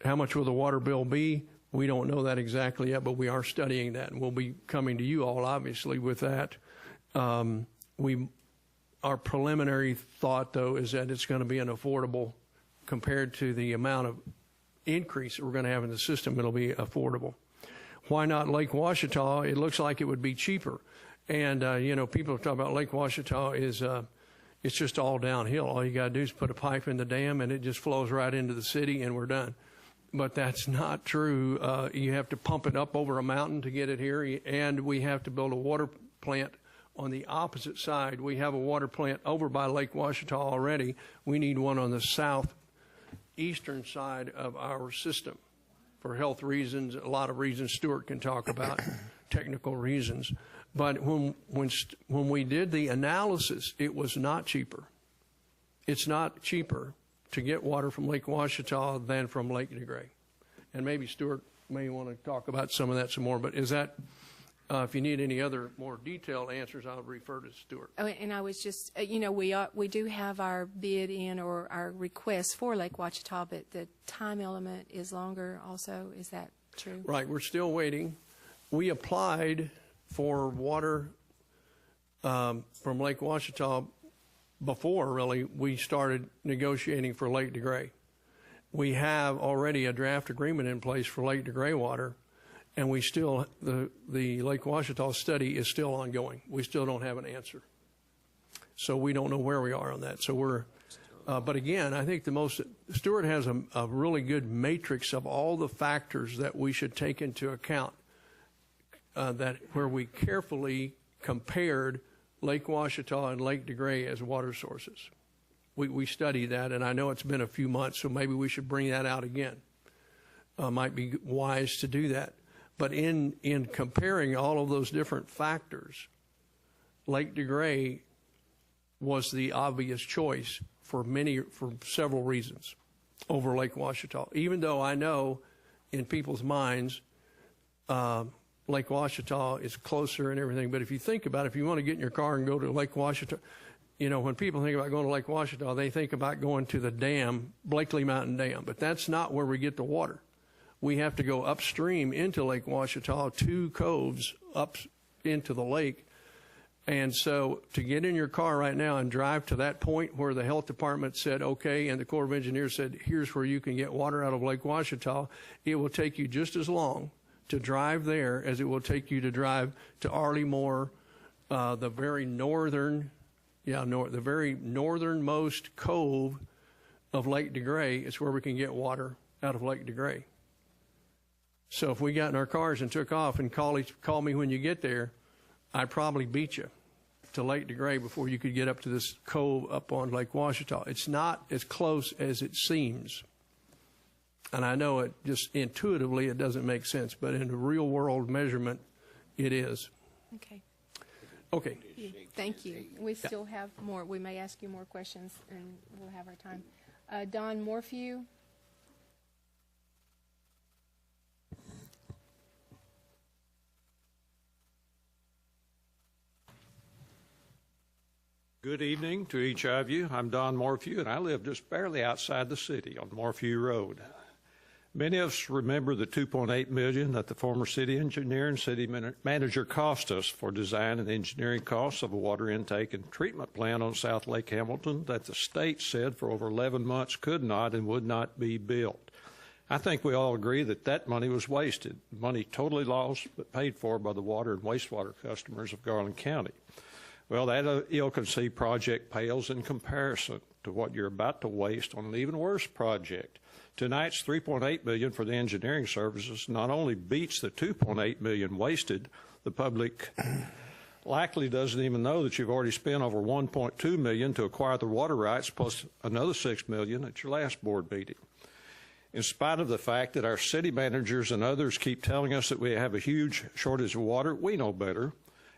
much will the water bill be? We don't know that exactly yet, but we are studying that, and we'll be coming to you all, obviously, with that. Our preliminary thought, though, is that it's going to be an affordable, compared to the amount of increase that we're going to have in the system, it'll be affordable. Why not Lake Ouachita? It looks like it would be cheaper. And, people talk about Lake Ouachita it's just all downhill. All you got to do is put a pipe in the dam, and it just flows right into the city, and we're done. But that's not true. You have to pump it up over a mountain to get it here, and we have to build a water plant on the opposite side. We have a water plant over by Lake Ouachita already. We need one on the southeastern side of our system for health reasons, a lot of reasons Stuart can talk about, technical reasons. But when we did the analysis, it was not cheaper. It's not cheaper to get water from Lake Ouachita than from Lake DeGray. And maybe Stuart may want to talk about some of that some more, but is that If you need any other more detailed answers, I'll refer to Stuart. Oh, and I was just, we do have our bid in or our request for Lake Ouachita, but the time element is longer also. Is that true? Right. We're still waiting. We applied for water from Lake Ouachita before, really, we started negotiating for Lake DeGray. We have already a draft agreement in place for Lake DeGray water, and we still, the Lake Ouachita study is still ongoing. We still don't have an answer. So we don't know where we are on that. So we're, but again, I think Stuart has a really good matrix of all the factors that we should take into account, where we carefully compared Lake Ouachita and Lake DeGray as water sources. We studied that, and I know it's been a few months, so maybe we should bring that out again. Might be wise to do that. But in comparing all of those different factors, Lake DeGray was the obvious choice for several reasons over Lake Ouachita. Even though I know in people's minds Lake Ouachita is closer and everything, but if you think about it, if you want to get in your car and go to Lake Ouachita, when people think about going to Lake Ouachita, they think about going to the dam, Blakely Mountain Dam, but that's not where we get the water. We have to go upstream into Lake Ouachita, 2 coves up into the lake. And so to get in your car right now and drive to that point where the health department said, okay, and the Corps of Engineers said, here's where you can get water out of Lake Ouachita, it will take you just as long to drive there as it will take you to drive to Arley Moore, the very the very northernmost cove of Lake DeGray is where we can get water out of Lake DeGray. So if we got in our cars and took off and call me when you get there, I'd probably beat you to Lake DeGray before you could get up to this cove up on Lake Ouachita. It's not as close as it seems. And I know it just intuitively it doesn't make sense, but in a real world measurement, it is. Okay. Okay. Thank you. We still have more. We may ask you more questions, and we'll have our time. Don Morphew. Good evening to each of you. I'm Don Morphew, and I live just barely outside the city on Morphew Road. Many of us remember the $2.8 million that the former city engineer and city manager cost us for design and engineering costs of a water intake and treatment plant on South Lake Hamilton that the state said for over 11 months could not and would not be built. I think we all agree that that money was wasted, money totally lost but paid for by the water and wastewater customers of Garland County. Well, that ill-conceived project pales in comparison to what you're about to waste on an even worse project. Tonight's $3.8 million for the engineering services not only beats the $2.8 million wasted, the public likely doesn't even know that you've already spent over $1.2 million to acquire the water rights plus another $6 million at your last board meeting. In spite of the fact that our city managers and others keep telling us that we have a huge shortage of water, we know better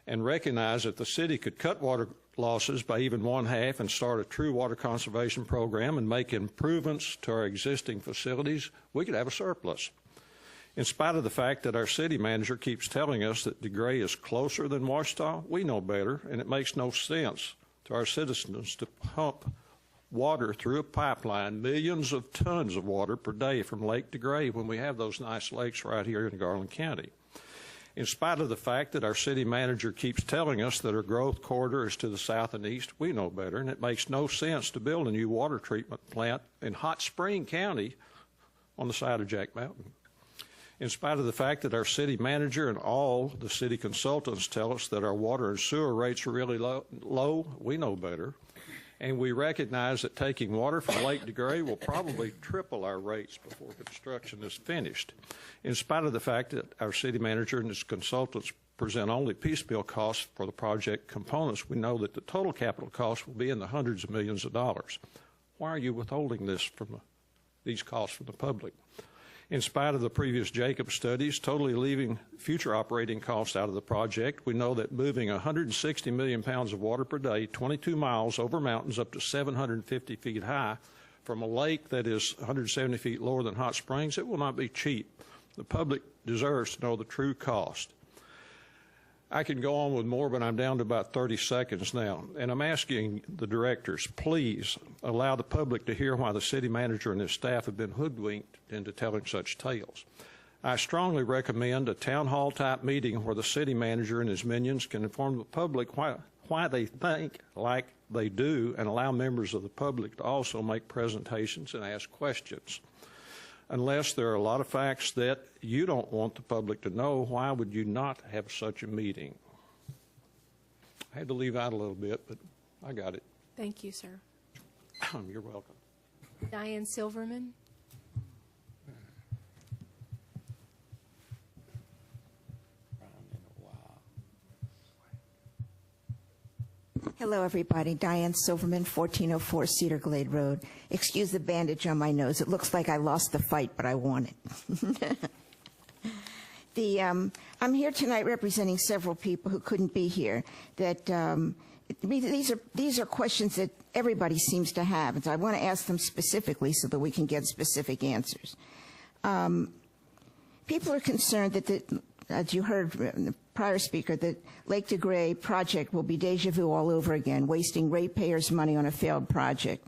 and recognize that the city could cut water losses by even 1/2 and start a true water conservation program and make improvements to our existing facilities, we could have a surplus. In spite of the fact that our city manager keeps telling us that DeGray is closer than Ouachita, we know better, and it makes no sense to our citizens to pump water through a pipeline, millions of tons of water per day from Lake DeGray when we have those nice lakes right here in Garland County. In spite of the fact that our city manager keeps telling us that our growth corridor is to the south and east, we know better, and it makes no sense to build a new water treatment plant in Hot Spring County on the side of Jack Mountain. In spite of the fact that our city manager and all the city consultants tell us that our water and sewer rates are really low, we know better. And we recognize that taking water from Lake DeGray will probably triple our rates before construction is finished. In spite of the fact that our city manager and his consultants present only piecemeal costs for the project components, we know that the total capital cost will be in the hundreds of millions of dollars. Why are you withholding these costs from the public? In spite of the previous Jacob studies totally leaving future operating costs out of the project, we know that moving 160 million pounds of water per day, 22 miles over mountains up to 750 feet high, from a lake that is 170 feet lower than Hot Springs, it will not be cheap. The public deserves to know the true cost. I can go on with more, but I'm down to about 30 seconds now. And I'm asking the directors, please allow the public to hear why the city manager and his staff have been hoodwinked into telling such tales. I strongly recommend a town hall type meeting where the city manager and his minions can inform the public why they think like they do, and allow members of the public to also make presentations and ask questions. Unless there are a lot of facts that you don't want the public to know, why would you not have such a meeting? I had to leave out a little bit, but I got it. Thank you, sir. You're welcome. Diane Silverman. Hello, everybody. Diane Silverman, 1404 Cedar Glade Road. Excuse the bandage on my nose. It looks like I lost the fight, but I won it. I'm here tonight representing several people who couldn't be here. These are questions that everybody seems to have, and so I want to ask them specifically so that we can get specific answers. People are concerned that as you heard from the prior speaker, that Lake de Grey project will be deja vu all over again, wasting ratepayers' money on a failed project.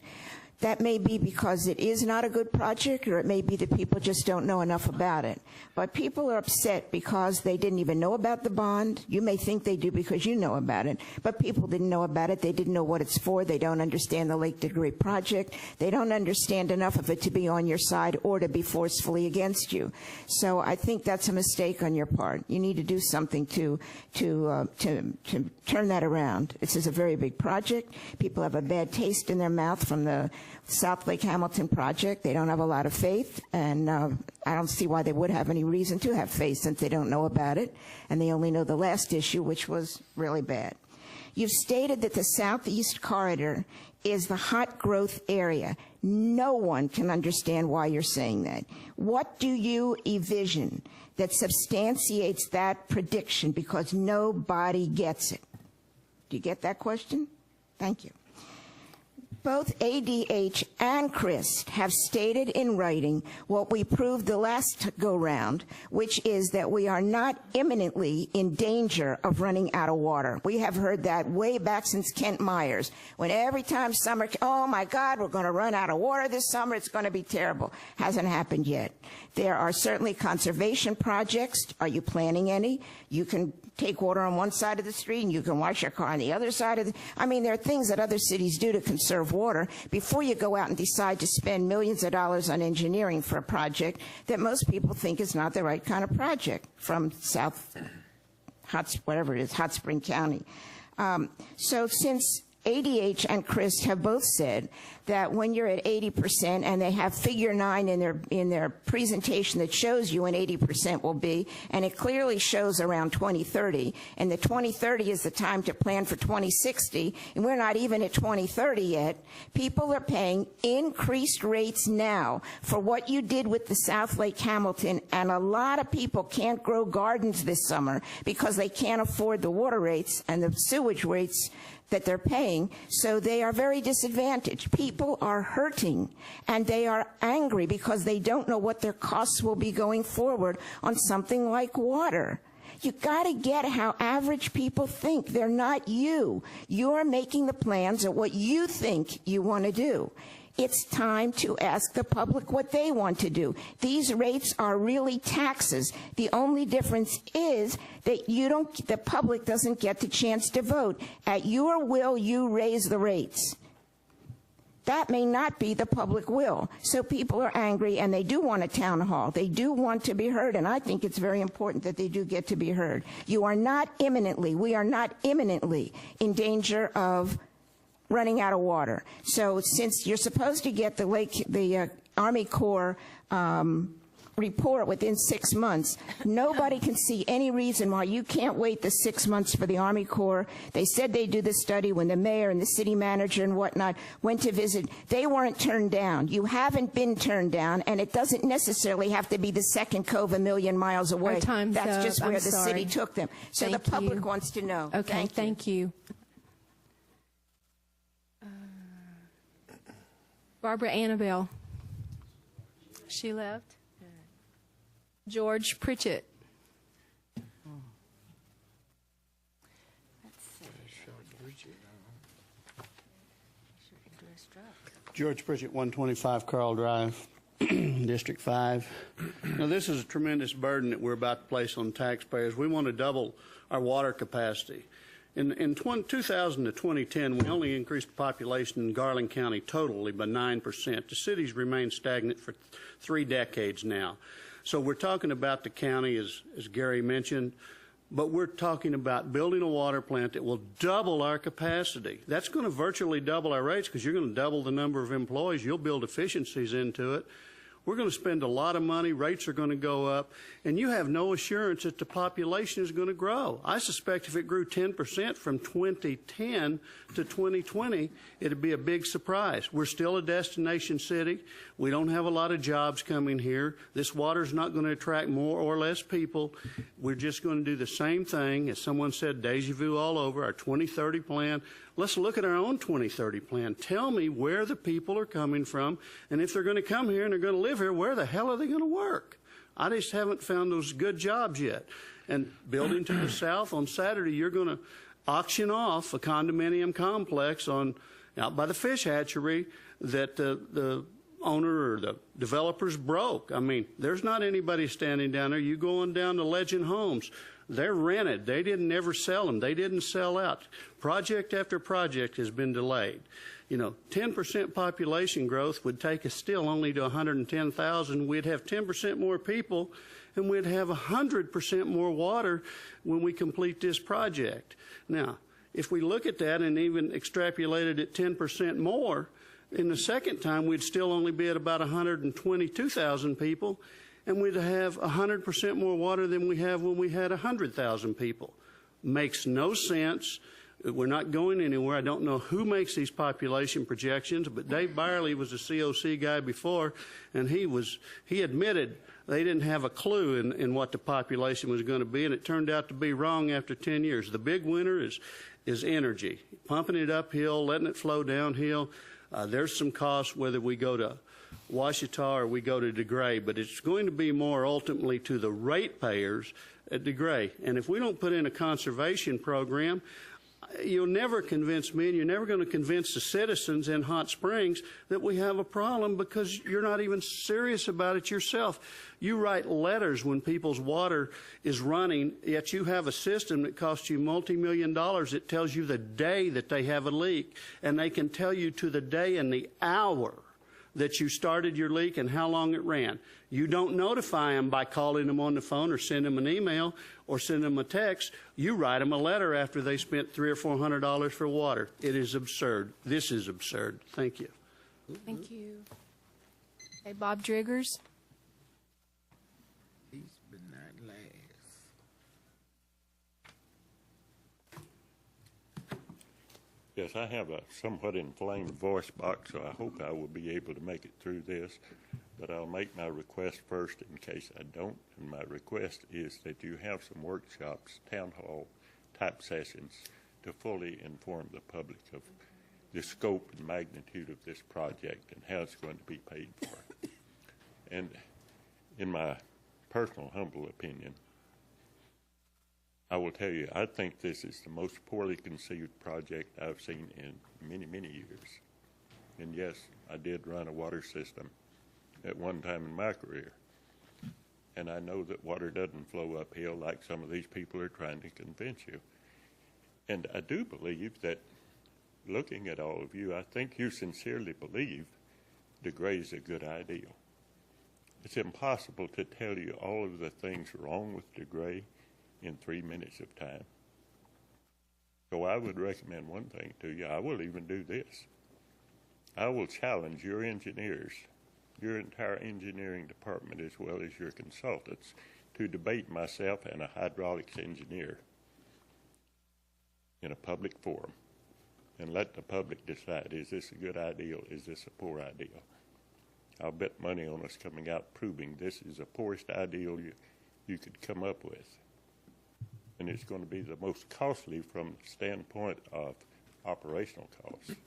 That may be because it is not a good project, or it may be that people just don't know enough about it. But people are upset because they didn't even know about the bond. You may think they do because you know about it, but people didn't know about it. They didn't know what it's for. They don't understand the Lake de Grey project. They don't understand enough of it to be on your side or to be forcefully against you. So I think that's a mistake on your part. You need to do something to turn that around. This is a very big project. People have a bad taste in their mouth from the South Lake Hamilton project. They don't have a lot of faith, and I don't see why they would have any reason to have faith since they don't know about it, and they only know the last issue, which was really bad. You've stated that the Southeast Corridor is the hot growth area. No one can understand why you're saying that. What do you envision that substantiates that prediction? Because nobody gets it. Do you get that question? Thank you. Both ADH and CRIST have stated in writing what we proved the last go-round, which is that we are not imminently in danger of running out of water. We have heard that way back since Kent Myers, when every time summer, oh my God, we're going to run out of water this summer, it's going to be terrible. Hasn't happened yet. There are certainly conservation projects. Are you planning any? You can take water on one side of the street and you can wash your car on the other side of the, I mean, there are things that other cities do to conserve water before you go out and decide to spend millions of dollars on engineering for a project that most people think is not the right kind of project from whatever it is, Hot Spring County. So since ADH and CRIST have both said that when you're at 80%, and they have figure 9 in their presentation that shows you when 80% will be, and it clearly shows around 2030, and the 2030 is the time to plan for 2060, and we're not even at 2030 yet. People are paying increased rates now for what you did with the South Lake Hamilton, and a lot of people can't grow gardens this summer because they can't afford the water rates and the sewage rates that they're paying, so they are very disadvantaged. People are hurting, and they are angry because they don't know what their costs will be going forward on something like water. You got to get how average people think. They're not you. You're making the plans of what you think you want to do. It's time to ask the public what they want to do. These rates are really taxes. The only difference is that the public doesn't get the chance to vote. At your will, you raise the rates. That may not be the public will. So people are angry, and they do want a town hall. They do want to be heard, and I think it's very important that they do get to be heard. You are not imminently, we are not imminently in danger of running out of water. So since you're supposed to get the Army Corps report within 6 months, nobody can see any reason why you can't wait the 6 months for the Army Corps. They said they'd do the study when the mayor and the city manager and whatnot went to visit. They weren't turned down. You haven't been turned down, and it doesn't necessarily have to be the second cove a million miles away. Our time's That's up. just where I'm the sorry. city took them. So Thank the public you. wants to know. Okay, thank you. Barbara Annabelle. She left. George Pritchett. George Pritchett, 125 Carl Drive, District 5. Now, this is a tremendous burden that we're about to place on taxpayers. We want to double our water capacity. In 2000 to 2010, we only increased the population in Garland County totally by 9%. The city's remained stagnant for 3 decades now. So we're talking about the county, as Gary mentioned, but we're talking about building a water plant that will double our capacity. That's going to virtually double our rates because you're going to double the number of employees. You'll build efficiencies into it. We're going to spend a lot of money. Rates are going to go up. And you have no assurance that the population is going to grow. I suspect if it grew 10% from 2010 to 2020, it would be a big surprise. We're still a destination city. We don't have a lot of jobs coming here. This water is not going to attract more or less people. We're just going to do the same thing. As someone said, deja vu all over, our 2030 plan. Let's look at our own 2030 plan. Tell me where the people are coming from, and if they're going to come here and they're going to live here, where the hell are they going to work? I just haven't found those good jobs yet. And building to the south, on Saturday, you're going to auction off a condominium complex out by the fish hatchery that the owner or the developer's broke. I mean, there's not anybody standing down there. You go on down to Legend Homes. They're rented. They didn't ever sell them. They didn't sell out. Project after project has been delayed. 10% population growth would take us still only to 110,000. We'd have 10% more people, and we'd have 100% more water when we complete this project. Now, if we look at that and even extrapolated it 10% more, in the second time, we'd still only be at about 122,000 people, and we'd have 100% more water than we have when we had 100,000 people. Makes no sense. We're not going anywhere. I don't know who makes these population projections, but Dave Byerly was a COC guy before, and he admitted they didn't have a clue in what the population was going to be, and it turned out to be wrong after 10 years. The big winner is energy, pumping it uphill, letting it flow downhill. There's some costs whether we go to Ouachita or we go to DeGray, but it's going to be more ultimately to the ratepayers at DeGray. And if we don't put in a conservation program, you'll never convince me, and you're never going to convince the citizens in Hot Springs that we have a problem because you're not even serious about it yourself. You write letters when people's water is running, yet you have a system that costs you multi-million dollars that tells you the day that they have a leak, and they can tell you to the day and the hour that you started your leak and how long it ran. You don't notify them by calling them on the phone or send them an email or send them a text. You write them a letter after they spent $300 or $400 for water. It is absurd. This is absurd. Thank you. Thank you. Okay, Bob Driggers. Yes, I have a somewhat inflamed voice box, so I hope I will be able to make it through this. But I'll make my request first in case I don't. And my request is that you have some workshops, town hall type sessions, to fully inform the public of the scope and magnitude of this project and how it's going to be paid for. And in my personal humble opinion, I will tell you, I think this is the most poorly conceived project I've seen in many, many years. And yes, I did run a water system at one time in my career. And I know that water doesn't flow uphill like some of these people are trying to convince you. And I do believe that, looking at all of you, I think you sincerely believe DeGray is a good ideal. It's impossible to tell you all of the things wrong with DeGray in 3 minutes of time. So I would recommend one thing to you. I will even do this. I will challenge your engineers, your entire engineering department as well as your consultants, to debate myself and a hydraulics engineer in a public forum and let the public decide, is this a good ideal, is this a poor ideal? I'll bet money on us coming out proving this is the poorest ideal you could come up with. And it's going to be the most costly from the standpoint of operational costs.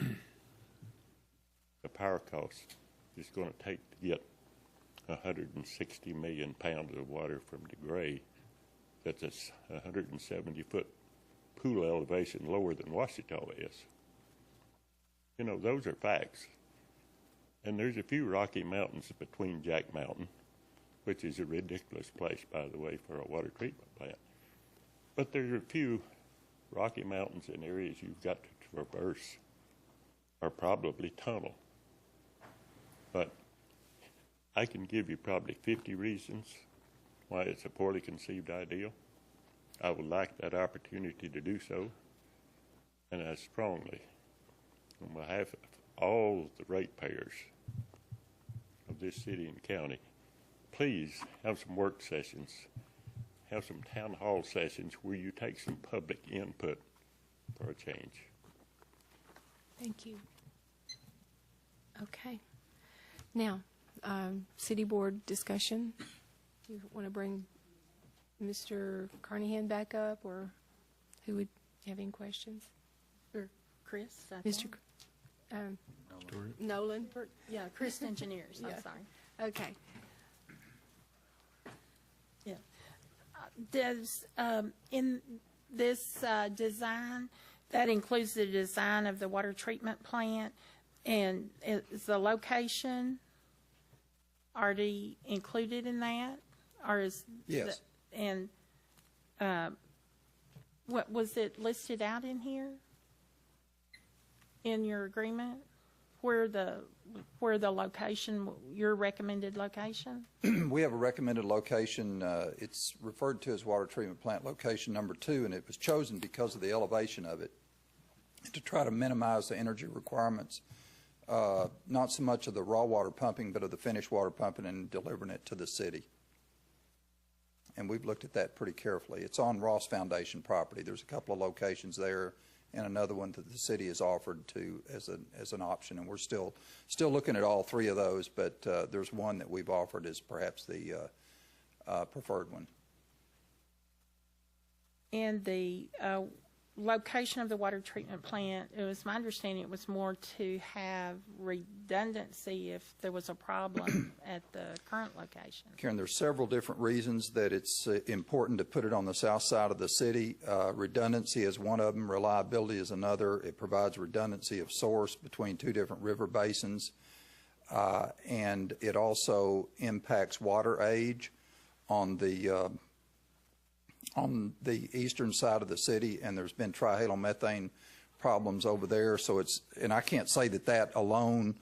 The power cost is going to take to get 160 million pounds of water from DeGray. That's a 170-foot pool elevation lower than Ouachita is. You know, those are facts. And there's a few rocky mountains between Jack Mountain, which is a ridiculous place, by the way, for a water treatment plant. But there's a few rocky mountains in areas you've got to traverse, or probably tunnel. But I can give you probably 50 reasons why it's a poorly conceived idea. I would like that opportunity to do so, and I strongly, on behalf of all the ratepayers of this city and county, please have some work sessions, have some town hall sessions where you take some public input for a change. Thank you. Okay. Now, city board discussion. You want to bring Mr. Carnahan back up, or who would have any questions? Or Chris? Mr. Nolan? Yeah, Chris Engineers. Yeah. I'm sorry. Okay. Yeah. Does, in this design, that includes the design of the water treatment plant, and is the location already included in that? Or is Yes. And what was it listed out in here? In your agreement? Where the location, your recommended location? We have a recommended location. It's referred to as water treatment plant location number 2, and it was chosen because of the elevation of it to try to minimize the energy requirements, not so much of the raw water pumping, but of the finished water pumping and delivering it to the city. And we've looked at that pretty carefully. It's on Ross Foundation property. There's a couple of locations there, and another one that the city has offered to as an option, and we're still looking at all 3 of those, but there's one that we've offered as perhaps the preferred one. And the location of the water treatment plant, it was my understanding it was more to have redundancy if there was a problem at the current location. Karen, there's several different reasons that it's important to put it on the south side of the city. Redundancy is one of them. Reliability is another. It provides redundancy of source between 2 different river basins. And it also impacts water age on the eastern side of the city, and there's been trihalomethane problems over there. So and I can't say that alone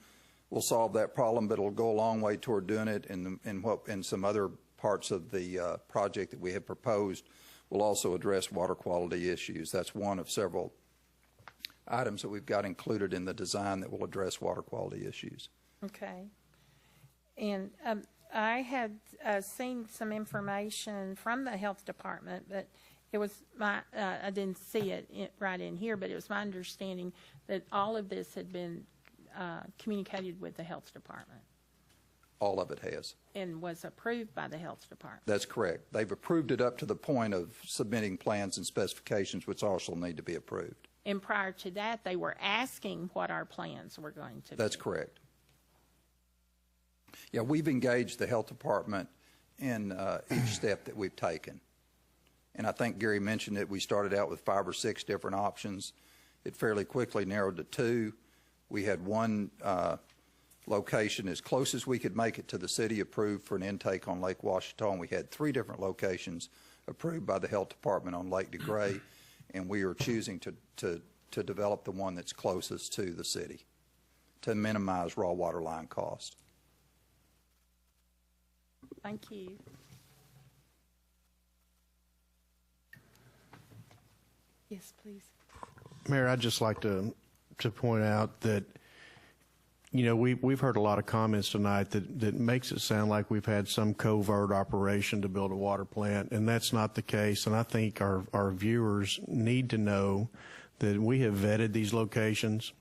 will solve that problem, but it'll go a long way toward doing it. And some other parts of the project that we have proposed will also address water quality issues. That's one of several items that we've got included in the design that will address water quality issues. Okay. And I had seen some information from the health department, but it was I didn't see it right in here, but it was my understanding that all of this had been communicated with the health department. All of it has. And was approved by the health department. That's correct. They've approved it up to the point of submitting plans and specifications, which also need to be approved. And prior to that, they were asking what our plans were going to be. That's correct. Yeah, we've engaged the health department in each step that we've taken. And I think Gary mentioned that we started out with 5 or 6 different options. It fairly quickly narrowed to 2. We had one location as close as we could make it to the city approved for an intake on Lake Ouachita. We had 3 different locations approved by the health department on Lake DeGray, and we are choosing to develop the one that's closest to the city to minimize raw water line cost. Thank you. Yes, please. Mayor, I'd just like to point out that, you know, we've heard a lot of comments tonight that makes it sound like we've had some covert operation to build a water plant, and that's not the case. And I think our viewers need to know that we have vetted these locations.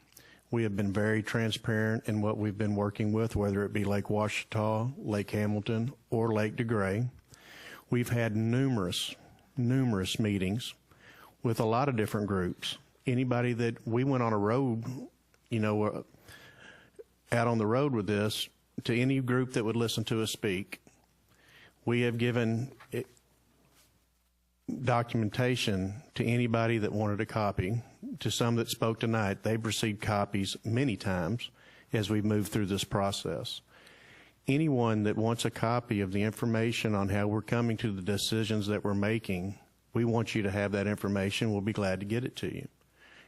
We have been very transparent in what we've been working with, whether it be Lake Ouachita, Lake Hamilton, or Lake DeGray. We've had numerous meetings with a lot of different groups. Anybody that we went on a road, you know, out on the road with this, to any group that would listen to us speak, we have given documentation to anybody that wanted a copy to some that spoke tonight, they've received copies many times as we move through this process. Anyone that wants a copy of the information on how we're coming to the decisions that we're making, we want you to have that information. We'll be glad to get it to you.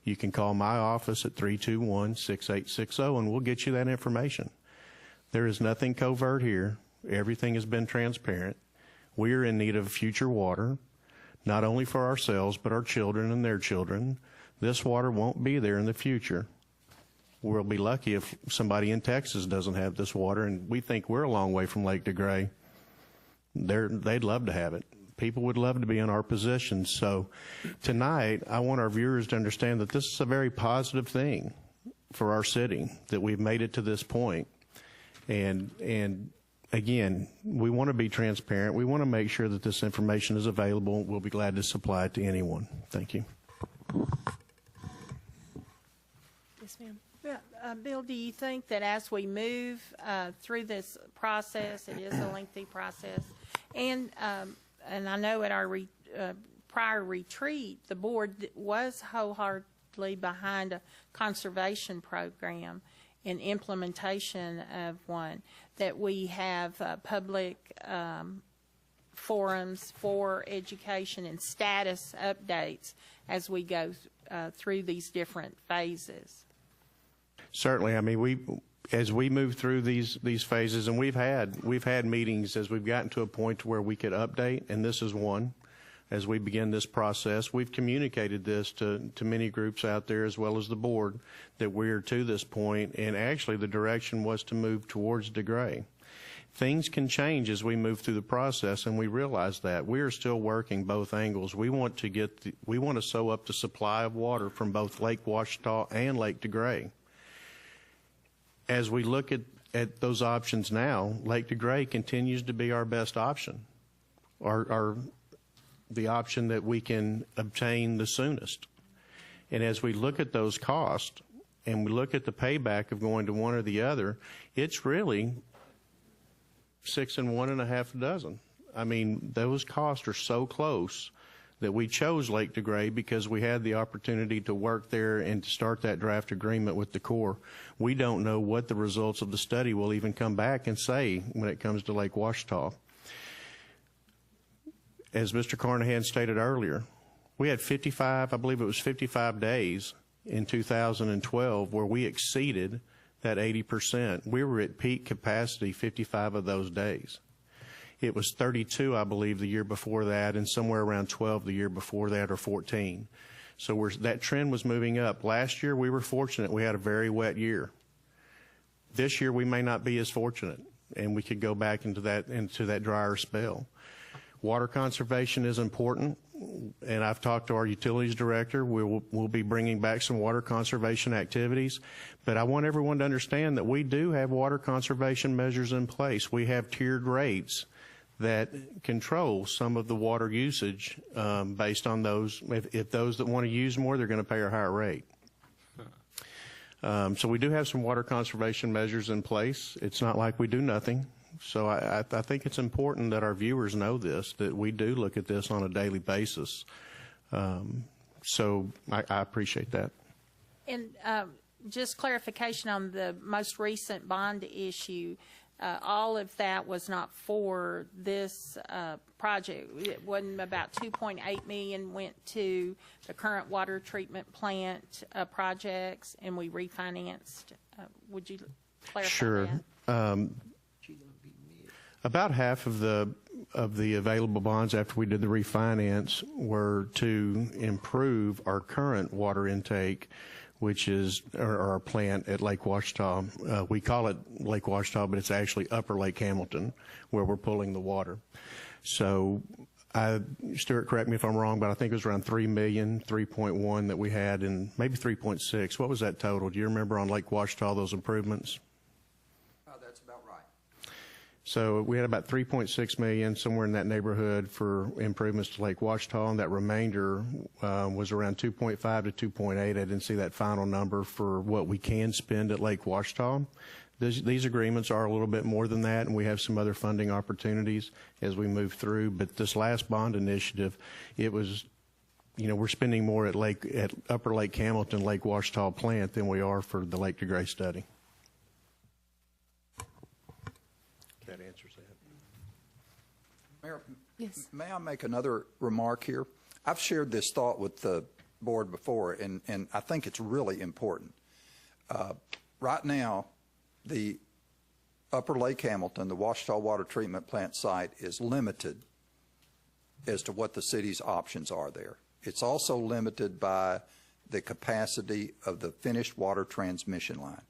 You can call my office at 321-6860, and we'll get you that information. There is nothing covert here. Everything has been transparent. We are in need of future water, not only for ourselves, but our children and their children. This water won't be there in the future. We'll be lucky if somebody in Texas doesn't have this water, and we think we're a long way from Lake DeGray. They'd love to have it. People would love to be in our position. So tonight, I want our viewers to understand that this is a very positive thing for our city, that we've made it to this point. And again, we want to be transparent. We want to make sure that this information is available. We'll be glad to supply it to anyone. Thank you. Yes, ma'am. Bill, do you think that as we move through this process, it is a lengthy process, and I know at our prior retreat, the board was wholeheartedly behind a conservation program and implementation of one, that we have public forums for education and status updates as we go through these different phases? Certainly. I mean, as we move through these phases, and we've had meetings as we've gotten to a point to where we could update, and this is one. As we begin this process, we've communicated this to many groups out there as well as the board that we're to this point, and actually the direction was to move towards DeGray. Things can change as we move through the process, and we realize that. We are still working both angles. We want to sew up the supply of water from both Lake Ouachita and Lake DeGray. As we look at those options now, Lake DeGray continues to be our best option, the option that we can obtain the soonest. And as we look at those costs and we look at the payback of going to one or the other, it's really 6 and 1.5 dozen. I mean, those costs are so close that we chose Lake DeGray because we had the opportunity to work there and to start that draft agreement with the Corps. We don't know what the results of the study will even come back and say when it comes to Lake Ouachita. As Mr. Carnahan stated earlier, we had 55 days in 2012 where we exceeded that 80%. We were at peak capacity 55 of those days. It was 32, I believe, the year before that, and somewhere around 12 the year before that, or 14. So that trend was moving up. Last year, we were fortunate. We had a very wet year. This year, we may not be as fortunate, and we could go back into that drier spell. Water conservation is important, and I've talked to our utilities director. We'll be bringing back some water conservation activities, but I want everyone to understand that we do have water conservation measures in place. We have tiered rates that control some of the water usage based on those. If those that want to use more, they're going to pay a higher rate. So we do have some water conservation measures in place. It's not like we do nothing. So I think it's important that our viewers know this, that we do look at this on a daily basis. So I appreciate that. And just clarification on the most recent bond issue, all of that was not for this project. It wasn't about $2.8 million went to the current water treatment plant projects, and we refinanced. Would you clarify Sure. that? About half of the available bonds after we did the refinance were to improve our current water intake, which is our plant at Lake Ouachita. We call it Lake Ouachita, but it's actually Upper Lake Hamilton, where we're pulling the water. So, Stuart, correct me if I'm wrong, but I think it was around $3 million, 3.1 that we had, and maybe 3.6. What was that total? Do you remember on Lake Ouachita, those improvements? That's about right. So we had about $3.6 million, somewhere in that neighborhood, for improvements to Lake Ouachita, and that remainder was around 2.5 to 2.8. I didn't see that final number for what we can spend at Lake Ouachita. These agreements are a little bit more than that, and we have some other funding opportunities as we move through. But this last bond initiative, it was we're spending more at Upper Lake Hamilton, Lake Washita plant than we are for the Lake DeGray study. That answers that. Mayor, Yes. may I make another remark here? I've shared this thought with the board before, and I think it's really important. Right now, the Upper Lake Hamilton, the Washita Water Treatment Plant site, is limited as to what the city's options are there. It's also limited by the capacity of the finished water transmission line.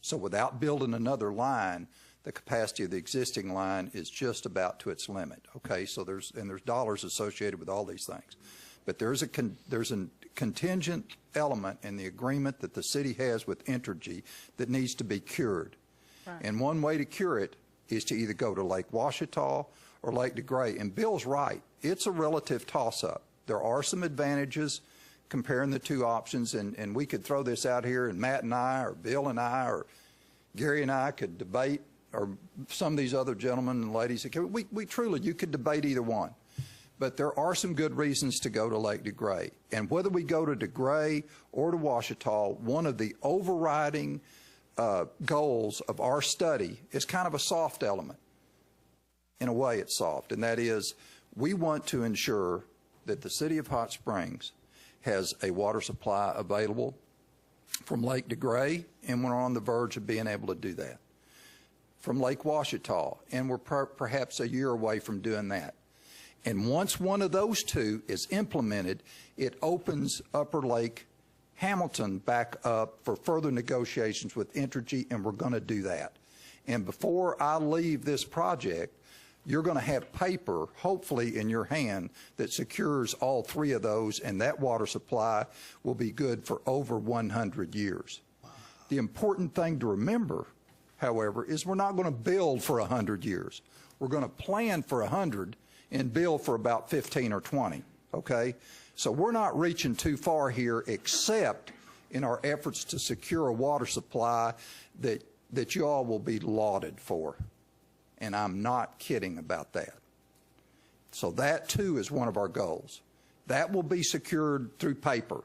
So without building another line, the capacity of the existing line is just about to its limit. Okay, so there's dollars associated with all these things. But there's a contingent element in the agreement that the city has with Entergy that needs to be cured. Right. And one way to cure it is to either go to Lake Washita or Lake DeGray. And Bill's right. It's a relative toss-up. There are some advantages comparing the two options, and we could throw this out here, and Matt and I, or Bill and I, or Gary and I could debate, or some of these other gentlemen and ladies. We truly, you could debate either one. But there are some good reasons to go to Lake DeGray. And whether we go to DeGray or to Washita, one of the overriding goals of our study is kind of a soft element. In a way, it's soft, and that is we want to ensure that the city of Hot Springs has a water supply available from Lake DeGray, and we're on the verge of being able to do that. From Lake Washita, and we're perhaps a year away from doing that. And once one of those two is implemented, it opens Upper Lake Hamilton back up for further negotiations with Entergy, and we're going to do that. And before I leave this project, you're going to have paper, hopefully in your hand, that secures all three of those, and that water supply will be good for over 100 years. Wow. The important thing to remember, however, is we're not going to build for 100 years. We're going to plan for 100 and build for about 15 or 20, okay? So we're not reaching too far here, except in our efforts to secure a water supply that you all will be lauded for. And I'm not kidding about that. So that, too, is one of our goals. That will be secured through paper.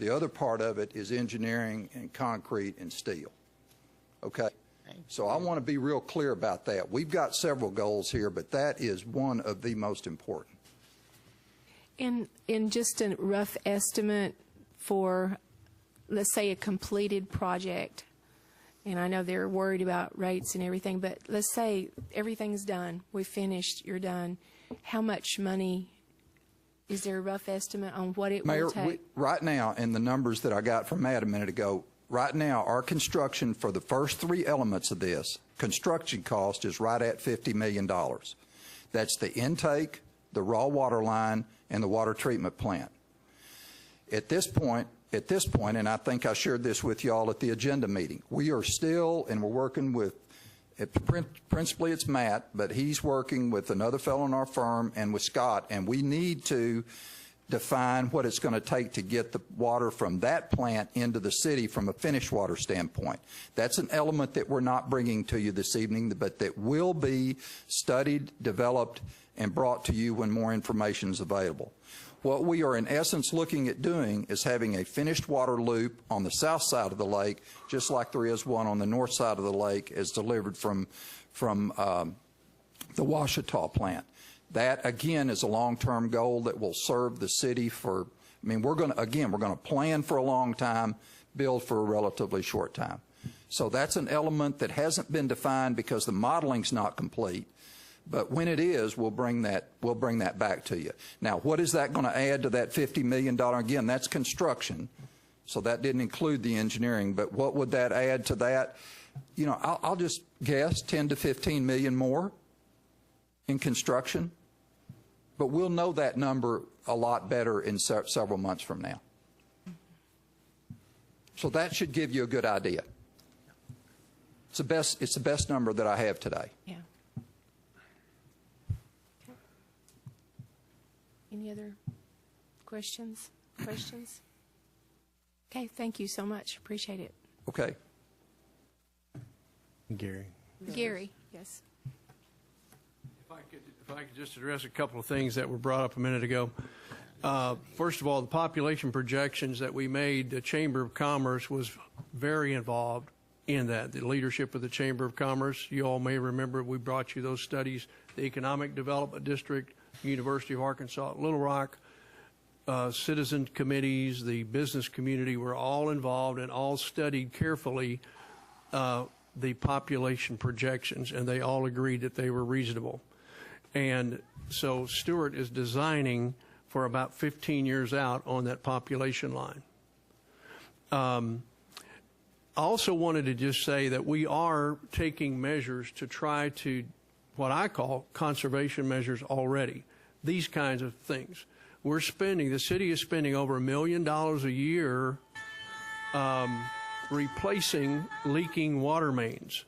The other part of it is engineering and concrete and steel. Okay? So I want to be real clear about that. We've got several goals here, but that is one of the most important. In just a rough estimate for, let's say, a completed project, and I know they're worried about rates and everything, but let's say everything's done, we finished, you're done. How much money, is there a rough estimate on what it will take? Mayor, right now, in the numbers that I got from Matt a minute ago, right now, our construction for the first three elements of this, construction cost is right at $50 million. That's the intake, the raw water line, and the water treatment plant. At this point, and I think I shared this with you all at the agenda meeting, we are still, and we're working with, principally it's Matt, but he's working with another fellow in our firm and with Scott, and we need to define what it's going to take to get the water from that plant into the city from a finished water standpoint. That's an element that we're not bringing to you this evening, but that will be studied, developed, and brought to you when more information is available. What we are in essence looking at doing is having a finished water loop on the south side of the lake, just like there is one on the north side of the lake as delivered from the Washita plant. That, again, is a long-term goal that will serve the city for, I mean, we're going to plan for a long time, build for a relatively short time. So that's an element that hasn't been defined because the modeling's not complete. But when it is, we'll bring that back to you. Now, what is that going to add to that $50 million? Again, that's construction, so that didn't include the engineering. But what would that add to that? You know, I'll just guess 10 to 15 million more in construction. But we'll know that number a lot better in several months from now. So that should give you a good idea. It's the best number that I have today. Yeah. Any other questions? Okay, thank you so much. Appreciate it. Okay. Gary, yes. If I could just address a couple of things that were brought up a minute ago. First of all, the population projections that we made, the Chamber of Commerce was very involved in that. The leadership of the Chamber of Commerce, you all may remember we brought you those studies. The Economic Development District, University of Arkansas at Little Rock, citizen committees, the business community were all involved and all studied carefully the population projections, and they all agreed that they were reasonable. And so Stewart is designing for about 15 years out on that population line. I also wanted to just say that we are taking measures to try to, what I call conservation measures already, these kinds of things. We're spending, the city is spending over $1 million a year replacing leaking water mains.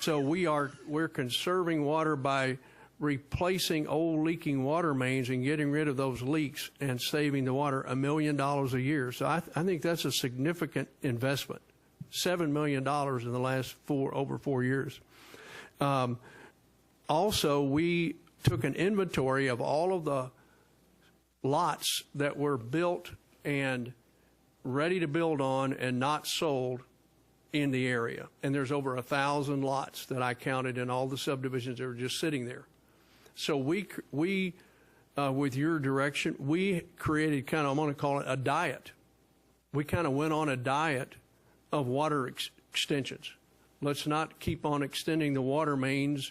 So we're conserving water by replacing old leaking water mains and getting rid of those leaks and saving the water $1 million a year. So I think that's a significant investment, $7 million in the last over 4 years. Also, we took an inventory of all of the lots that were built and ready to build on and not sold in the area. And there's over 1,000 lots that I counted in all the subdivisions that were just sitting there. So we with your direction, we created kind of, I'm going to call it a diet. We kind of went on a diet of water extensions. Let's not keep on extending the water mains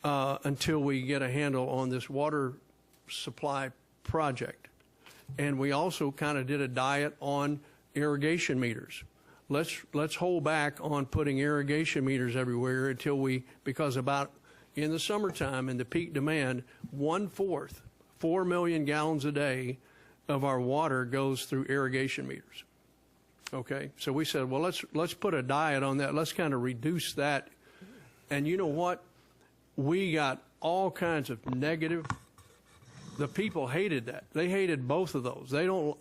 until we get a handle on this water supply project. And we also kind of did a diet on irrigation meters. Let's hold back on putting irrigation meters everywhere until because about in the summertime in the peak demand, 1/4, 4 million gallons a day of our water goes through irrigation meters. Okay, so we said, well, let's put a diet on that. Let's kind of reduce that. And you know what? We got all kinds of negative. The people hated that. They hated both of those.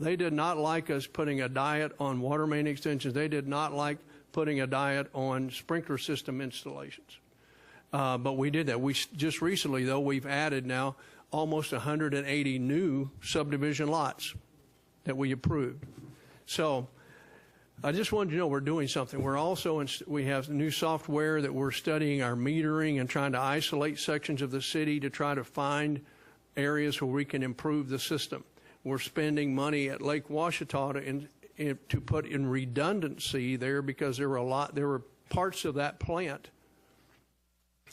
They did not like us putting a diet on water main extensions. They did not like putting a diet on sprinkler system installations. But we did that. We just recently, though, we've added now almost 180 new subdivision lots that we approved. So I just wanted you to know we're doing something. We're also we have new software that we're studying our metering and trying to isolate sections of the city to try to find areas where we can improve the system. We're spending money at Lake Ouachita to put in redundancy there because there were parts of that plant.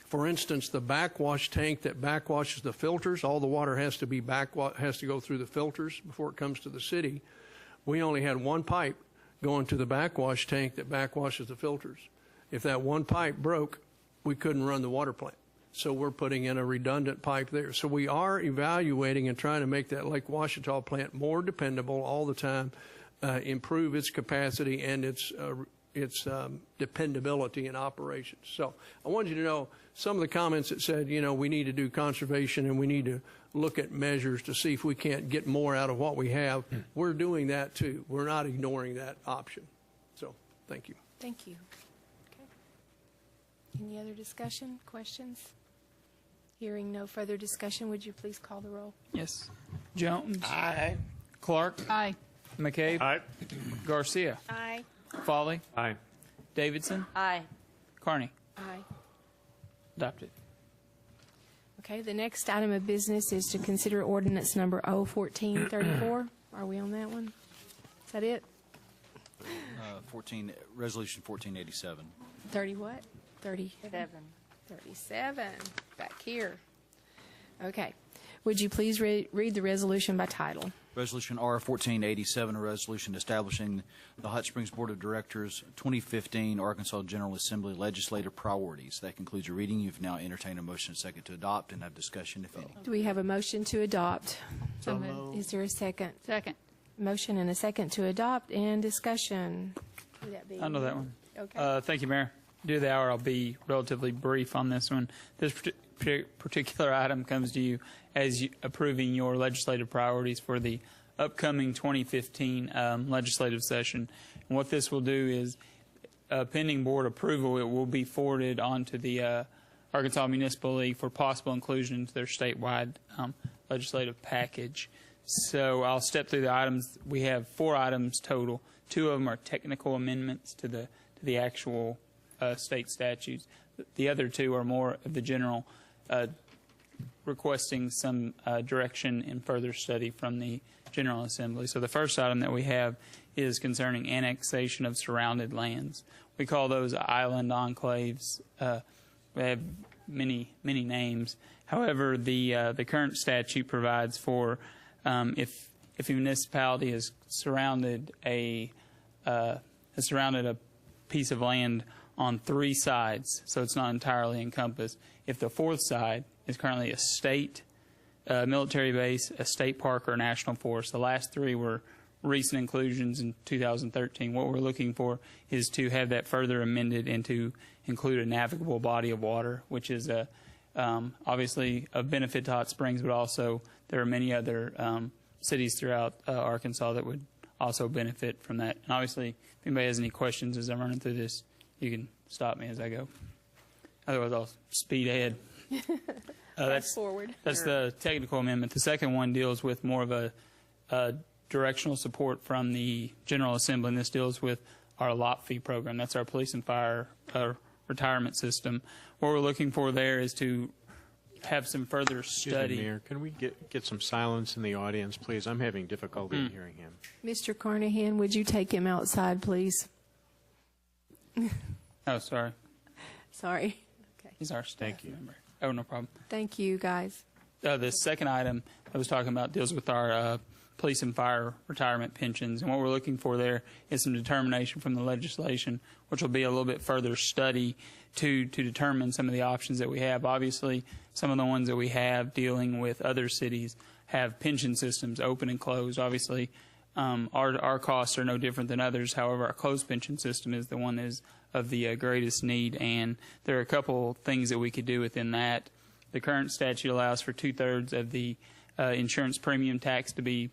For instance, the backwash tank that backwashes the filters, all the water has to go through the filters before it comes to the city. We only had one pipe going to the backwash tank that backwashes the filters. If that one pipe broke, we couldn't run the water plant. So we're putting in a redundant pipe there. So we are evaluating and trying to make that Lake Ouachita plant more dependable all the time, improve its capacity and its dependability in operations. So I wanted you to know some of the comments that said, we need to do conservation and we need to look at measures to see if we can't get more out of what we have. We're doing that too. We're not ignoring that option. So thank you. Thank you. Okay. Any other discussion, questions? Hearing no further discussion, would you please call the roll? Yes. Jones. Aye. Clark. Aye. McCabe. Aye. Garcia. Aye. Foley. Aye. Davidson. Aye. Carney. Aye. Adopted. Okay, the next item of business is to consider ordinance number 01434. Are we on that one? Is that it? Resolution 1487. 30 what? 30. 37. Back here. Okay. Would you please read the resolution by title? Resolution R 1487, a resolution establishing the Hot Springs Board of Directors 2015 Arkansas General Assembly legislative priorities. That concludes your reading. You've now entertained a motion and second to adopt and have discussion, if any. Do we have a motion to adopt? So moved. Is there a second? Second. Motion and a second to adopt and discussion. Would that be? I know that one. Okay. Thank you, Mayor. Due to the hour, I'll be relatively brief on this one. This particular item comes to you as approving your legislative priorities for the upcoming 2015 legislative session. And what this will do is, pending board approval, it will be forwarded on to the Arkansas Municipal League for possible inclusion into their statewide legislative package. So I'll step through the items. We have 4 items total. 2 of them are technical amendments to the actual state statutes. The other 2 are more of the general, requesting some direction and further study from the General Assembly. So the first item that we have is concerning annexation of surrounded lands. We call those island enclaves. They have many names. However, the current statute provides for if a municipality has surrounded a piece of land on 3 sides, so it's not entirely encompassed. If the 4th side is currently a state military base, a state park, or a national forest, the last 3 were recent inclusions in 2013. What we're looking for is to have that further amended and to include a navigable body of water, which is obviously of benefit to Hot Springs, but also there are many other cities throughout Arkansas that would also benefit from that. And obviously, if anybody has any questions as I'm running through this, you can stop me as I go. Otherwise, I'll speed ahead. That's forward. That's the technical amendment. The second one deals with more of a directional support from the General Assembly, and this deals with our lot fee program. That's our police and fire retirement system. What we're looking for there is to have some further study. Excuse me, Mayor, can we get some silence in the audience, please? I'm having difficulty hearing him. Mr. Carnahan, would you take him outside, please? Oh, sorry. Sorry. Okay. He's our staff member. Oh, no problem. Thank you, guys. The second item I was talking about deals with our police and fire retirement pensions. And what we're looking for there is some determination from the legislation, which will be a little bit further study to determine some of the options that we have. Obviously, some of the ones that we have dealing with other cities have pension systems open and closed. Obviously, our costs are no different than others. However, our closed pension system is the one that is of the greatest need, and there are a couple things that we could do within that. The current statute allows for 2/3 of the insurance premium tax to be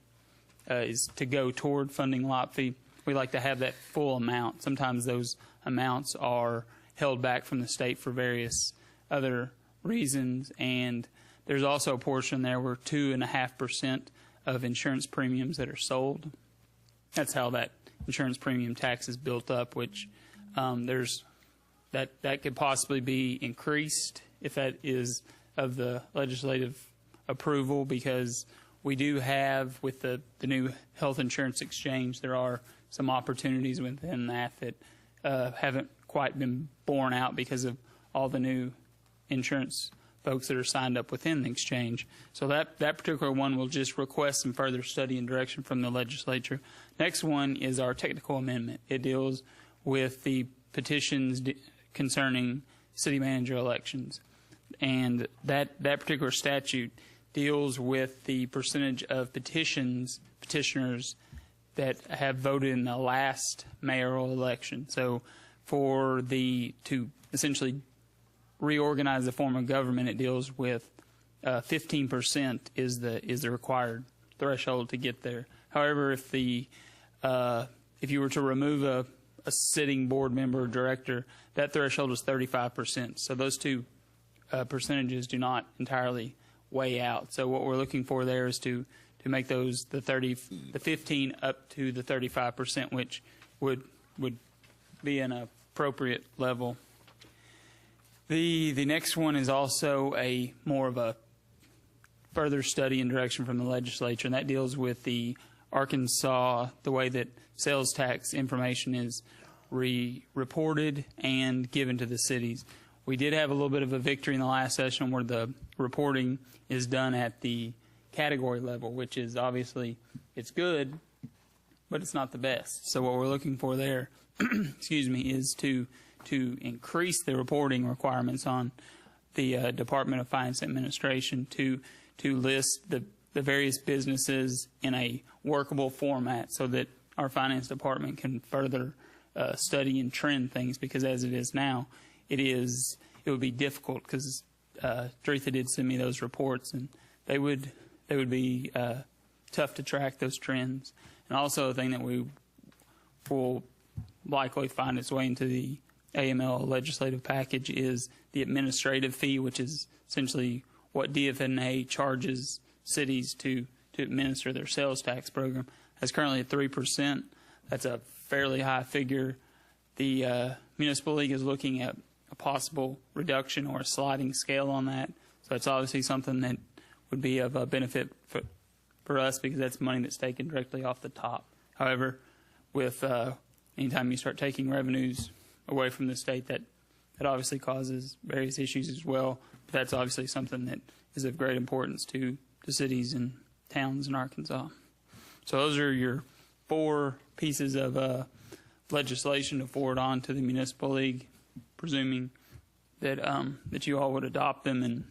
is to go toward funding lot fee. We like to have that full amount. Sometimes those amounts are held back from the state for various other reasons, and there's also a portion there where 2.5% of insurance premiums that are sold. That's how that insurance premium tax is built up, which there's that could possibly be increased if that is of the legislative approval, because we do have, with the new health insurance exchange, there are some opportunities within that haven't quite been borne out because of all the new insurance folks that are signed up within the exchange. So that particular one will just request some further study and direction from the legislature. Next one is our technical amendment. It deals with the petitions concerning city manager elections. And that particular statute deals with the percentage of petitioners that have voted in the last mayoral election. So to essentially reorganize the form of government, it deals with 15% is the required threshold to get there. However, if you were to remove a sitting board member or director, that threshold is 35%. So those two percentages do not entirely weigh out. So what we're looking for there is to make those the 15 up to the 35%, which would be an appropriate level. The next one is also a more of a further study and direction from the legislature, and that deals with the Arkansas, the way that sales tax information is reported and given to the cities. We did have a little bit of a victory in the last session where the reporting is done at the category level, which is obviously, it's good, but it's not the best. So what we're looking for there, is to increase the reporting requirements on the Department of Finance Administration to list the various businesses in a workable format so that our finance department can further study and trend things, because as it is now, it would be difficult, because Dretha did send me those reports, and they would be tough to track those trends. And also a thing that we will likely find its way into the AML legislative package is the administrative fee, which is essentially what DFNA charges cities to to administer their sales tax program. That's currently at 3%. That's a fairly high figure. The Municipal League is looking at a possible reduction or a sliding scale on that. So it's obviously something that would be of a benefit for us because that's money that's taken directly off the top. However, with anytime you start taking revenues away from the state, that obviously causes various issues as well. But that's obviously something that is of great importance to the cities and towns in Arkansas. So those are your 4 pieces of legislation to forward on to the Municipal League, presuming that that you all would adopt them. And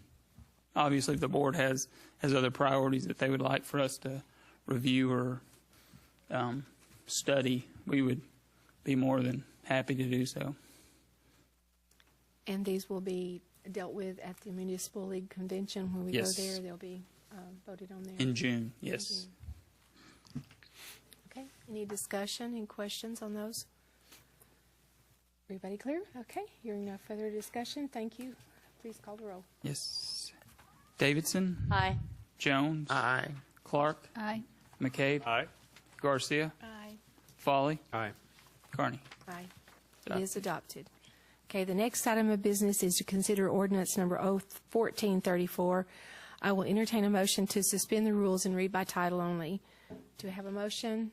obviously, if the board has other priorities that they would like for us to review or study, we would be more than happy to do so. And these will be dealt with at the Municipal League Convention when we Yes. go there. They'll be voted on there. In June, yes. In June. Okay. Any discussion, any questions on those? Everybody clear? Okay. Hearing no further discussion, thank you. Please call the roll. Yes. Davidson? Aye. Jones? Aye. Clark? Aye. McCabe? Aye. Garcia? Aye. Foley? Aye. Carney? Aye. It is adopted. Okay, the next item of business is to consider ordinance number 1434. I will entertain a motion to suspend the rules and read by title only. Do I have a motion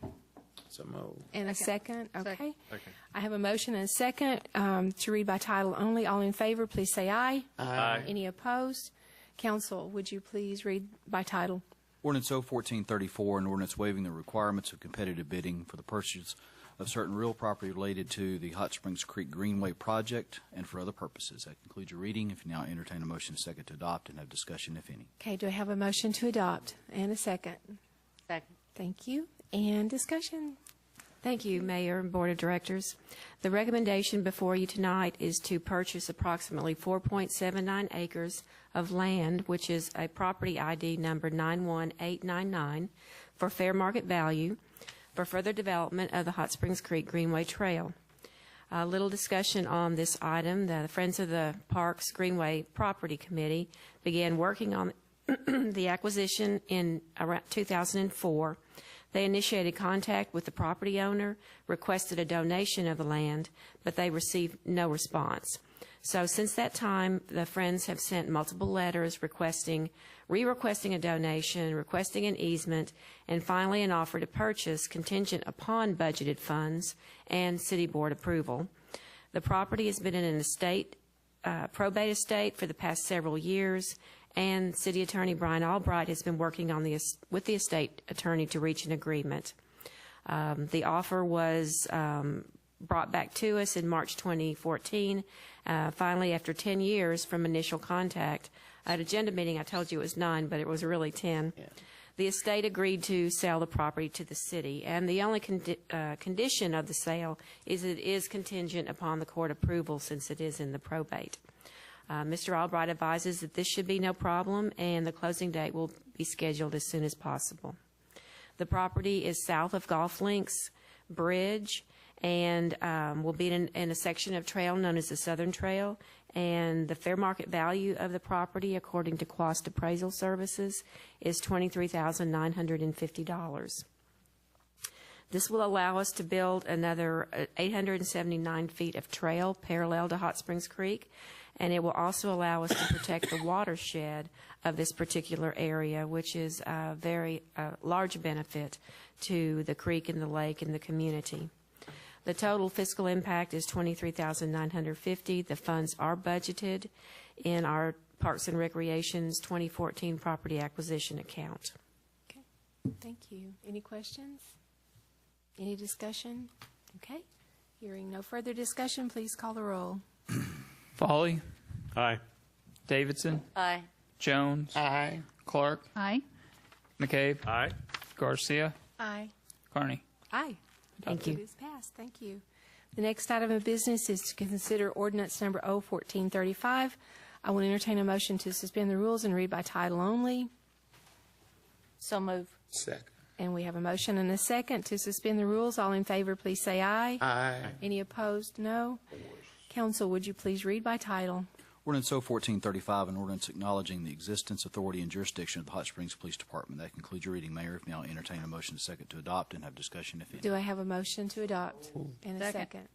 So moved. and a second? Okay. Second. I have a motion and a second to read by title only. All in favor, please say aye. Aye. Any opposed? Council, would you please read by title? Ordinance 01434, an ordinance waiving the requirements of competitive bidding for the purchase of certain real property related to the Hot Springs Creek Greenway project and for other purposes. That concludes your reading. If you now entertain a motion, a second to adopt and have discussion, if any. Okay, do I have a motion to adopt and a second? Second. Thank you. And discussion? Thank you, Mayor and Board of Directors. The recommendation before you tonight is to purchase approximately 4.79 acres of land, which is a property ID number 91899, for fair market value for further development of the Hot Springs Creek Greenway Trail. A little discussion on this item. The Friends of the Parks Greenway Property Committee began working on the acquisition in around 2004. They initiated contact with the property owner, requested a donation of the land, but they received no response. So since that time, the Friends have sent multiple letters re-requesting a donation, requesting an easement, and finally an offer to purchase contingent upon budgeted funds and city board approval. The property has been in an probate estate for the past several years, and City Attorney Brian Albright has been working on with the estate attorney to reach an agreement. The offer was brought back to us in March 2014. Finally, after 10 years from initial contact, at agenda meeting I told you it was 9, but it was really 10. Yeah. The estate agreed to sell the property to the city, and the only condition of the sale is it is contingent upon the court approval since it is in the probate. Mr. Albright advises that this should be no problem, and the closing date will be scheduled as soon as possible. The property is south of Golf Links Bridge and will be in a section of trail known as the Southern Trail, and the fair market value of the property, according to Quast Appraisal Services, is $23,950. This will allow us to build another 879 feet of trail parallel to Hot Springs Creek, and it will also allow us to protect the watershed of this particular area, which is a very large benefit to the creek and the lake and the community. The total fiscal impact is $23,950. The funds are budgeted in our Parks and Recreation's 2014 property acquisition account. Okay, thank you. Any questions? Any discussion? Okay. Hearing no further discussion, please call the roll. Foley? Aye. Davidson? Aye. Jones? Aye. Clark? Aye. McCabe? Aye. Garcia? Aye. Carney? Aye. Thank you. It is passed. Thank you. The next item of business is to consider ordinance number 01435. I will entertain a motion to suspend the rules and read by title only. So move. Second. And we have a motion and a second to suspend the rules. All in favor, please say aye. Aye. Any opposed? No. Council, would you please read by title? Ordinance 01435, an ordinance acknowledging the existence, authority, and jurisdiction of the Hot Springs Police Department. That concludes your reading, Mayor. If now entertain a motion to second to adopt and have discussion if any. Do I have a motion to adopt and a second?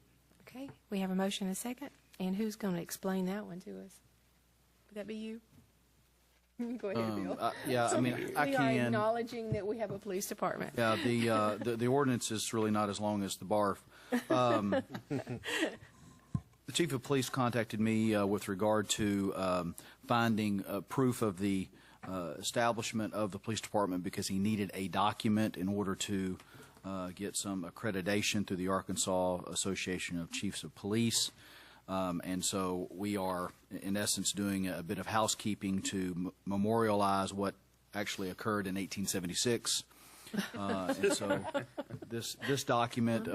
Okay, we have a motion and a second. And who's going to explain that one to us? Would that be you? Go ahead, Bill. Yeah, I mean, I we are can. acknowledging that we have a police department. Yeah, the ordinance is really not as long as the barf. The chief of police contacted me with regard to finding proof of the establishment of the police department because he needed a document in order to get some accreditation through the Arkansas Association of Chiefs of Police. And so we are, in essence, doing a bit of housekeeping to memorialize what actually occurred in 1876. And so this document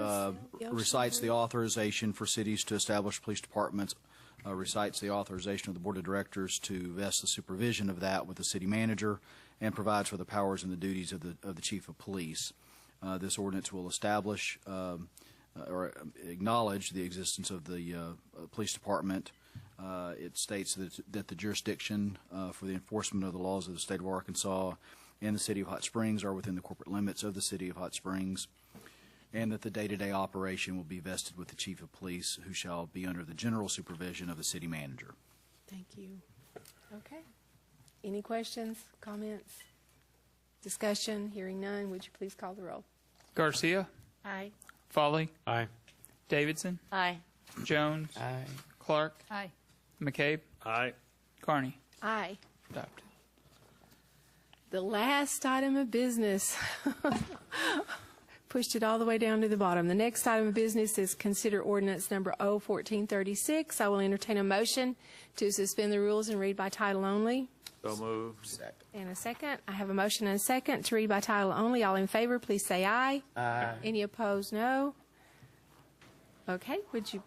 recites the authorization for cities to establish police departments, recites the authorization of the Board of Directors to vest the supervision of that with the city manager, and provides for the powers and the duties of the Chief of Police. This ordinance will establish or acknowledge the existence of the police department. It states that the jurisdiction for the enforcement of the laws of the state of Arkansas and the city of Hot Springs are within the corporate limits of the city of Hot Springs, and that the day-to-day operation will be vested with the chief of police, who shall be under the general supervision of the city manager. Thank you. Okay. Any questions, comments, discussion? Hearing none, would you please call the roll? Garcia. Aye. Foley. Aye. Davidson. Aye. Jones. Aye. Clark. Aye. McCabe. Aye. Carney. Aye. Adopted. The last item of business. Pushed it all the way down to the bottom. The next item of business is consider ordinance number 01436. I will entertain a motion to suspend the rules and read by title only. So moved. And a second. I have a motion and a second to read by title only. All in favor, please say aye. Aye. Any opposed, no. Okay, would you,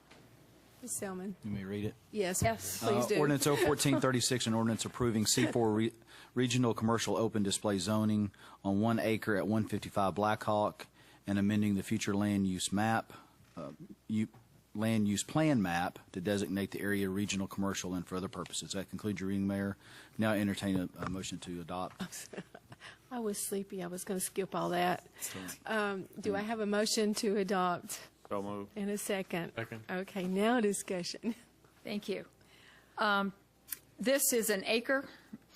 Ms. Selman? You may read it. Yes, please do. Ordinance 01436, an ordinance approving C4 regional commercial open display zoning on 1 acre at 155 Blackhawk, and amending the future land use map, land use plan map to designate the area regional commercial and for other purposes. That concludes your reading, Mayor. Now entertain a motion to adopt. I was sleepy. I was going to skip all that. Do I have a motion to adopt? So moved. In a second. Second. Okay, now discussion. Thank you. This is an acre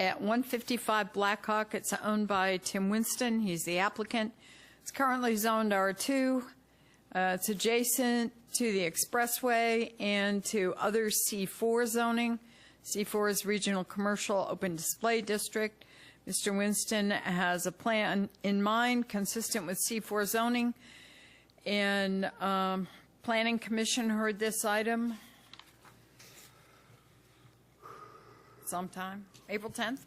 at 155 Blackhawk. It's owned by Tim Winston. He's the applicant. It's currently zoned R2. It's adjacent to the expressway and to other C4 zoning. C4 is Regional Commercial Open Display District. Mr. Winston has a plan in mind consistent with C4 zoning. And Planning Commission heard this item sometime, April 10th,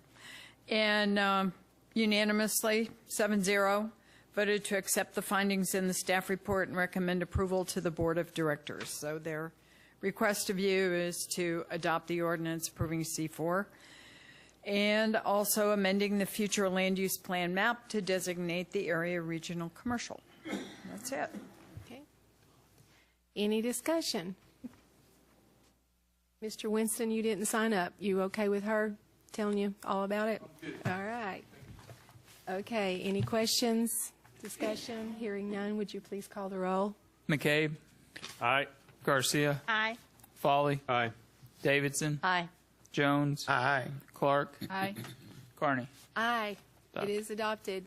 and unanimously, 7-0, voted to accept the findings in the staff report and recommend approval to the Board of Directors. So their request of you is to adopt the ordinance approving C4 and also amending the future land use plan map to designate the area regional commercial. That's it. Okay. Any discussion? Mr. Winston, you didn't sign up. You okay with her telling you all about it? All right. Okay. Any questions? Discussion? Hearing none, would you please call the roll? McCabe. Aye. Garcia. Aye. Foley. Aye. Davidson. Aye. Jones. Aye. Clark. Aye. Carney. Aye. Adopted. It is adopted.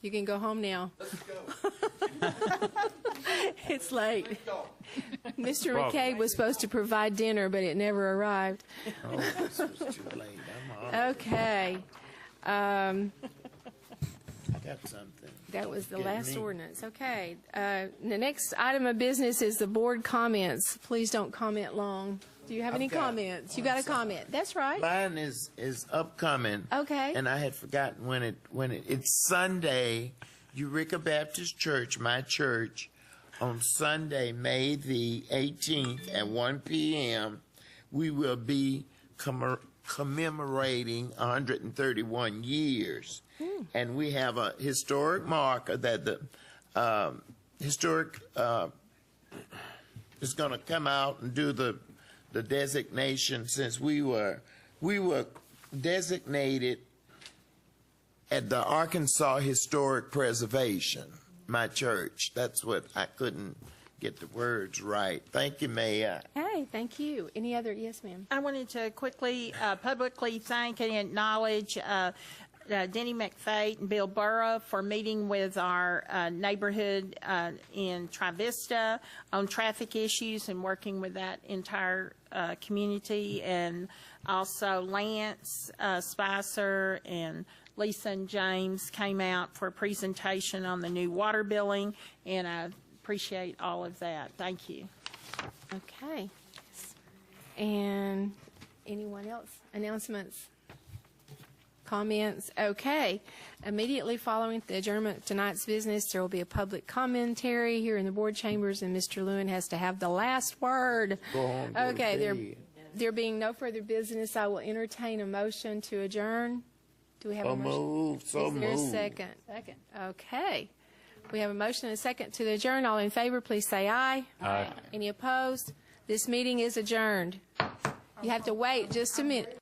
You can go home now. Let's go. It's late. Mr. McCabe was supposed to provide dinner, but it never arrived. Oh, this was too late. I'm hungry. Okay. I got something. That was the Get last me. ordinance. Okay. The next item of business is the board comments. Please don't comment long. Do you have any comments? You got a comment? That's right. Mine is upcoming. Okay. And I had forgotten when it's Sunday, Eureka Baptist Church, my church, on Sunday, May the 18th at 1 p.m. We will be commemorating 131 years. And we have a historic marker that the historic is going to come out and do the the designation, since we were designated at the Arkansas Historic Preservation, my church. That's what I couldn't get the words right. Thank you, Mayor. Hey, thank you. Any other? Yes, ma'am. I wanted to quickly publicly thank and acknowledge Denny McFate and Bill Burrow for meeting with our neighborhood in Tri-Vista on traffic issues and working with that entire community, and also Lance Spicer and Lisa and James came out for a presentation on the new water billing, and I appreciate all of that. Thank you. Okay. And anyone else? Announcements? Comments? Okay. Immediately following the adjournment of tonight's business, there will be a public commentary here in the board chambers, and Mr. Lewin has to have the last word. Okay. There being no further business, I will entertain a motion to adjourn. Do we have a motion? So Is there a moved. second? Second. Okay. We have a motion and a second to adjourn. All in favor, please say aye. Aye. Any opposed? This meeting is adjourned. You have to wait just a minute.